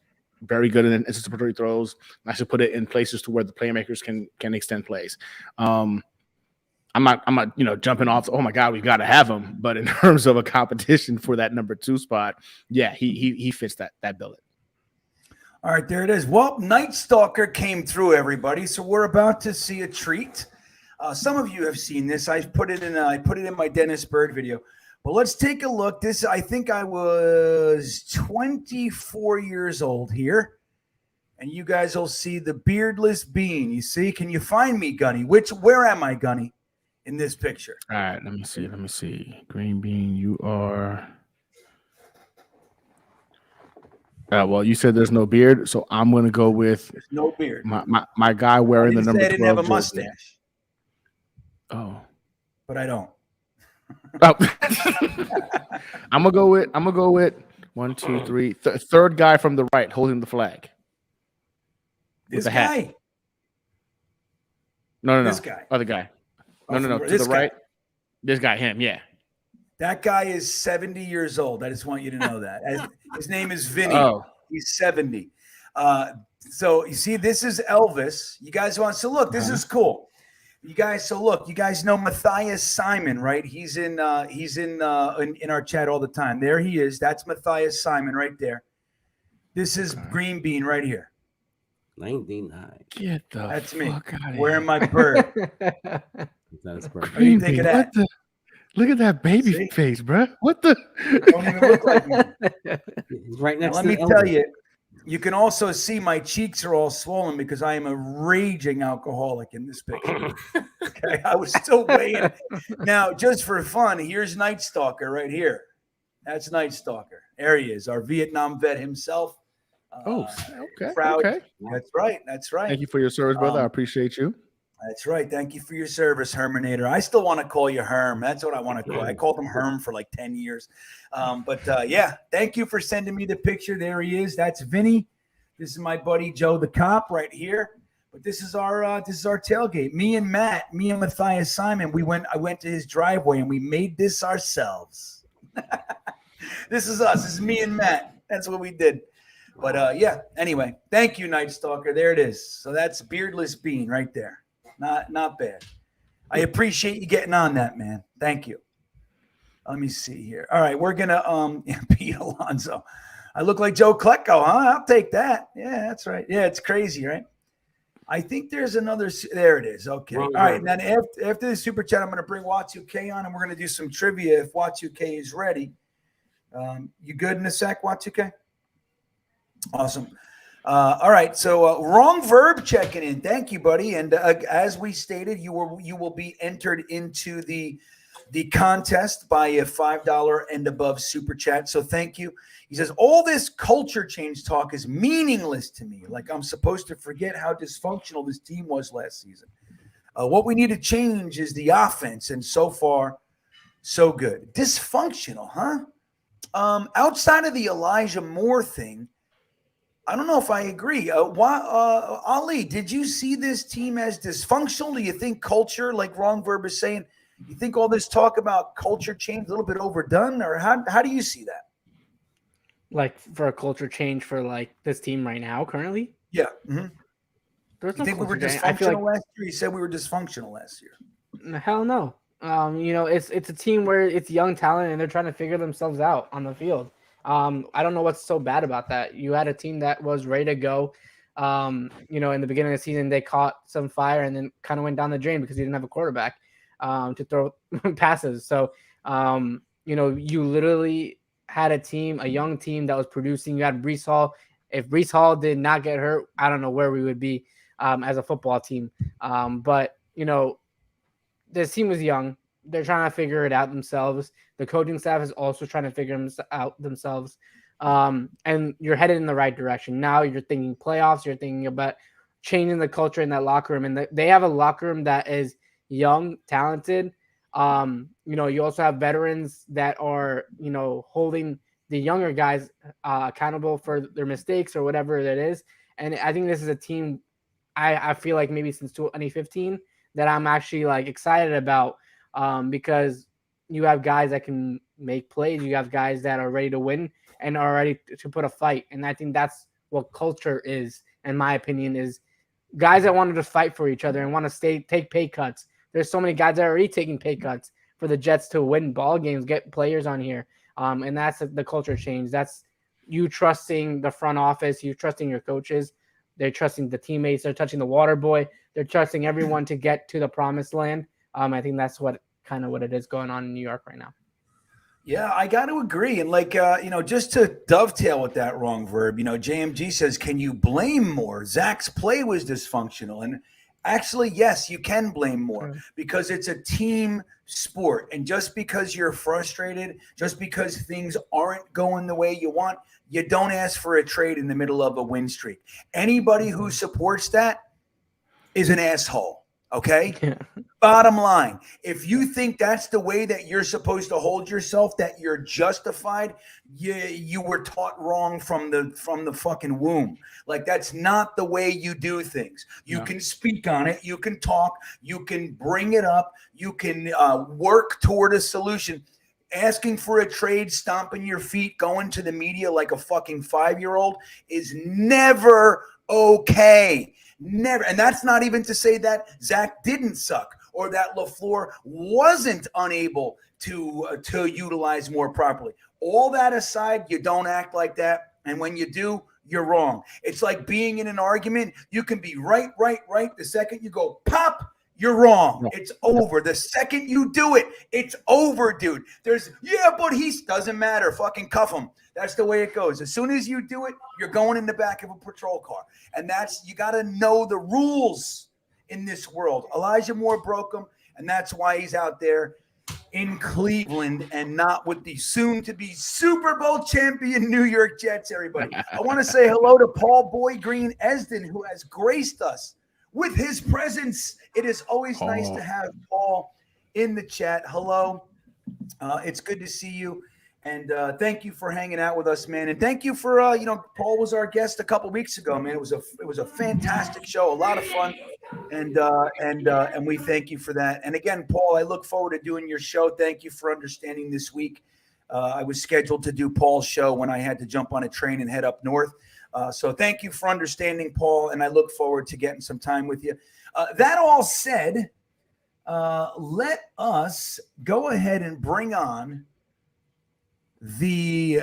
Very good in anticipatory throws. I should put it in places to where the playmakers can extend plays. I'm not jumping off. Oh my God, we've got to have him. But in terms of a competition for that number 2 spot, yeah, he fits that billet. All right, there it is. Well, Night Stalker came through, everybody. So we're about to see a treat. Some of you have seen this. I put it in my Dennis Bird video. But let's take a look. I think I was 24 years old here. And you guys will see the beardless bean. You see? Can you find me, Gunny? Where am I, Gunny, in this picture? All right, let me see. Green Bean, you are. Well, you said there's no beard, so I'm going to go with there's no beard. My guy wearing the number 12. I didn't have a mustache. Oh. But I don't. Oh. I'm gonna go with 1, 2, 3. Third guy from the right holding the flag. This guy? Hat. No. This guy. Other guy. No. To This the guy. right. This guy, him. Yeah. That guy is 70 years old. I just want you to know that. His name is Vinny. Oh. He's 70. So you see, this is Elvis. You guys want, so look, this is cool. You guys, so look, you guys know Matthias Simon, right? He's in our chat all the time. There he is. That's Matthias Simon right there. This is GreenBean right here. 99. Get the That's fuck me out of wearing here. my bird. That's perfect. What do you think of that? What the? Look at that baby See? face, bro. What the? Don't even look like me. He's right Now, next let to me Elvis. tell you, you can also see my cheeks are all swollen because I am a raging alcoholic in this picture. Okay, I was still weighing. Now, just for fun, here's Night Stalker right here. That's Night Stalker. There he is, our Vietnam vet himself. Okay. Proud. Okay. That's right. That's right. Thank you for your service, brother. I appreciate you. That's right. Thank you for your service, Herminator. I still want to call you Herm. That's what I want to call. I called him Herm for like 10 years. Yeah, thank you for sending me the picture. There he is. That's Vinny. This is my buddy Joe the cop right here. But this is our tailgate. Me and Matthias Simon. I went to his driveway and we made this ourselves. This is us. This is me and Matt. That's what we did. But yeah, anyway, thank you, Night Stalker. There it is. So that's Beardless Bean right there. Not bad. I appreciate you getting on that, man. Thank you. Let me see here. All right, we're gonna Pete Alonso. I look like Joe Klecko, huh? I'll take that. Yeah, that's right. Yeah, it's crazy, right? I think there's another. There it is. Okay. All right. And then after the super chat, I'm going to bring Watsuke on, and we're going to do some trivia if Watsuke is ready. You good in a sec, Watsuke? Awesome. All right. So wrong verb checking in. Thank you, buddy. And as we stated, you will be entered into the contest by a $5 and above super chat. So thank you. He says, all this culture change talk is meaningless to me. Like I'm supposed to forget how dysfunctional this team was last season. What we need to change is the offense. And so far, so good. Dysfunctional, huh? Outside of the Elijah Moore thing, I don't know if I agree. Ali, did you see this team as dysfunctional? Do you think culture, like Wrong Verb is saying, you think all this talk about culture change a little bit overdone? Or how do you see that? Like for a culture change for like this team right now, currently? Yeah. Mm-hmm. There's You no think we were culture change. I feel dysfunctional last year? You said we were dysfunctional last year. Hell no. It's a team where it's young talent and they're trying to figure themselves out on the field. I don't know what's so bad about that. You had a team that was ready to go. In the beginning of the season, they caught some fire and then kind of went down the drain because you didn't have a quarterback to throw passes. So, you literally had a young team that was producing. You had Breece Hall. If Breece Hall did not get hurt, I don't know where we would be as a football team. But this team was young. They're trying to figure it out themselves. The coaching staff is also trying to figure them out themselves. And you're headed in the right direction. Now you're thinking playoffs. You're thinking about changing the culture in that locker room. And they have a locker room that is young, talented. You also have veterans that are, holding the younger guys accountable for their mistakes or whatever that is. And I think this is a team I feel like maybe since 2015 that I'm actually like excited about because you have guys that can make plays. You have guys that are ready to win and are ready to put a fight. And I think that's what culture is, in my opinion, is guys that wanted to fight for each other and want to take pay cuts. There's so many guys that are already taking pay cuts for the Jets to win ball games, get players on here. And that's the culture change. That's you trusting the front office, you trusting your coaches. They're trusting the teammates. They're touching the water boy. They're trusting everyone to get to the promised land. I think that's what it is going on in New York right now. Yeah, I got to agree. And just to dovetail with that Wrong Verb, JMG says, can you blame Moore? Zach's play was dysfunctional. And actually, yes, you can blame Moore because it's a team sport. And just because you're frustrated, just because things aren't going the way you want, you don't ask for a trade in the middle of a win streak. Anybody who supports that is an asshole. Okay. Yeah. Bottom line, if you think that's the way that you're supposed to hold yourself, that you're justified, you were taught wrong from the fucking womb. Like that's not the way you do things. You can speak on it. You can talk. You can bring it up. You can work toward a solution. asking for a trade, stomping your feet, going to the media like a fucking 5-year-old is never okay. Never. And that's not even to say that Zach didn't suck or that LaFleur wasn't unable to utilize more properly. All that aside, you don't act like that. And when you do, you're wrong. It's like being in an argument. You can be right. The second you go pop, you're wrong. It's over. The second you do it, it's over, dude. But he doesn't matter. Fucking cuff him. That's the way it goes. As soon as you do it, you're going in the back of a patrol car. And you got to know the rules in this world. Elijah Moore broke them, and that's why he's out there in Cleveland and not with the soon-to-be Super Bowl champion New York Jets, everybody. I want to say hello to Paul Boy Green Esden, who has graced us with his presence. It is always nice to have Paul in the chat. Hello. It's good to see you. And thank you for hanging out with us, man. And thank you for, Paul was our guest a couple weeks ago, man. It was a fantastic show, a lot of fun. And we thank you for that. And again, Paul, I look forward to doing your show. Thank you for understanding this week. I was scheduled to do Paul's show when I had to jump on a train and head up north. So thank you for understanding, Paul. And I look forward to getting some time with you. That all said, let us go ahead and bring on the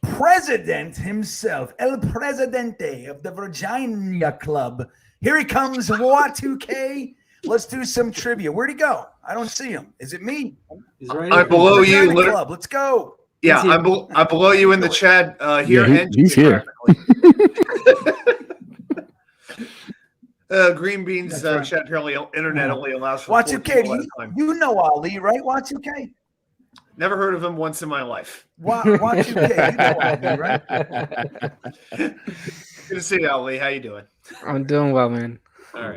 president himself, El Presidente of the Virginia Club. Here he comes, Y2K. Let's do some trivia. Where'd he go? I don't see him. Is it me? He's right I'm below you. Club. Let's go. Yeah, I'm below you in the chat here. Yeah, he's here. GreenBean's chat apparently internet only allows for Y2K. You know Ali, right? Y2K. Never heard of him once in my life. Y2K. You know Ali, right? Good to see you, Ali. How you doing? I'm doing well, man. All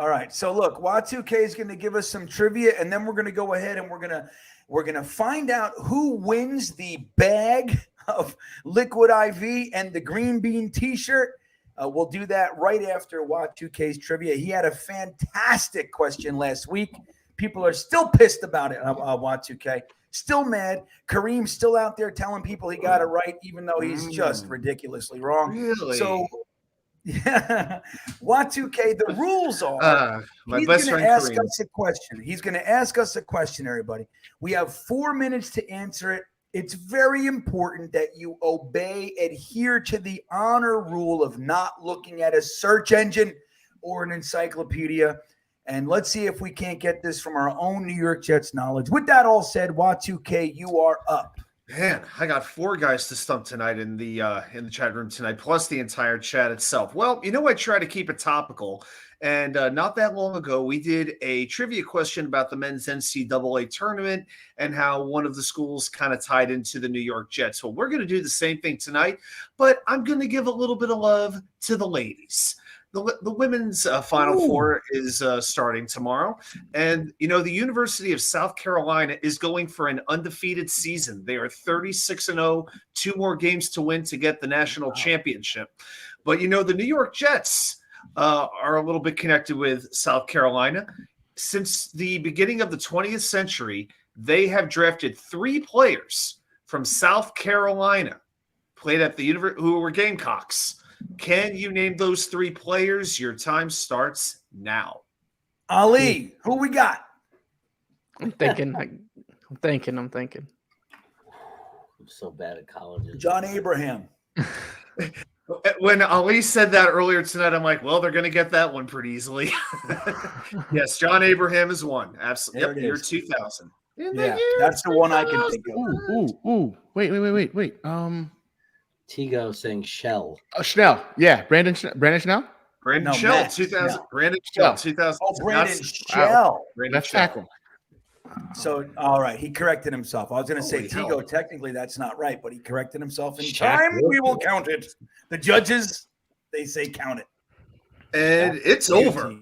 right. So look, Y2K is going to give us some trivia, and then we're going to go ahead and we're gonna find out who wins the bag of Liquid IV and the GreenBean T-shirt. We'll do that right after Y2K's trivia. He had a fantastic question last week. People are still pissed about it. Y2K still mad. Kareem's still out there telling people he got it right, even though he's just ridiculously wrong. Really? So, yeah, Y2K. The rules are my he's best going friend to ask Kareem. us a question. He's going to ask us a question, everybody. We have 4 minutes to answer it. It's very important that you adhere to the honor rule of not looking at a search engine or an encyclopedia. And let's see if we can't get this from our own New York Jets knowledge. With that all said, Y2K, you are up. Man, I got 4 guys to stump tonight in the chat room tonight, plus the entire chat itself. Well, I try to keep it topical. And not that long ago, we did a trivia question about the men's NCAA tournament and how one of the schools kind of tied into the New York Jets. Well, we're going to do the same thing tonight, but I'm going to give a little bit of love to the ladies. The women's Final Four is starting tomorrow. And, the University of South Carolina is going for an undefeated season. They are 36-0, 2 more games to win to get the national championship. But, the New York Jets are a little bit connected with South Carolina. Since the beginning of the 20th century, they have drafted 3 players from South Carolina, played at the university, who were Gamecocks. Can you name those 3 players? Your time starts now. Ali, who we got? I'm thinking. I'm so bad at college. John Abraham. When Ali said that earlier tonight, I'm like, well, they're going to get that one pretty easily. Yes, John Abraham is one. Absolutely. Yep, year 2000. Yeah, that's the one I can think of. Ooh. Wait. Tigo saying Shell. Schnell. Yeah, Brandon Schnell. Brandon No, Shell, Matt. 2000. No. Brandon Shell, 2000. Oh, Brandon Shell. Let's tackle. So, all right, he corrected himself. I was going to say Holy Tigo. hell. Technically, that's not right, but he corrected himself. In Shaq time, we will Wilson. count it. The judges, they say count it. And it's over. All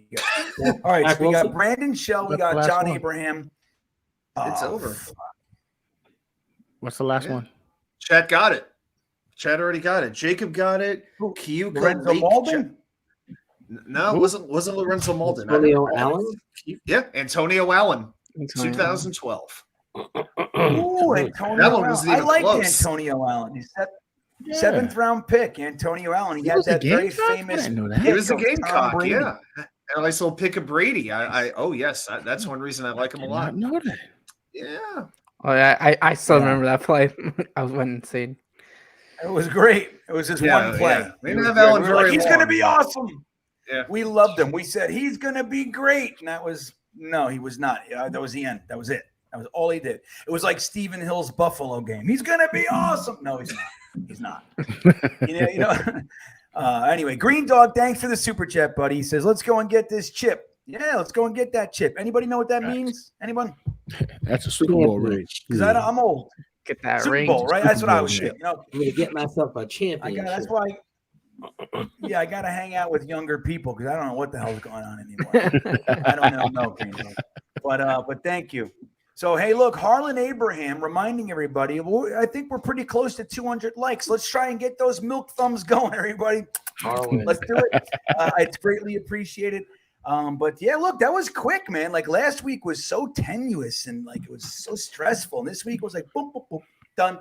right, Shaq so we got Wilson. Brandon Shell. We That's the got last John one. Abraham. It's Oh, over. What's the last Yeah. one? Chad got it. Chad already got it. Jacob got it. Kyuka Lorenzo Lake. Malden? No, it wasn't Lorenzo Malden. Antonio Allen? Yeah, Antonio Allen. 2012. Ooh, Antonio That one Allen. wasn't I even like close. Antonio Allen. He's seventh round pick, Antonio Allen. He He had was a that very Gamecock? I famous. didn't know that. He was a pick of Tom Gamecock, Brady. yeah. And a nice little pick of Brady. Oh yes, that's one reason I like him a Did lot. not know that. Yeah. Oh yeah, I still Yeah. remember that play. I went insane. It was great. It was just one play. Yeah. We It didn't was have good. Allen We were like, very he's going to long. be awesome. Yeah. We loved him. We said he's going to be great, and no, he was not. That was the end. That was it. That was all he did. It was like Stephen Hill's Buffalo game. He's going to be awesome. No, he's not. He's not. you know. Anyway, Green Dog, thanks for the super chat, buddy. He says, "Let's go and get this chip." Yeah, let's go and get that chip. Anybody know what that means? Anyone? That's a Super Bowl ring. Because I'm old. Get that Super ring. Bowl, right? That's what I was Super saying. You know, I'm gonna get myself a championship. that's why. Yeah, I got to hang out with younger people because I don't know what the hell's going on anymore. I don't know, Green Dog. But thank you. So, hey, look, Harlan Abraham reminding everybody, I think we're pretty close to 200 likes. Let's try and get those milk thumbs going, everybody. Let's do it. It's greatly appreciated. But yeah, look, that was quick, man. Like last week was so tenuous and like it was so stressful. And this week was like boom, boom, boom, done.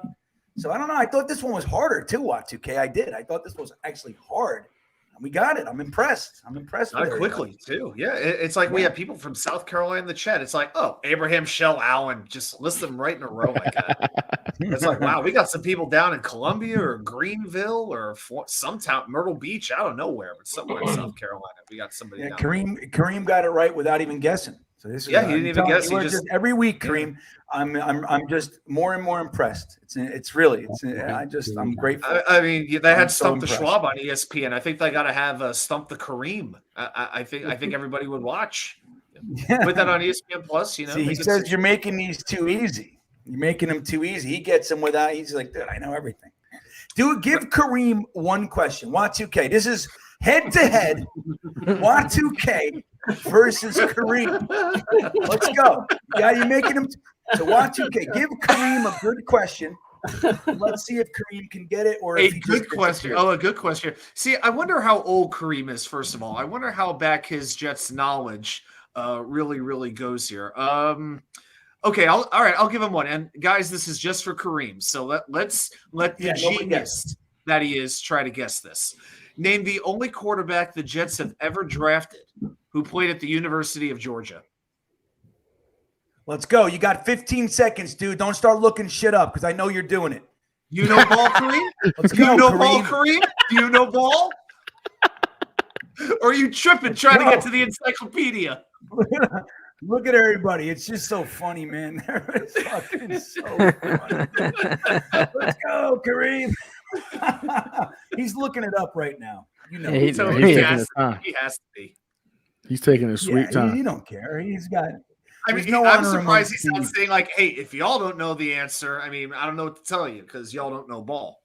So I don't know. I thought this one was harder too, Y2K. I did. I thought this was actually hard. And we got it. I'm impressed. Not quickly, too. Yeah, it's like we have people from South Carolina in the chat. It's like, oh, Abraham, Shell, Allen, just list them right in a row like that. It's like, wow, we got some people down in Columbia or Greenville or some town, Myrtle Beach. I don't know where, but somewhere in South Carolina, we got somebody down there. Kareem got it right without even guessing. So this is, he didn't even guess. He just every week, Kareem. I'm just more and more impressed. I'm grateful. I mean, they had so Stump the impressed. Schwab on ESPN. I think they got to have Stump the Kareem. I think everybody would watch. Yeah. Put that on ESPN Plus. You know, See, he says you're making these too easy. You're making them too easy. He gets them without. He's like, dude, I know everything. Give Kareem one question. Y2K. This is head to head. Y2K versus Kareem. Let's go. Yeah, you're making him. So Y2K. Give Kareem a good question. Let's see if Kareem can get it or if he good question. Oh, a good question. See, I wonder how old Kareem is. First of all, I wonder how back his Jets knowledge really goes here. Okay, all right, I'll give him one. And guys, this is just for Kareem. So let's let the genius that he is try to guess this. Name the only quarterback the Jets have ever drafted who played at the University of Georgia. Let's go. You got 15 seconds, dude. Don't start looking shit up because I know you're doing it. You know ball, Kareem? Let's Do you go, know Kareem. ball, Kareem? Do you know ball? Or are you tripping trying to get to the encyclopedia? Look at everybody. It's just so funny, man. It's fucking so funny. Let's go, Kareem. He's looking it up right now. You know, He's So taking he his has time. to be. He's taking his sweet time. He don't care. He's got. I mean, There's no I'm honor surprised amongst he's not thieves. saying like, "Hey, if y'all don't know the answer, I mean, I don't know what to tell you because y'all don't know ball."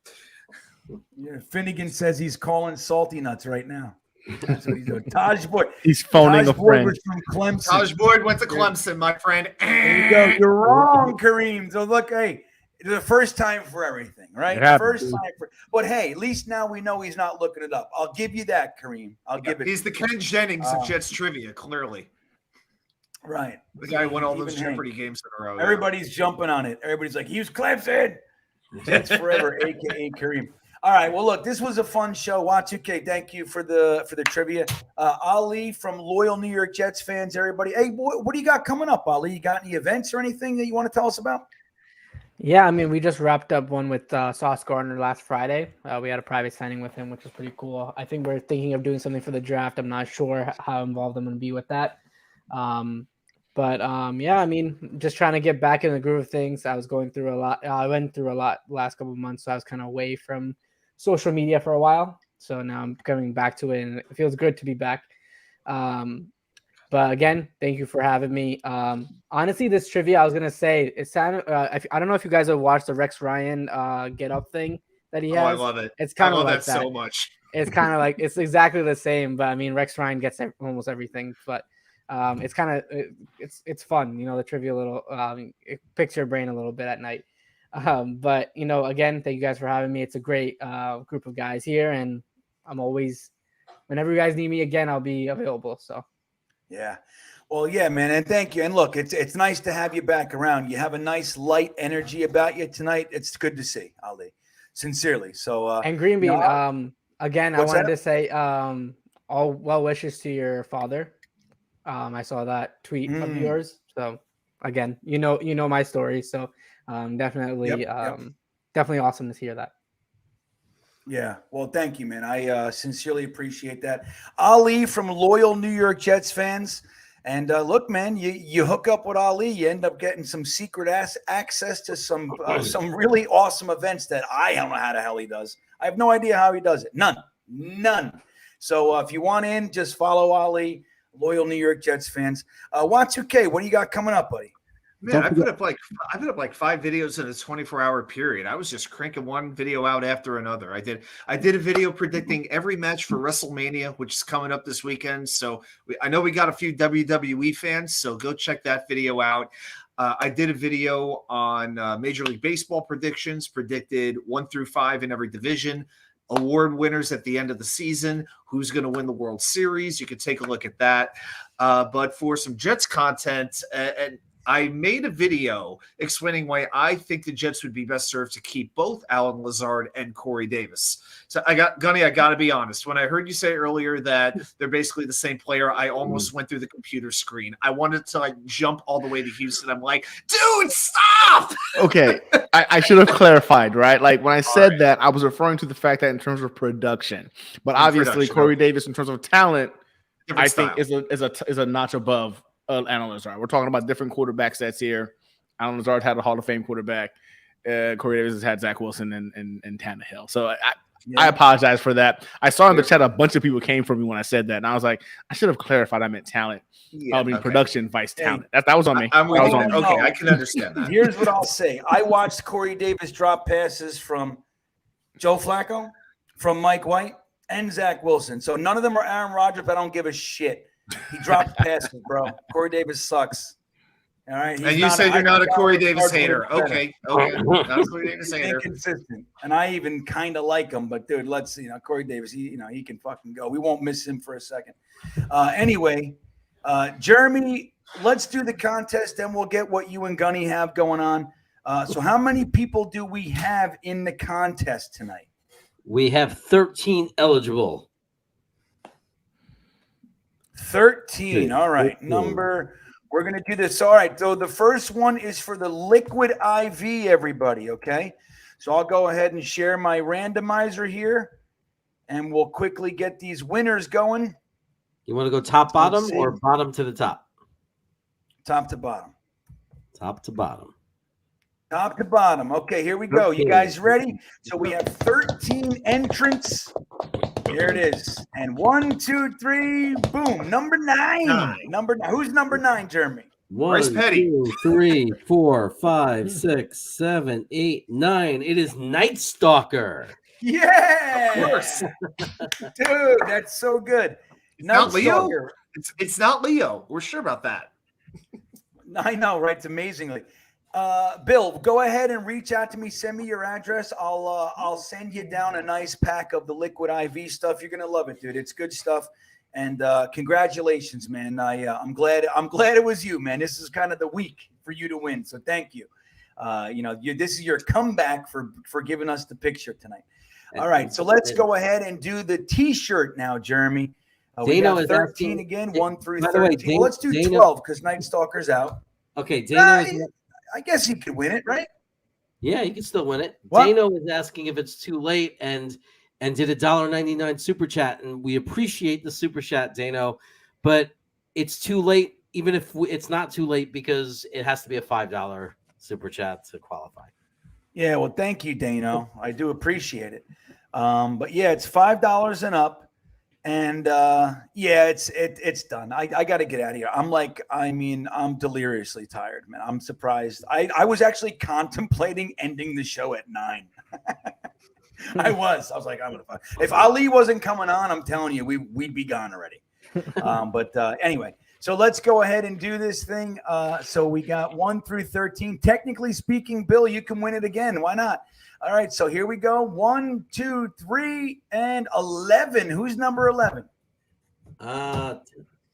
Yeah, Finnegan says he's calling salty nuts right now. That's what he's doing. Taj Boyd. He's phoning Taj a Boyd friend. was from Clemson. Taj Boyd went to Clemson, my friend. There you go. You're wrong, Kareem. So look, hey, it's the first time for everything, right? It happens. First time for. But hey, at least now we know he's not looking it up. I'll give you that, Kareem. I'll give it. He's the Ken Jennings of Jets trivia, clearly. Right. The guy who won all those Even Hank. Jeopardy games in a row. Everybody's jumping on it. Everybody's like, he was Clemson. Jets forever, aka Kareem. All right. Well, look, this was a fun show. Y2K, thank you for the trivia. Ali from loyal New York Jets fans, everybody. Hey, what do you got coming up, Ali? You got any events or anything that you want to tell us about? Yeah, I mean, we just wrapped up one with Sauce Gardner last Friday. We had a private signing with him, which was pretty cool. I think we're thinking of doing something for the draft. I'm not sure how involved I'm going to be with that. Yeah, I mean, just trying to get back in the groove of things. I was going through a lot. I went through a lot the last couple of months, so I was kind of away from social media for a while. So now I'm coming back to it, and it feels good to be back. But again, thank you for having me. Honestly, this trivia, I was gonna say, it sounded. I don't know if you guys have watched the Rex Ryan Get Up thing that he has. Oh, I love it. It's kind of like that that. so much. It's kind of like it's exactly the same, but I mean, Rex Ryan gets almost everything. But it's kind of it's fun, you know, the trivia little it picks your brain a little bit at night. But you know, again, thank you guys for having me. It's a great group of guys here, and I'm always, whenever you guys need me again, I'll be available. So. Yeah. Well, yeah, man, and thank you. And look, it's nice to have you back around. You have a nice light energy about you tonight. It's good to see, Ali. Sincerely. So And GreenBean, again, I what's wanted that? to say all well wishes to your father. I saw that tweet of yours. So again, you know my story. So definitely definitely awesome to hear that. Yeah. Well, thank you, man. I sincerely appreciate that. Ali from loyal New York Jets fans. And look, man, you hook up with Ali, you end up getting some secret access to some really awesome events that I don't know how the hell he does. I have no idea how he does it. None. So if you want in, just follow Ali, loyal New York Jets fans. Y2K, what do you got coming up, buddy? Man, I put up like 5 videos in a 24-hour period. I was just cranking one video out after another. I did a video predicting every match for WrestleMania, which is coming up this weekend. So I know we got a few WWE fans, so go check that video out. I did a video on Major League Baseball predictions, predicted 1 through 5 in every division, award winners at the end of the season, who's going to win the World Series. You can take a look at that. But for some Jets content, and I made a video explaining why I think the Jets would be best served to keep both Alan Lazard and Corey Davis. So Gunny, I got to be honest. When I heard you say earlier that they're basically the same player, I almost went through the computer screen. I wanted to like jump all the way to Houston. I'm like, dude, stop. Okay, I should have clarified, right? Like when I said that, I was referring to the fact that in terms of production, but obviously Corey Davis, in terms of talent, I think is a notch above Alan Lazard. We're talking about different quarterback sets here. Alan Lazard had a Hall of Fame quarterback. Corey Davis has had Zach Wilson and Tannehill. So I apologize for that. I saw in the chat a bunch of people came for me when I said that, and I was like, I should have clarified. I meant talent. Production vice talent. That was on me. I'm with you. On me. Okay, I can understand that. Here's what I'll say. I watched Corey Davis drop passes from Joe Flacco, from Mike White, and Zach Wilson. So none of them are Aaron Rodgers, but I don't give a shit. He dropped passes, bro. Corey Davis sucks. All right. And you said you're not a Corey Davis hater. Okay. Not a Corey Davis hater. Inconsistent. And I even kind of like him, but dude, let's Corey Davis, he can fucking go. We won't miss him for a second. Anyway, Jeremy, let's do the contest, then we'll get what you and Gunny have going on. So how many people do we have in the contest tonight? We have 13 eligible. 13. All right. We're going to do this. All right. So the first one is for the liquid IV, everybody. Okay. So I'll go ahead and share my randomizer here and we'll quickly get these winners going. You want to go top, bottom, or bottom to the top? Top to bottom. Top to bottom. Top to bottom. Okay, here we go. You guys ready? So we have 13 entrants. Here it is. And 1, 2, 3, boom. Number 9. Number 9. Who's number 9, Jeremy? 1, 2, 3, 4, 5, 6, 7, 8, 9. It is Night Stalker. Yeah. Of course. Dude, that's so good. Not Leo. It's not Leo. We're sure about that. I know, right? It's amazingly. Bill, go ahead and reach out to me. Send me your address. I'll send you down a nice pack of the liquid IV stuff. You're gonna love it, dude. It's good stuff. And congratulations, man. I'm glad it was you, man. This is kind of the week for you to win. So thank you. This is your comeback for giving us the picture tonight. All right, so let's go ahead and do the T-shirt now, Jeremy. We got 13 again, 1 through 13. Well, let's do 12 because Night Stalker's out. Okay, Dano. I guess he could win it, right? Yeah, he can still win it. What? Dano is asking if it's too late and did a $1.99 super chat, and we appreciate the super chat, Dano, but it's too late. Even if it's not too late because it has to be a $5 super chat to qualify. Yeah, well, thank you, Dano. I do appreciate it. But yeah, it's $5 and up. And it's done. I got to get out of here. I'm deliriously tired, man. I'm surprised. I was actually contemplating ending the show at 9. I was like, I'm gonna find. If Ali wasn't coming on, I'm telling you, we'd be gone already. But anyway, so let's go ahead and do this thing. So we got 1 through 13. Technically speaking, Bill, you can win it again. Why not? All right, so here we go. 1, 2, 3, and 11. Who's number 11?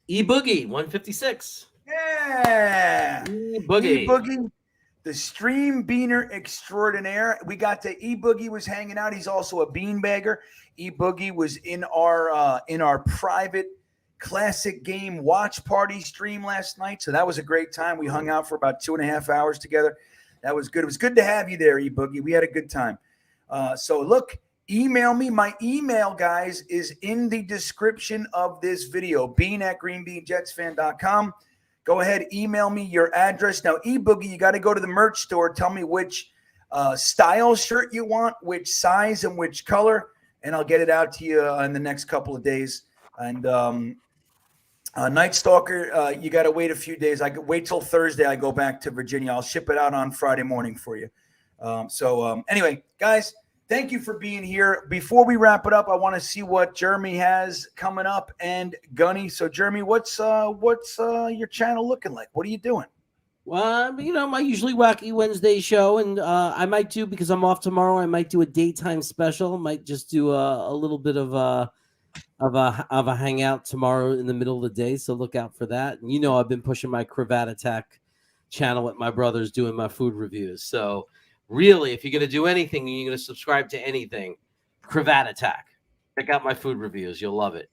E-Boogie, 156. Yeah. E-Boogie. E-Boogie, the stream beaner extraordinaire. We got to E-Boogie was hanging out. He's also a beanbagger. E-Boogie was in our private classic game watch party stream last night. So that was a great time. We hung out for about 2.5 hours together. That was good. It was good to have you there, E-Boogie. We had a good time. So look, email me. My email, guys, is in the description of this video, bean@greenbeanjetsfan.com. Go ahead, email me your address. Now, E-Boogie, you got to go to the merch store. Tell me which style shirt you want, which size and which color, and I'll get it out to you in the next couple of days. And Night Stalker, you got to wait a few days. I wait till Thursday. I go back to Virginia. I'll ship it out on Friday morning for you. Anyway, guys, thank you for being here. Before we wrap it up, I want to see what Jeremy has coming up and Gunny. So, Jeremy, what's your channel looking like? What are you doing? Well, my usually wacky Wednesday show, and I might do, because I'm off tomorrow, I might do a daytime special. Might just do a little bit of a hangout tomorrow in the middle of the day. So look out for that. And I've been pushing my Cravat Attack channel with my brothers doing my food reviews. So really, if you're going to do anything, you're going to subscribe to anything, Cravat Attack. Check out my food reviews. You'll love it.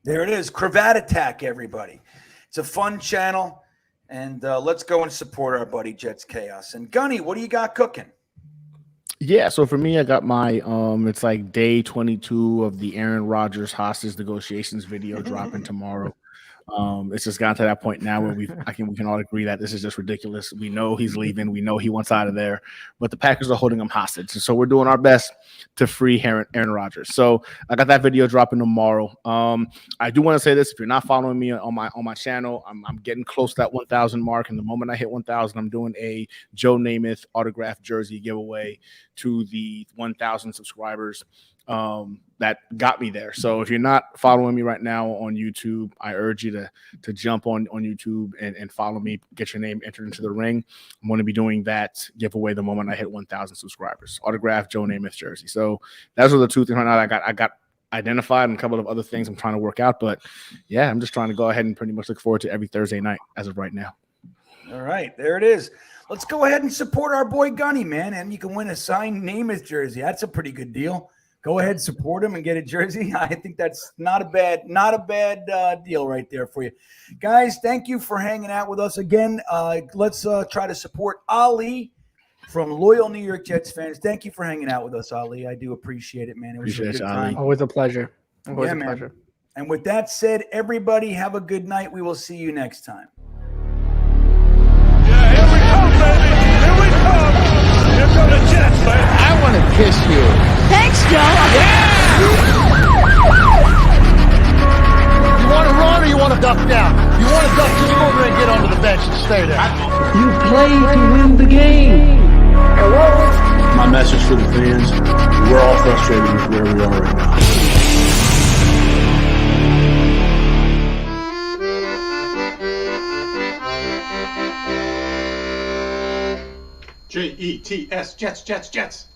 There it is. Cravat Attack, everybody. It's a fun channel. And let's go and support our buddy Jets Chaos. And Gunny, what do you got cooking? Yeah, so for me, I got my it's like day 22 of the Aaron Rodgers hostage negotiations video dropping tomorrow. It's just gotten to that point now where we can all agree that this is just ridiculous. We know he's leaving. We know he wants out of there, but the Packers are holding him hostage. And so we're doing our best to free Aaron Rodgers. So I got that video dropping tomorrow. I do want to say this: if you're not following me on my channel, I'm getting close to that 1,000 mark. And the moment I hit 1,000, I'm doing a Joe Namath autographed jersey giveaway to the 1,000 subscribers that got me there. So if you're not following me right now on YouTube, I urge you to jump on YouTube and follow me, get your name entered into the ring. I'm going to be doing that giveaway the moment I hit 1,000 subscribers. Autographed Joe Namath jersey. So those are the two things right now I got identified, and a couple of other things I'm trying to work out. But yeah, I'm just trying to go ahead and pretty much look forward to every Thursday night as of right now. All right, there it is. Let's go ahead and support our boy Gunny, man, and you can win a signed Namath jersey. That's a pretty good deal. Go ahead, support him and get a jersey. I think that's not a bad deal right there for you. Guys, thank you for hanging out with us again. Let's try to support Ali from loyal New York Jets fans. Thank you for hanging out with us, Ali. I do appreciate it, man. It was a good time. Always a pleasure. Always a pleasure. Man. And with that said, everybody have a good night. We will see you next time. Yeah, here we come, baby. Here we come. Here come the Jets, man. I want to kiss you. Thanks, Joe. Yeah! You want to run or you want to duck down? You want to duck, just go over and get onto the bench and stay there. You play to win the game. My message for the fans, we're all frustrated with where we are right now. Jets, Jets, Jets.